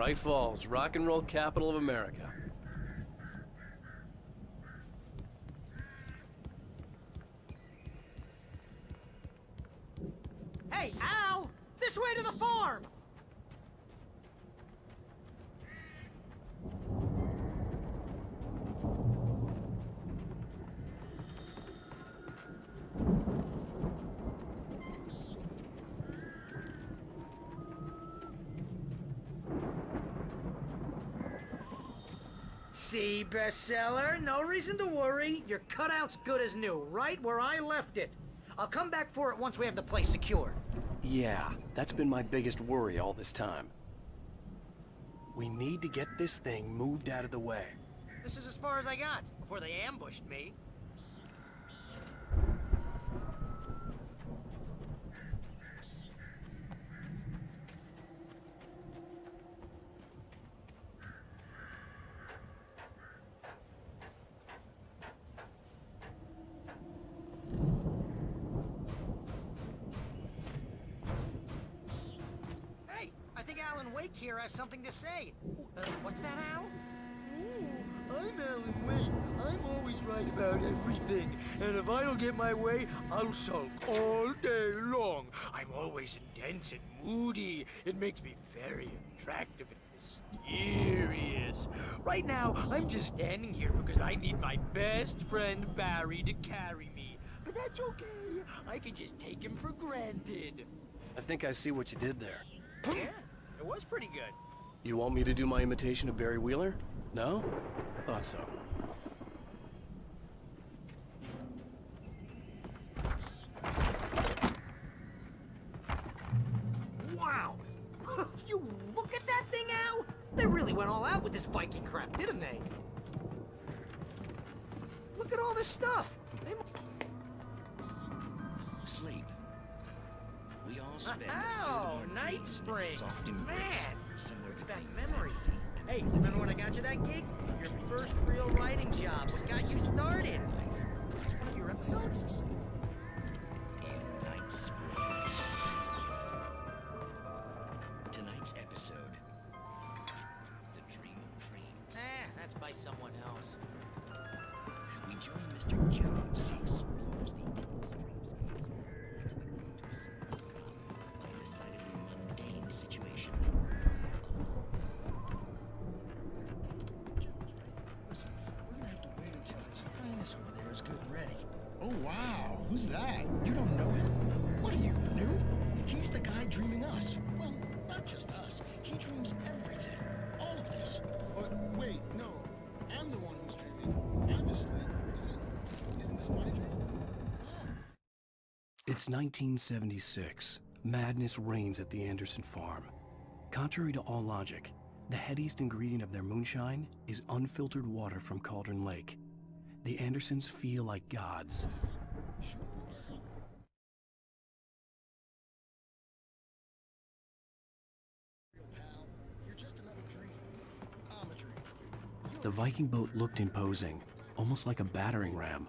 Bright Falls, rock and roll capital of America. Hey, Al! This way to the farm! See, bestseller? No reason to worry. Your cutout's good as new, right where I left it. I'll come back for it once we have the place secured. Yeah, that's been my biggest worry all this time. We need to get this thing moved out of the way. This is as far as I got, before they ambushed me. Here has something to say. What's that, Al? I'm Alan Wake. I'm always right about everything. And if I don't get my way, I'll sulk all day long. I'm always intense and moody. It makes me very attractive and mysterious. Right now, I'm just standing here because I need my best friend Barry to carry me. But that's okay. I can just take him for granted. I think I see what you did there. Yeah, it was pretty good. You want me to do my imitation of Barry Wheeler? No? Thought so. Wow! You look at that thing, Al! They really went all out with this Viking crap, didn't they? Look at all this stuff! Sleep. We all spend Oh, Night Springs! Man! Brings back memories. Hey, remember when I got you that gig? Your first real writing job. What got you started? Was this one of your episodes? In Night Springs. Tonight's episode. The Dream of Dreams. That's by someone else. We join Mr. Jones as he explores the endless dreamscape to by a decidedly mundane situation. Listen, we're gonna have to wait until his highness over there is good and ready. Oh wow, who's that? You don't know him? What are you, new? He's the guy dreaming us. Well, not just us. He dreams everything. All of this. But wait, no. I'm the one who's dreaming. I'm asleep. Isn't this my dream? It's 1976. Madness reigns at the Anderson farm. Contrary to all logic, the headiest ingredient of their moonshine is unfiltered water from Cauldron Lake. The Andersons feel like gods. The Viking boat looked imposing, almost like a battering ram.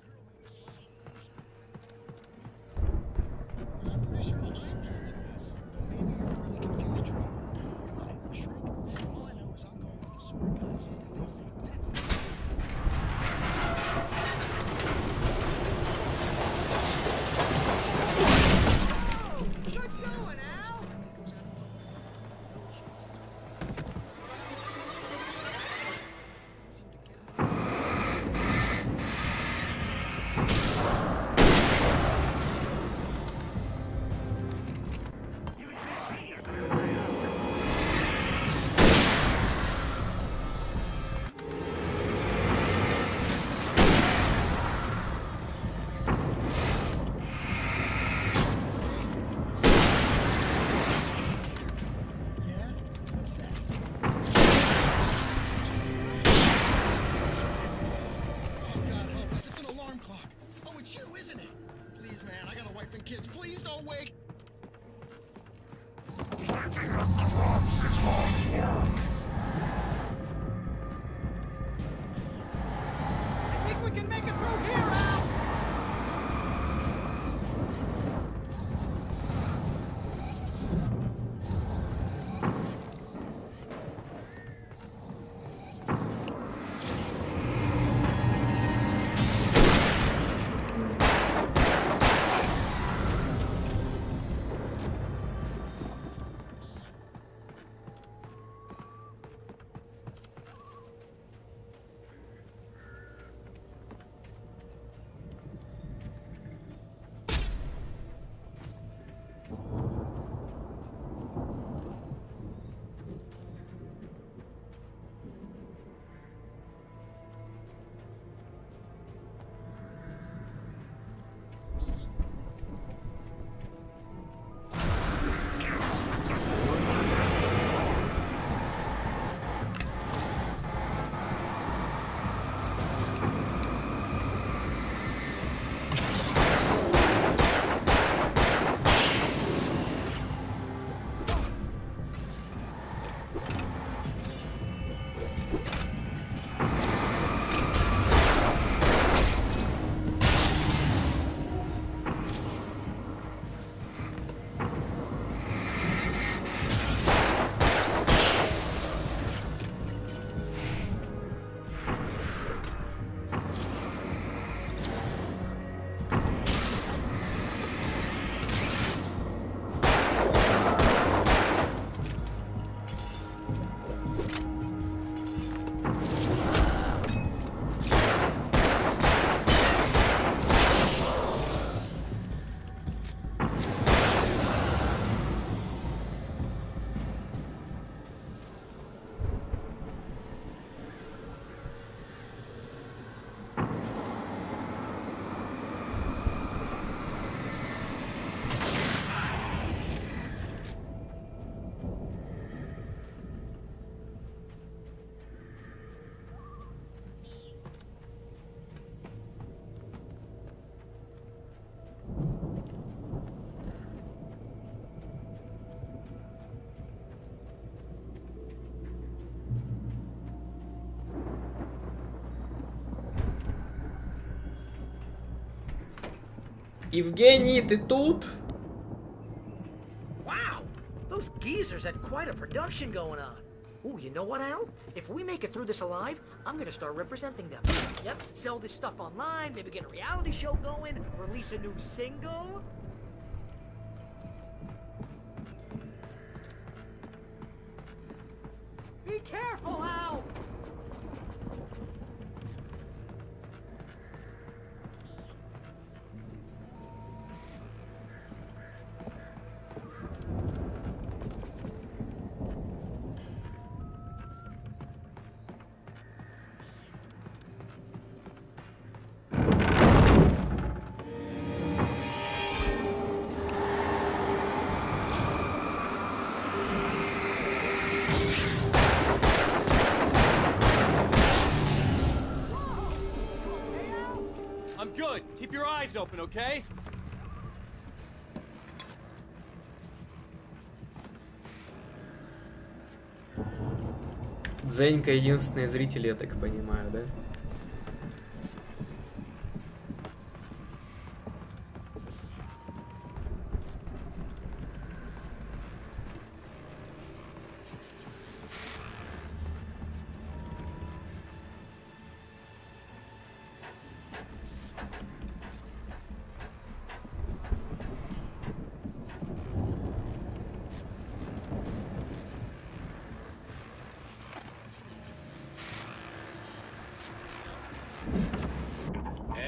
Евгений, ты тут? Wow, those geezers had quite a production going on. Ooh, you know what, Al? If we make it through this alive, I'm gonna start representing them. Yep, sell this stuff online, maybe get a reality show going, release a new single. Be careful, Al! I'm good. Keep your eyes open, okay? Дзенька единственный зритель, я так понимаю, да?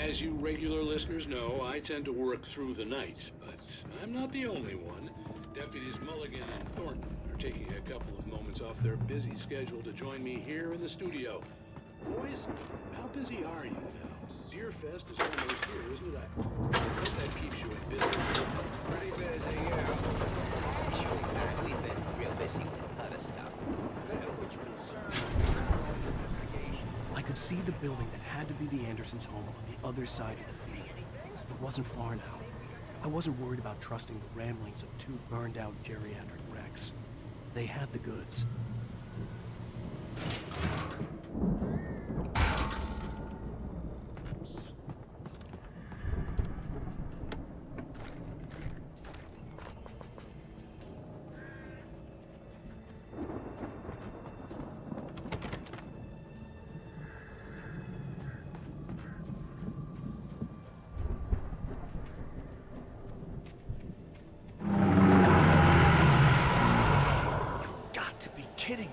As you regular listeners know, I tend to work through the night, but I'm not the only one. Deputies Mulligan and Thornton are taking a couple of moments off their busy schedule to join me here in the studio. Boys, how busy are you now? Deerfest is almost here, isn't it? I hope that keeps you busy. Pretty busy, yeah. Actually, Pat, we've been real busy with other stuff, which concerns I could see the building that had to be the Andersons' home on the other side of the field. It wasn't far now. I wasn't worried about trusting the ramblings of two burned-out geriatric wrecks. They had the goods. Kidding me.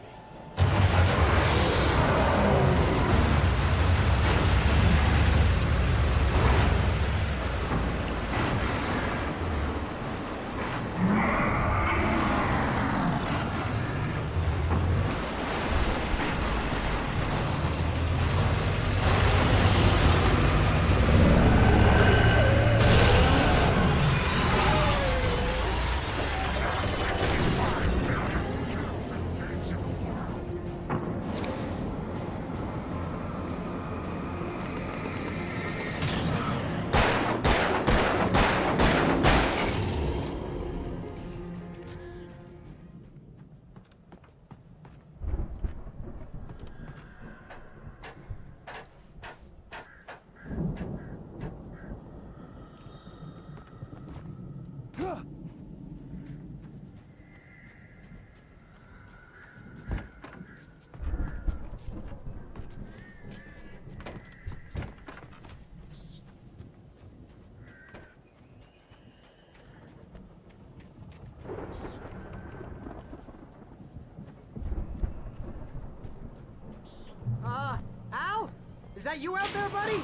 Al? Is that you out there, buddy?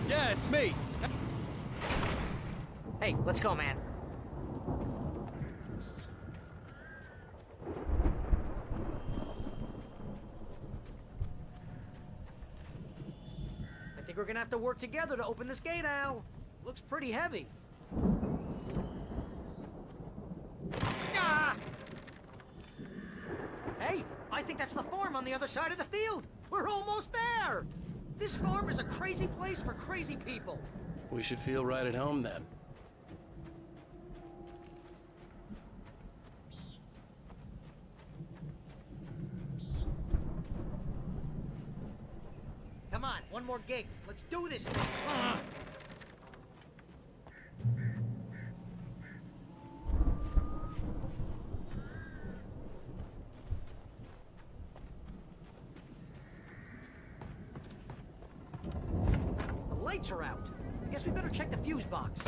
Yeah, it's me. Hey, let's go, man. I think we're gonna have to work together to open this gate, Al. Looks pretty heavy. Ah! Hey, I think that's the farm on the other side of the field. We're almost there. This farm is a crazy place for crazy people. We should feel right at home then. Come on, one more gate. Let's do this thing. lights are out. I guess we better check the fuse box.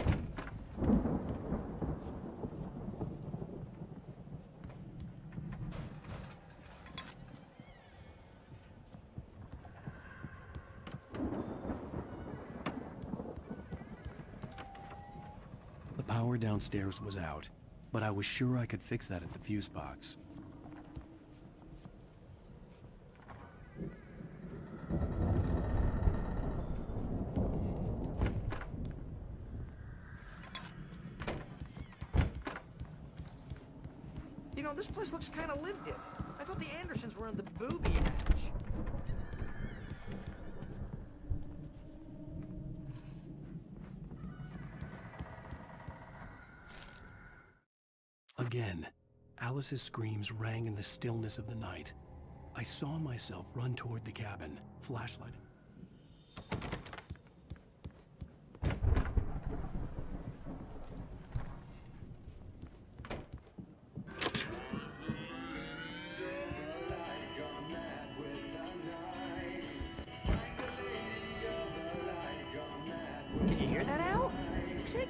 The power downstairs was out, but I was sure I could fix that at the fuse box. You know, this place looks kind of lived in. I thought the Andersons were in the booby hatch. Again, Alice's screams rang in the stillness of the night. I saw myself run toward the cabin, flashlight. Can you hear that, Al? Music?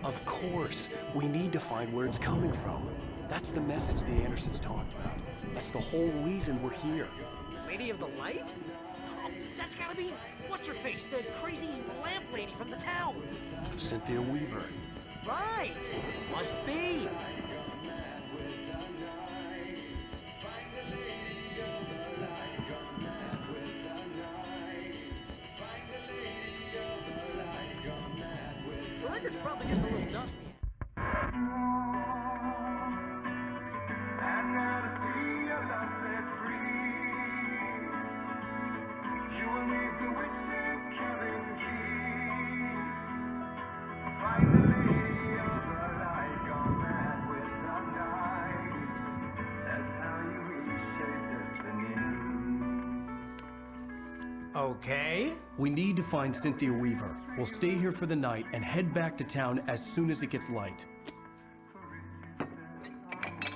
Of course, we need to find where it's coming from. That's the message the Andersons talked about. That's the whole reason we're here. Lady of the Light? Oh, that's gotta be what's-her-face, the crazy lamp lady from the town. Cynthia Weaver. Right! Must be. The record's probably just a little dusty. Okay. We need to find Cynthia Weaver. We'll stay here for the night and head back to town as soon as it gets light.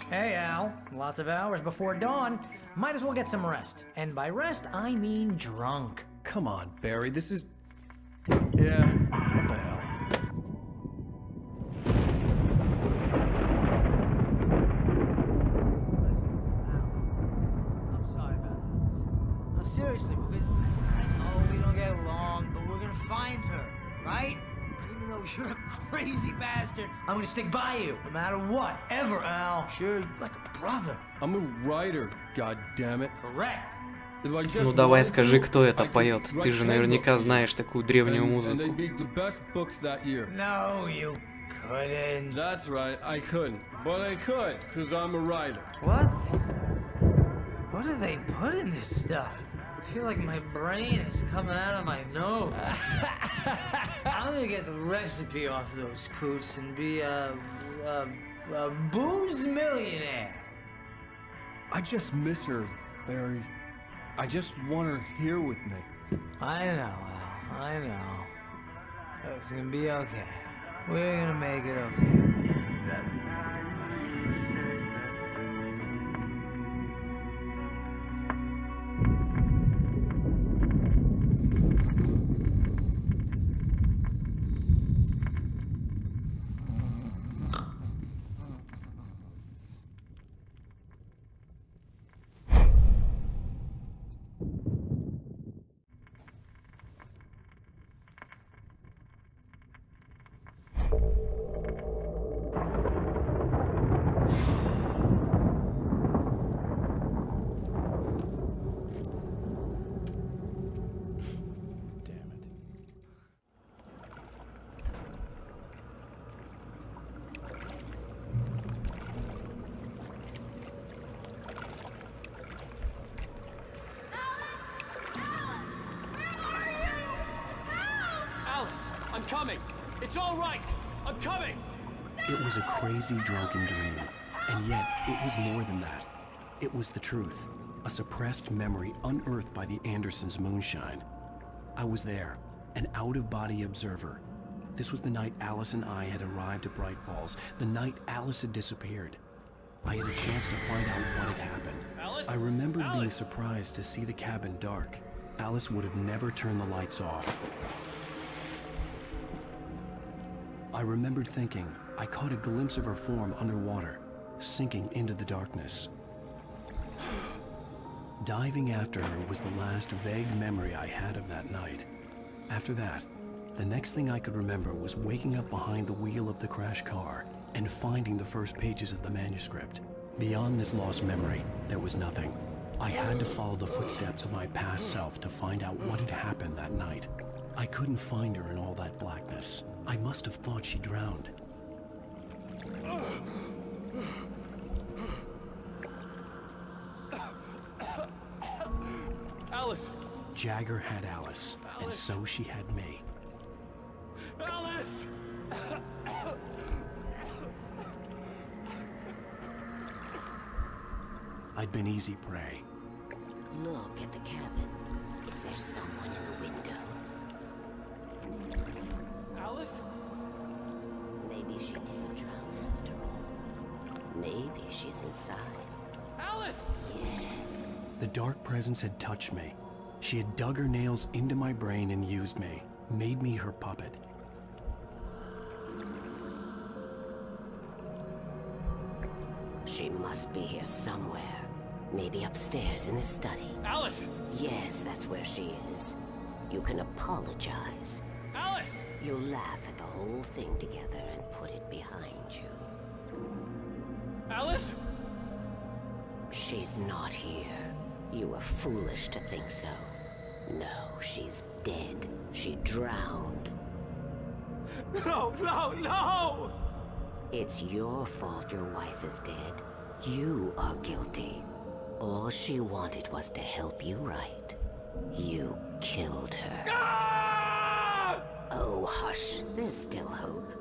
Hey, Al. Lots of hours before dawn. Might as well get some rest. And by rest, I mean drunk. Come on, Barry, this is... Yeah, what the hell? I'm sorry about this. No, seriously, because I know we don't get along, but we're gonna find her, right? Even though you're a crazy bastard, I'm gonna stick by you, no matter what, ever, Al. Sure, like a brother. I'm a writer, goddammit. Correct. Ну давай скажи, кто это поет. Ты же наверняка знаешь такую древнюю музыку. No, you couldn't. That's right, I couldn't. But I could, because I'm a writer. What? What do they put in this stuff? I feel like my brain is coming out of my nose. I'm gonna get the recipe off those coots and be a booze millionaire. I just miss her, Barry. I just want her here with me. I know, Al. I know. It's gonna be okay. We're gonna make it okay. I'm coming! It's all right! I'm coming! It was a crazy drunken dream, and yet it was more than that. It was the truth, a suppressed memory unearthed by the Andersons' moonshine. I was there, an out-of-body observer. This was the night Alice and I had arrived at Bright Falls, the night Alice had disappeared. I had a chance to find out what had happened. Alice? I remembered being surprised to see the cabin dark. Alice would have never turned the lights off. I remembered thinking I caught a glimpse of her form underwater, sinking into the darkness. Diving after her was the last vague memory I had of that night. After that, the next thing I could remember was waking up behind the wheel of the crashed car and finding the first pages of the manuscript. Beyond this lost memory, there was nothing. I had to follow the footsteps of my past self to find out what had happened that night. I couldn't find her in all that blackness. I must have thought she drowned. Alice! Jagger had Alice, and so she had me. Alice! I'd been easy prey. Look at the cabin. Is there someone in the window? Alice? Maybe she didn't drown after all. Maybe she's inside. Alice! Yes. The dark presence had touched me. She had dug her nails into my brain and used me, made me her puppet. She must be here somewhere. Maybe upstairs in the study. Alice! Yes, that's where she is. You can apologize. Alice! You'll laugh at the whole thing together and put it behind you. Alice? She's not here. You were foolish to think so. No, she's dead. She drowned. No, no, no! It's your fault your wife is dead. You are guilty. All she wanted was to help you right. You killed her. Ah! Oh, hush. There's still hope.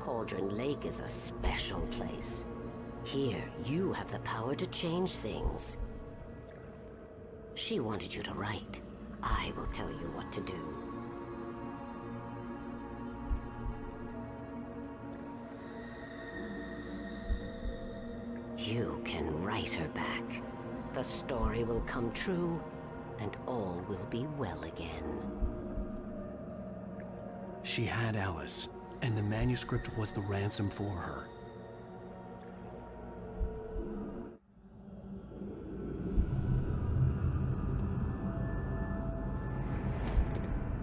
Cauldron Lake is a special place. Here, you have the power to change things. She wanted you to write. I will tell you what to do. You can write her back. The story will come true, and all will be well again. She had Alice, and the manuscript was the ransom for her.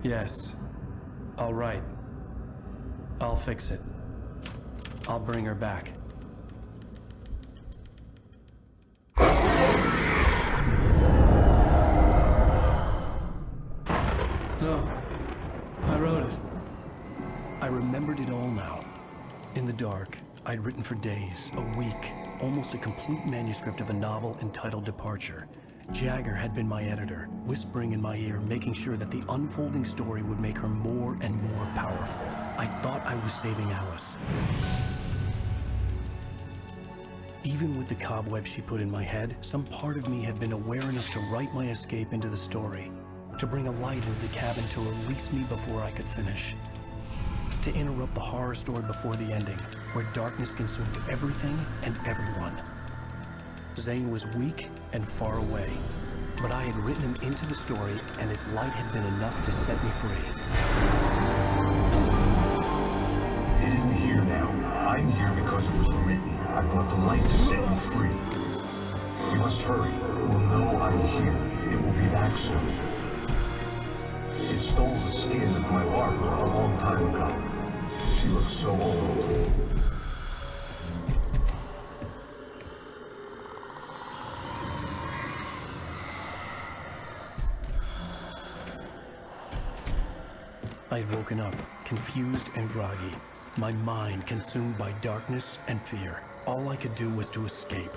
Yes. All right. I'll fix it. I'll bring her back. No. I wrote it. I remembered it all now. In the dark, I'd written for days, a week, almost a complete manuscript of a novel entitled Departure. Jagger had been my editor, whispering in my ear, making sure that the unfolding story would make her more and more powerful. I thought I was saving Alice. Even with the cobwebs she put in my head, some part of me had been aware enough to write my escape into the story, to bring a light into the cabin to release me before I could finish, to interrupt the horror story before the ending, where darkness consumed everything and everyone. Zane was weak and far away, but I had written him into the story, and his light had been enough to set me free. It isn't here now. I'm here because it was written. I brought the light to set you free. You must hurry. It will know I'm here. It will be back soon. It stole the skin of my Barbara a long time ago. She looks so old. I'd woken up, confused and groggy, my mind consumed by darkness and fear. All I could do was to escape.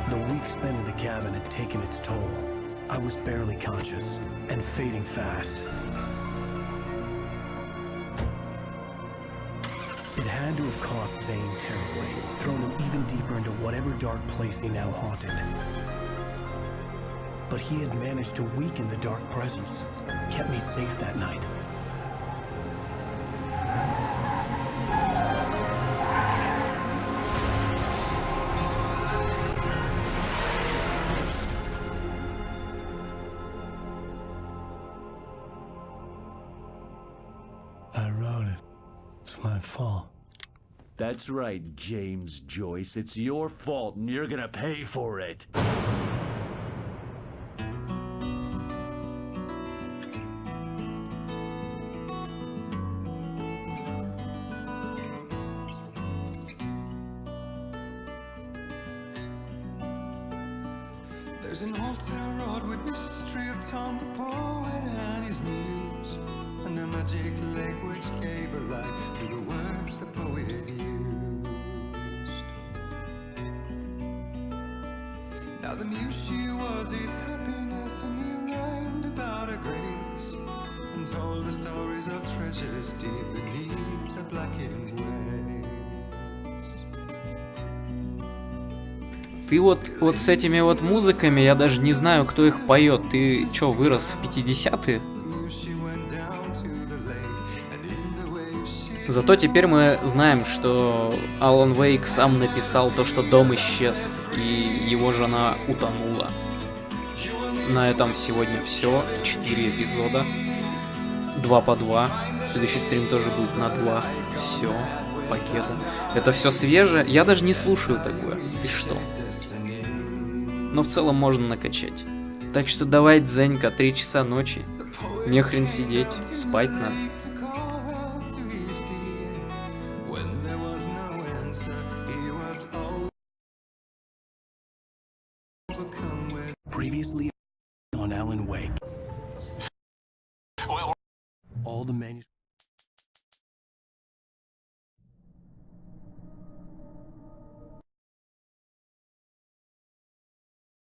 The week spent in the cabin had taken its toll. I was barely conscious and fading fast. It had to have cost Zane terribly, thrown him even deeper into whatever dark place he now haunted. But he had managed to weaken the dark presence, kept me safe that night. my fault. That's right, James Joyce. It's your fault, and you're gonna pay for it. There's an old town road with mystery of Tom the poet and his muse, and a magic lake which gave a light to the words the poet used. Now the muse she was his happiness, and he rhymed about her grace, and told the stories of treasures deep beneath the blackened waves. Ты вот с этими вот музыками, я даже не знаю, кто их поет. Ты чё, вырос в 50-е? Зато теперь мы знаем, что Алан Вейк сам написал то, что дом исчез, и его жена утонула. На этом сегодня все. 4 эпизода. 2 по 2. Следующий стрим тоже будет на 2. Все, пакета. Это все свежее. Я даже не слушаю такое. Ты что? Но в целом можно накачать. Так что давай, Дзенька, 3 часа ночи. Не хрен сидеть, спать надо. Previously on Alan Wake. All the manuscripts.